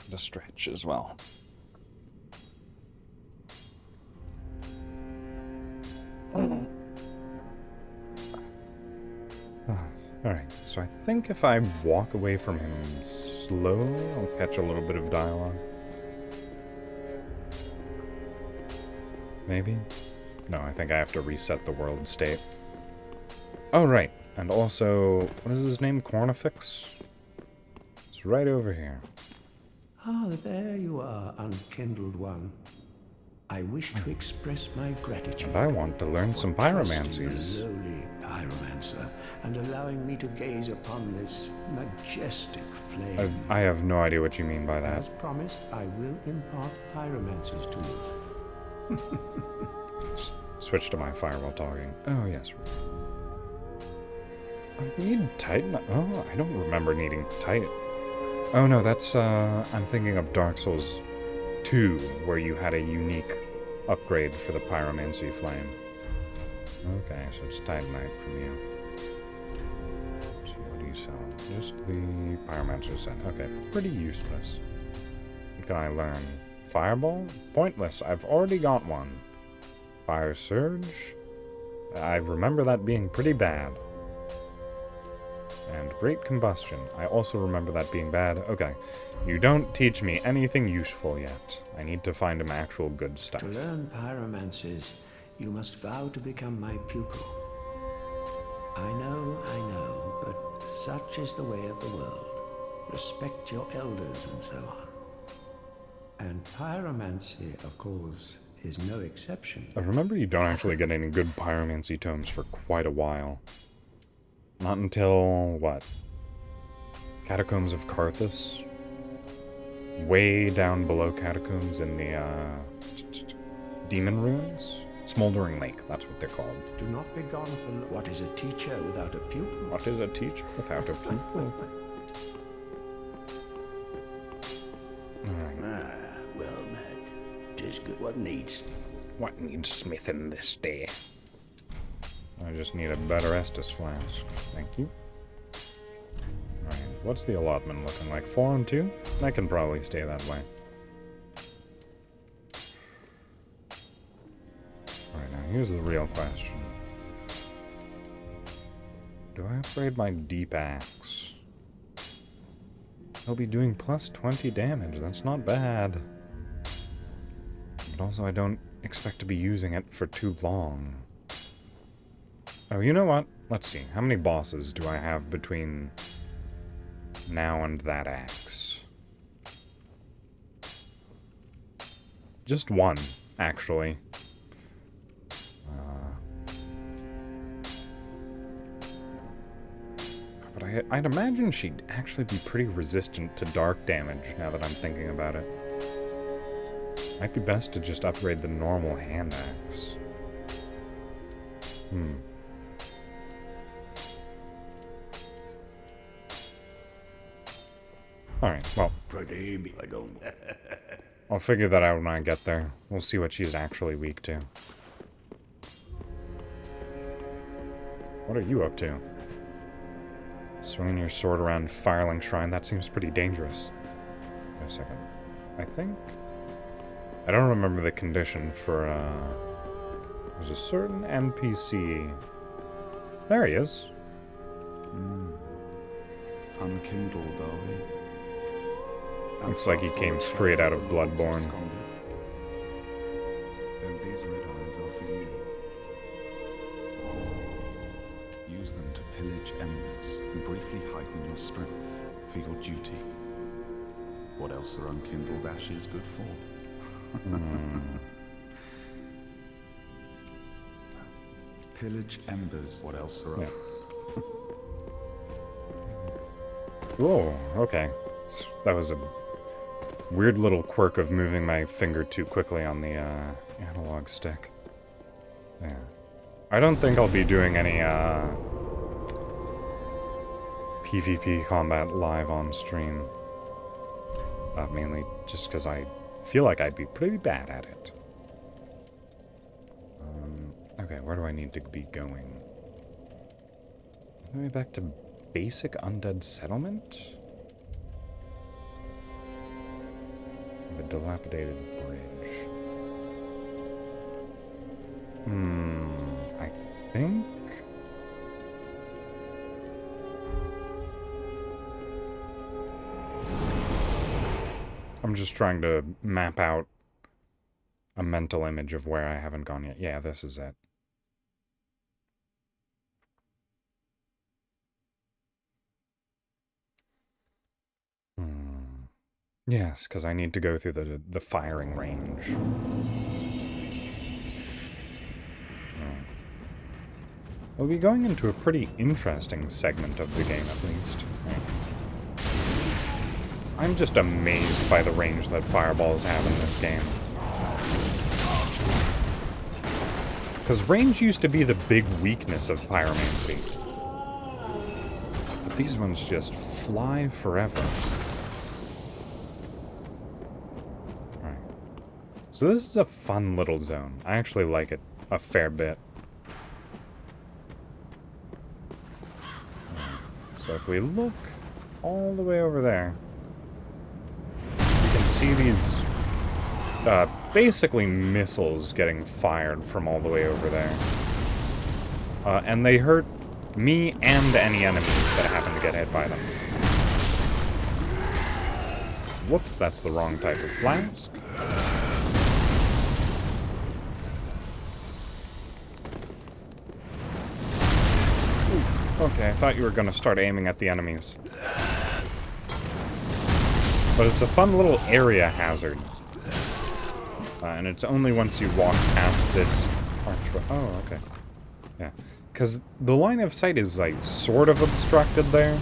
The stretch as well. Alright, so I think if I walk away from him slowly, I'll catch a little bit of dialogue. Maybe? No, I think I have to reset the world state. Oh, right. And also, what is his name? Cornifix? It's right over here. Ah, there you are, unkindled one. I wish to express my gratitude. And I want to learn some pyromancies. Lowly pyromancer, and allowing me to gaze upon this majestic flame. I have no idea what you mean by that. As promised, I will impart pyromancies to you. Switch to my firewall talking. Oh, yes. I need Titan? Oh, I don't remember needing Titan. Oh, no, that's, I'm thinking of Dark Souls 2, where you had a unique upgrade for the Pyromancy Flame. Okay, so it's Titanite from you. Let's see, what do you sell? Just the Pyromancer set. Okay, pretty useless. What can I learn? Fireball? Pointless. I've already got one. Fire Surge? I remember that being pretty bad. And Great Combustion. I also remember that being bad. Okay, you don't teach me anything useful yet. I need to find some actual good stuff. To learn pyromancies, you must vow to become my pupil. I know, but such is the way of the world. Respect your elders and so on. And pyromancy, of course, is no exception. I remember you don't actually get any good pyromancy tomes for quite a while. Not until, what? Catacombs of Karthus? Way down below Catacombs in the, Demon Ruins? Smoldering Lake, that's what they're called. Do not be gone for what is a teacher without a pupil? What is a teacher without a pupil? Alright. Ah, well met. 'Tis good. What needs smithing this day? I just need a better Estus flask. Thank you. Alright, what's the allotment looking like? 4 and 2? I can probably stay that way. Alright, now here's the real question. Do I upgrade my deep axe? I'll be doing plus 20 damage. That's not bad. But also I don't expect to be using it for too long. Oh, you know what? Let's see. How many bosses do I have between now and that axe? Just one, actually. But I'd imagine she'd actually be pretty resistant to dark damage, now that I'm thinking about it. Might be best to just upgrade the normal hand axe. Alright, well. I don't. I'll figure that out when I get there. We'll see what she's actually weak to. What are you up to? Swinging your sword around Firelink Shrine? That seems pretty dangerous. Wait a second. I think... I don't remember the condition for, there's a certain NPC... There he is. Unkindled, are we? Looks like he came straight out of Bloodborne. Then these red eyes are for you. Use them to pillage embers and briefly heighten your strength for your duty. What else are unkindled ashes good for? Pillage embers. What else are... Yeah. Whoa, okay. That was a weird little quirk of moving my finger too quickly on the analog stick. Yeah. I don't think I'll be doing any PvP combat live on stream. Mainly just because I feel like I'd be pretty bad at it. Okay, where do I need to be going? Maybe back to basic undead settlement? The dilapidated bridge. I think... I'm just trying to map out a mental image of where I haven't gone yet. Yeah, this is it. Yes, because I need to go through the firing range. We'll be going into a pretty interesting segment of the game, at least. I'm just amazed by the range that fireballs have in this game. Because range used to be the big weakness of pyromancy. But these ones just fly forever. Alright. So this is a fun little zone. I actually like it a fair bit. So if we look all the way over there, you can see these basically missiles getting fired from all the way over there. And they hurt me and any enemies that happen to get hit by them. Whoops, that's the wrong type of flask. Okay, I thought you were going to start aiming at the enemies. But it's a fun little area hazard. And it's only once you walk past this archway. Oh, okay. Yeah. Because the line of sight is, like, sort of obstructed there.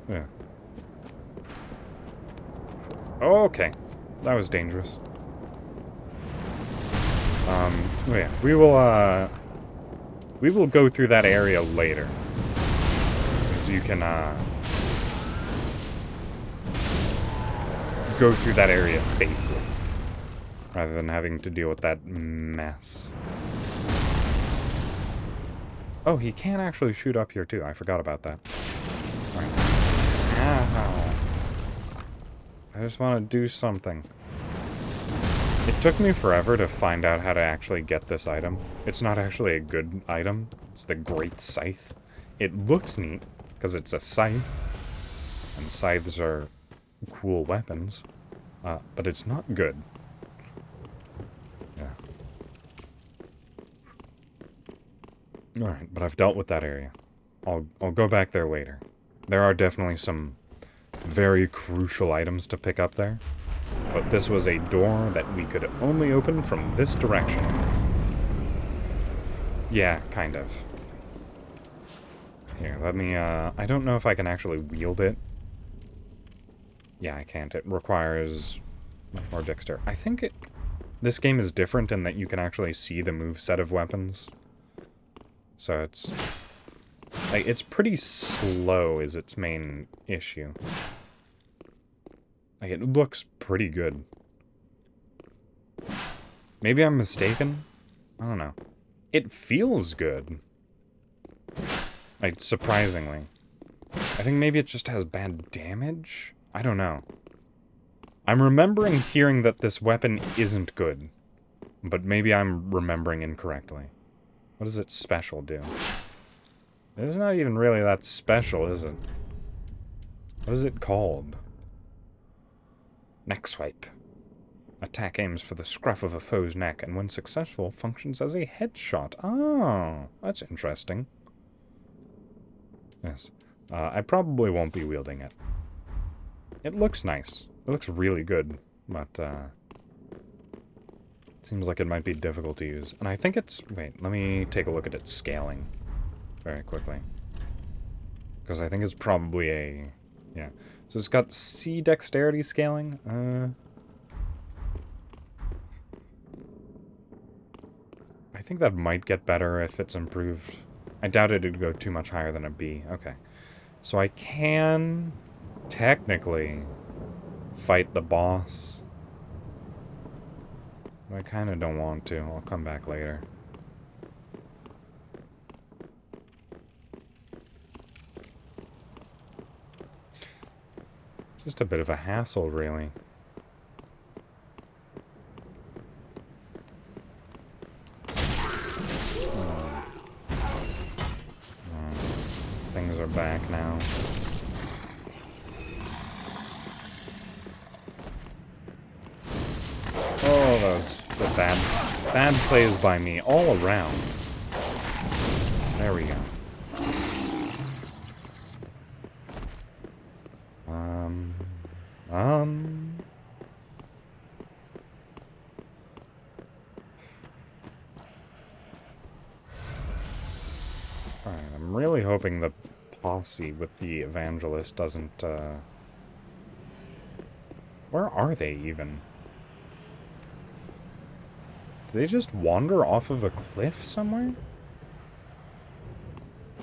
Yeah. Okay. That was dangerous. Yeah. We will go through that area later. Because you can, go through that area safely. Rather than having to deal with that mess. Oh, he can actually shoot up here too. I forgot about that. Alright. Ow. I just want to do something. It took me forever to find out how to actually get this item. It's not actually a good item. It's the Great Scythe. It looks neat, because it's a scythe. And scythes are cool weapons. But it's not good. Yeah. Alright, but I've dealt with that area. I'll go back there later. There are definitely some very crucial items to pick up there. But this was a door that we could only open from this direction. Yeah, kind of. Here, let me, I don't know if I can actually wield it. Yeah, I can't. It requires much more dexter. I think this game is different in that you can actually see the moveset of weapons. So it's... like, it's pretty slow is its main issue. Like, it looks pretty good. Maybe I'm mistaken? I don't know. It feels good. Like, surprisingly. I think maybe it just has bad damage? I don't know. I'm remembering hearing that this weapon isn't good. But maybe I'm remembering incorrectly. What does its special do? It's not even really that special, is it? What is it called? Neck swipe. Attack aims for the scruff of a foe's neck, and when successful, functions as a headshot. Oh, that's interesting. Yes. I probably won't be wielding it. It looks nice. It looks really good, but, seems like it might be difficult to use. And I think it's... wait, let me take a look at its scaling very quickly. Because I think it's probably a... yeah. So it's got C dexterity scaling. I think that might get better if it's improved. I doubt it'd go too much higher than a B. Okay. So I can technically fight the boss. But I kind of don't want to. I'll come back later. Just a bit of a hassle, really. Things are back now. Oh, those the bad plays by me all around. There we go. I'm really hoping the posse with the evangelist doesn't, Where are they, even? Do they just wander off of a cliff somewhere?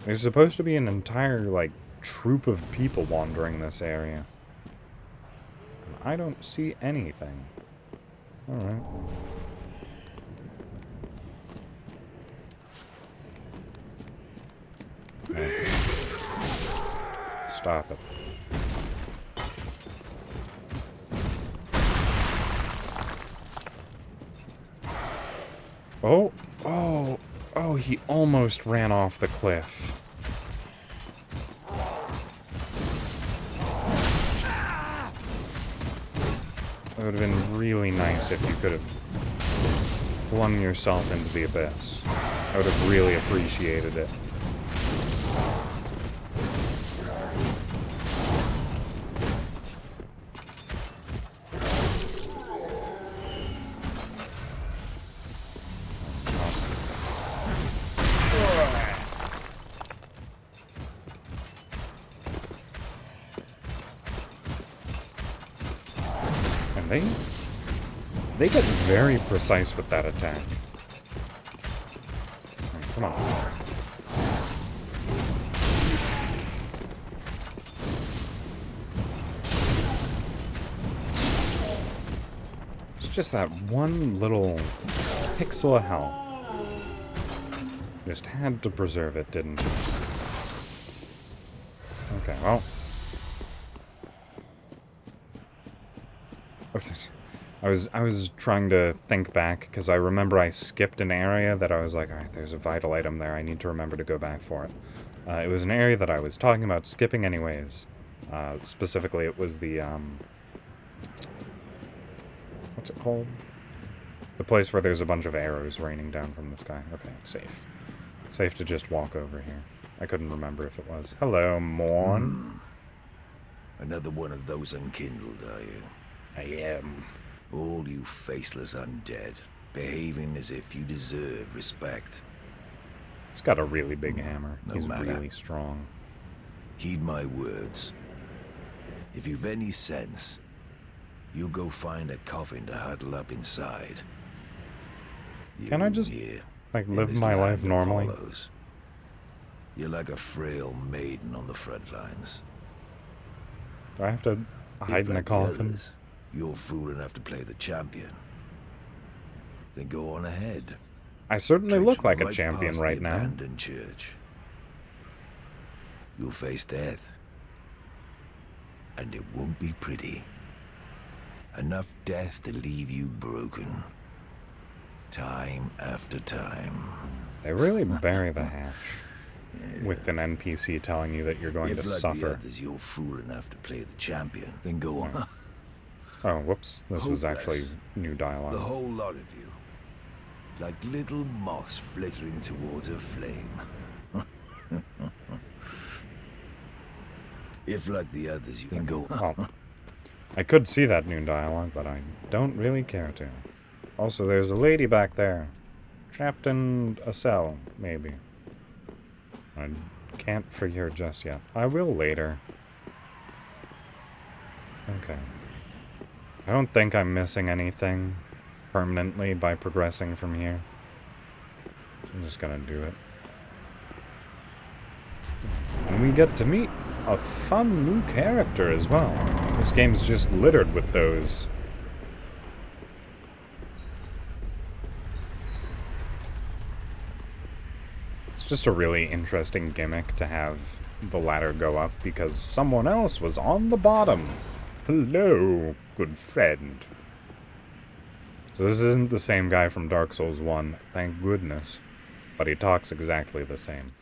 There's supposed to be an entire, like, troop of people wandering this area. And I don't see anything. Alright. Okay. Stop it. Oh, oh, oh, he almost ran off the cliff. It would have been really nice if you could have flung yourself into the abyss. I would have really appreciated it. They get very precise with that attack. Come on. It's just that one little pixel of hell. Just had to preserve it, didn't you? Okay, well. I was trying to think back, because I remember I skipped an area that I was like, alright, there's a vital item there, I need to remember to go back for it. It was an area that I was talking about skipping anyways. Specifically, it was the, what's it called? The place where there's a bunch of arrows raining down from the sky. Okay, it's safe. Safe to just walk over here. I couldn't remember if it was. Hello, Morn. Another one of those unkindled, are you? I am. All you faceless undead, behaving as if you deserve respect. He's got a really big hammer. No He's matter. really strong. Heed my words. If you've any sense, you go find a coffin to huddle up inside. Can I just, like, live my life normally? You're like a frail maiden on the front lines. Do I have to hide If, in a like the coffin? others, you're fool enough to play the champion, then go on ahead. I certainly look like a Right champion past right the now. abandoned church. You'll face death. And it won't be pretty. Enough death to leave you broken. Time after time. They really bury the hatch with an NPC telling you that you're going If to like suffer. the others, you're fool enough to play the champion, then go on. Oh, whoops. This was actually Hopeless. new dialogue. The whole lot of you. Like little moths flittering towards a flame. If like the others, you can go. Well, I could see that new dialogue, but I don't really care to. Also, there's a lady back there. Trapped in a cell, maybe. I can't figure her just yet. I will later. Okay. I don't think I'm missing anything permanently by progressing from here. I'm just gonna do it. And we get to meet a fun new character as well. This game's just littered with those. It's just a really interesting gimmick to have the ladder go up because someone else was on the bottom. Hello, good friend. So this isn't the same guy from Dark Souls 1, thank goodness. But he talks exactly the same.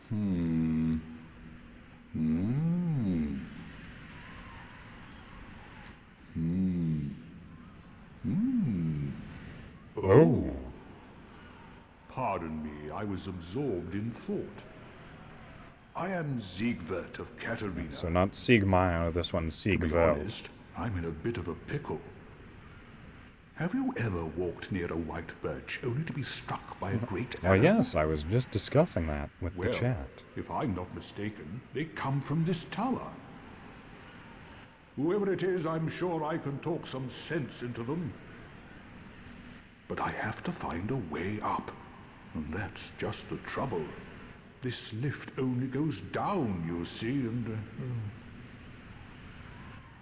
Oh. Pardon me, I was absorbed in thought. I am Siegwart of Katarina. So not Siegmeyer, this one's To be Siegward. honest, I'm in a bit of a pickle. Have you ever walked near a white birch only to be struck by a great Well, arrow? yes, I was just discussing that with the chat. If I'm not mistaken, they come from this tower. Whoever it is, I'm sure I can talk some sense into them. But I have to find a way up, and that's just the trouble. This lift only goes down, you see, and...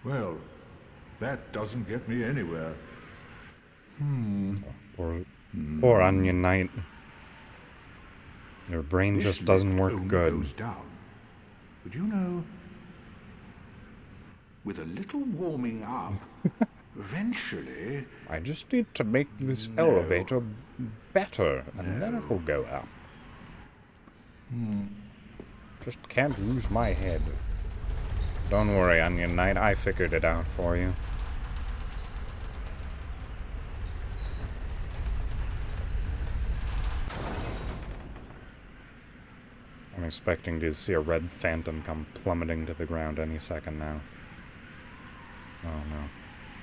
well, that doesn't get me anywhere. Poor Onion Knight. Your brain This just doesn't lift work only good. goes down. But you know, with a little warming up, eventually... I just need to make this elevator better, and then it'll go up. Just can't use my head. Don't worry, Onion Knight, I figured it out for you. I'm expecting to see a red phantom come plummeting to the ground any second now. Oh no.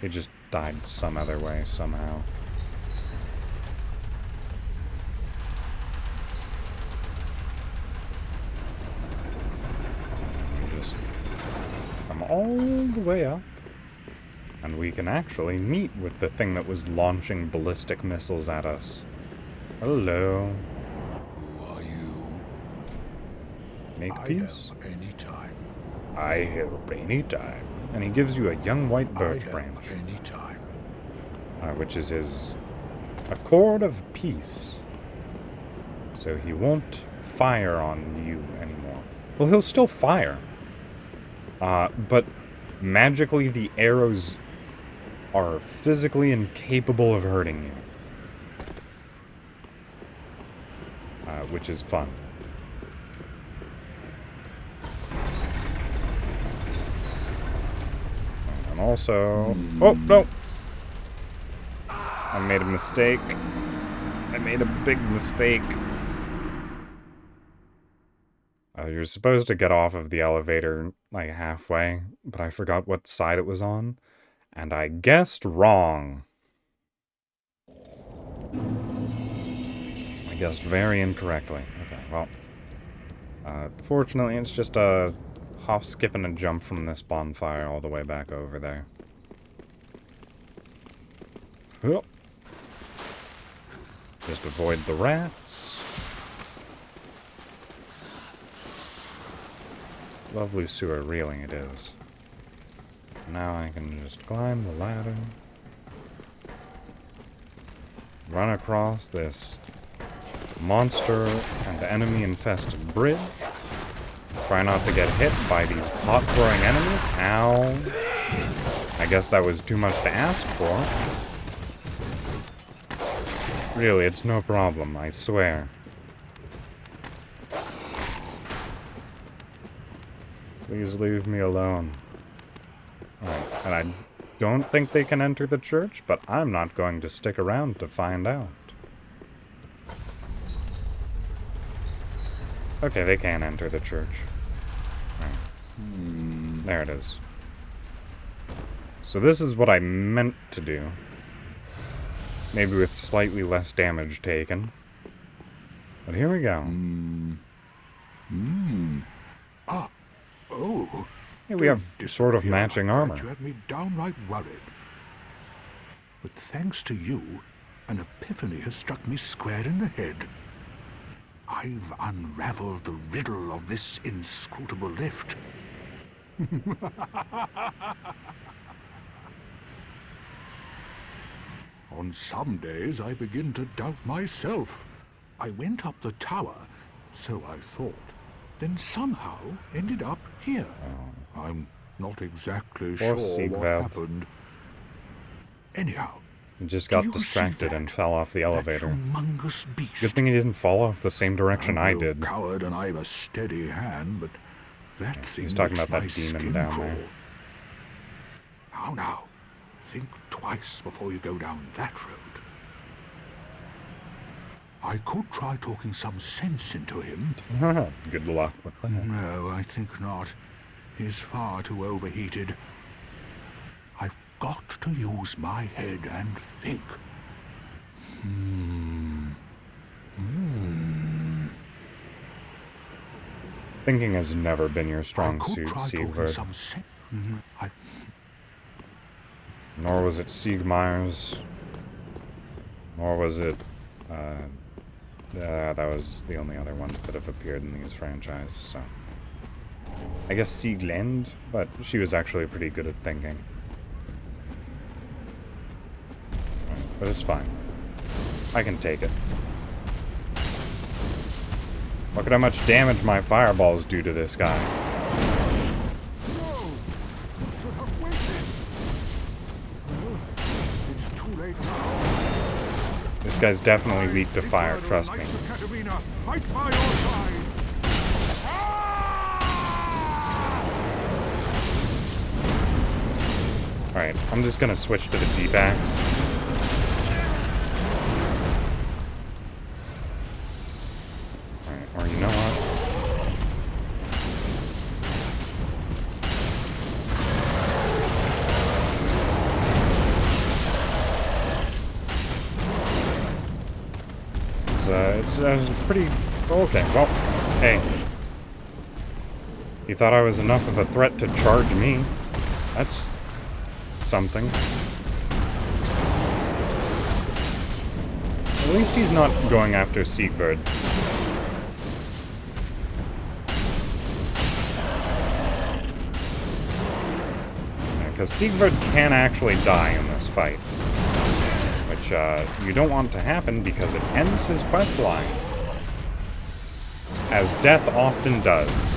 He just died some other way, somehow. Just come all the way up. And we can actually meet with the thing that was launching ballistic missiles at us. Hello. Who are you? Make peace. I help anytime. I help anytime. And he gives you a young white birch branch. Anytime. Which is his accord of peace. So he won't fire on you anymore. Well, he'll still fire. But magically the arrows are physically incapable of hurting you. Which is fun. And also... Oh, no! I made a mistake. I made a big mistake. You're supposed to get off of the elevator, like, halfway, but I forgot what side it was on, and I guessed wrong. I guessed very incorrectly. Okay, well. Fortunately, it's just a hop, skip, and a jump from this bonfire all the way back over there. Oh. Just avoid the rats. Lovely sewer reeling it is. Now I can just climb the ladder. Run across this monster and enemy-infested bridge. Try not to get hit by these pot-throwing enemies. Ow. I guess that was too much to ask for. Really, it's no problem, I swear. Please leave me alone. Alright, and I don't think they can enter the church, but I'm not going to stick around to find out. Okay, they can enter the church. Right. There it is. So this is what I meant to do. Maybe with slightly less damage taken. But here we go. Ah. Oh. Yeah, we have sort of matching armor. You had me downright worried. But thanks to you, an epiphany has struck me square in the head. I've unraveled the riddle of this inscrutable lift. On some days I begin to doubt myself. I went up the tower, so I thought, then somehow ended up here. I'm not exactly sure what happened. Anyhow, he just got distracted and fell off the elevator. Humongous beast. Good thing he didn't fall off the same direction I did. I'm no coward and I've a steady hand, but that thing He's talking makes about my that demon skin down crawl. there. How now? Think twice before you go down that road. I could try talking some sense into him. Good luck with that. No, I think not. He's far too overheated. I've got to use my head and think. Thinking has never been your strong I could suit, try talking Siegward. some sense. Nor was it Siegmeyer's. Nor was it, that was the only other ones that have appeared in these franchises, so. I guess Sieglend, but she was actually pretty good at thinking. But it's fine. I can take it. Look at how much damage my fireballs do to this guy. This guy's definitely weak to fire, trust me. Alright, I'm just gonna switch to the deep axe. Alright, or you know what? It's pretty... Okay, well, hey. He thought I was enough of a threat to charge me. That's something. At least he's not going after Siegward. Because Siegward can actually die in this fight. Which, you don't want to happen because it ends his quest line. As death often does.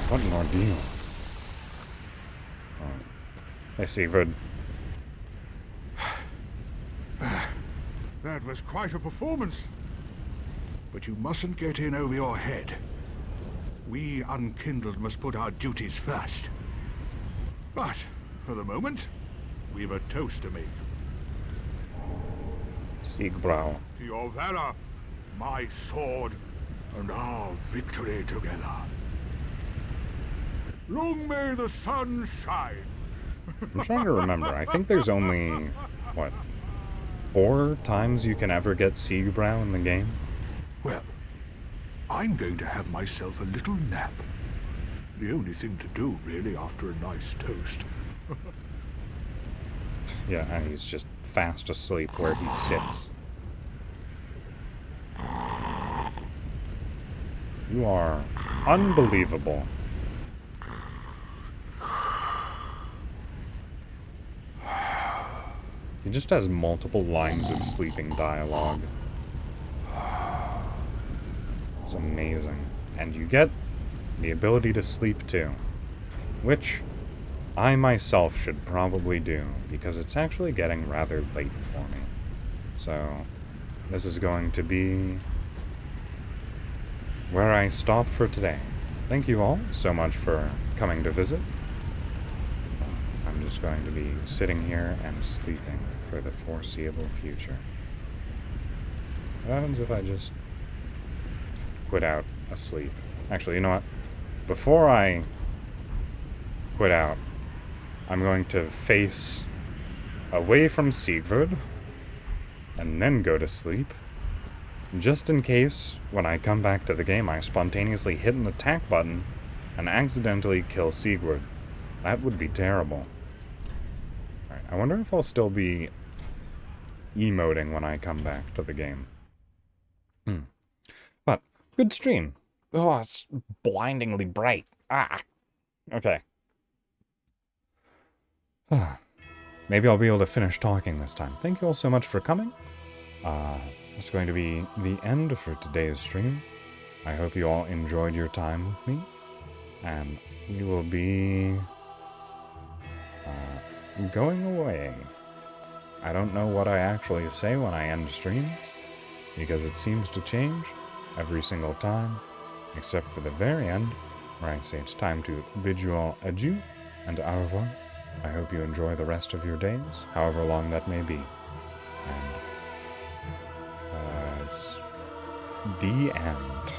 What an ordeal. Oh. Hey, Siegward. That was quite a performance. But you mustn't get in over your head. We Unkindled must put our duties first. But, for the moment, we've a toast to make. Siegbrow. To your valor, my sword, and our victory together. Long may the sun shine. I'm trying to remember. I think there's only, what, 4 times you can ever get Siegbrow in the game? Well, I'm going to have myself a little nap. The only thing to do, really, after a nice toast. Yeah, and he's just fast asleep where he sits. You are unbelievable. He just has multiple lines of sleeping dialogue. It's amazing. And you get the ability to sleep too. Which I myself should probably do, because it's actually getting rather late for me. So, this is going to be where I stop for today. Thank you all so much for coming to visit. I'm just going to be sitting here and sleeping for the foreseeable future. What happens if I just quit out asleep? Actually, you know what? Before I quit out, I'm going to face away from Siegward and then go to sleep. Just in case, when I come back to the game, I spontaneously hit an attack button and accidentally kill Siegward. That would be terrible. Alright, I wonder if I'll still be emoting when I come back to the game. But, good stream. Oh, it's blindingly bright. Ah! Okay. Maybe I'll be able to finish talking this time. Thank you all so much for coming. It's going to be the end for today's stream. I hope you all enjoyed your time with me. And we will be going away. I don't know what I actually say when I end streams, because it seems to change every single time, except for the very end, where I say it's time to bid you all adieu and au revoir. I hope you enjoy the rest of your days, however long that may be. And it's the end.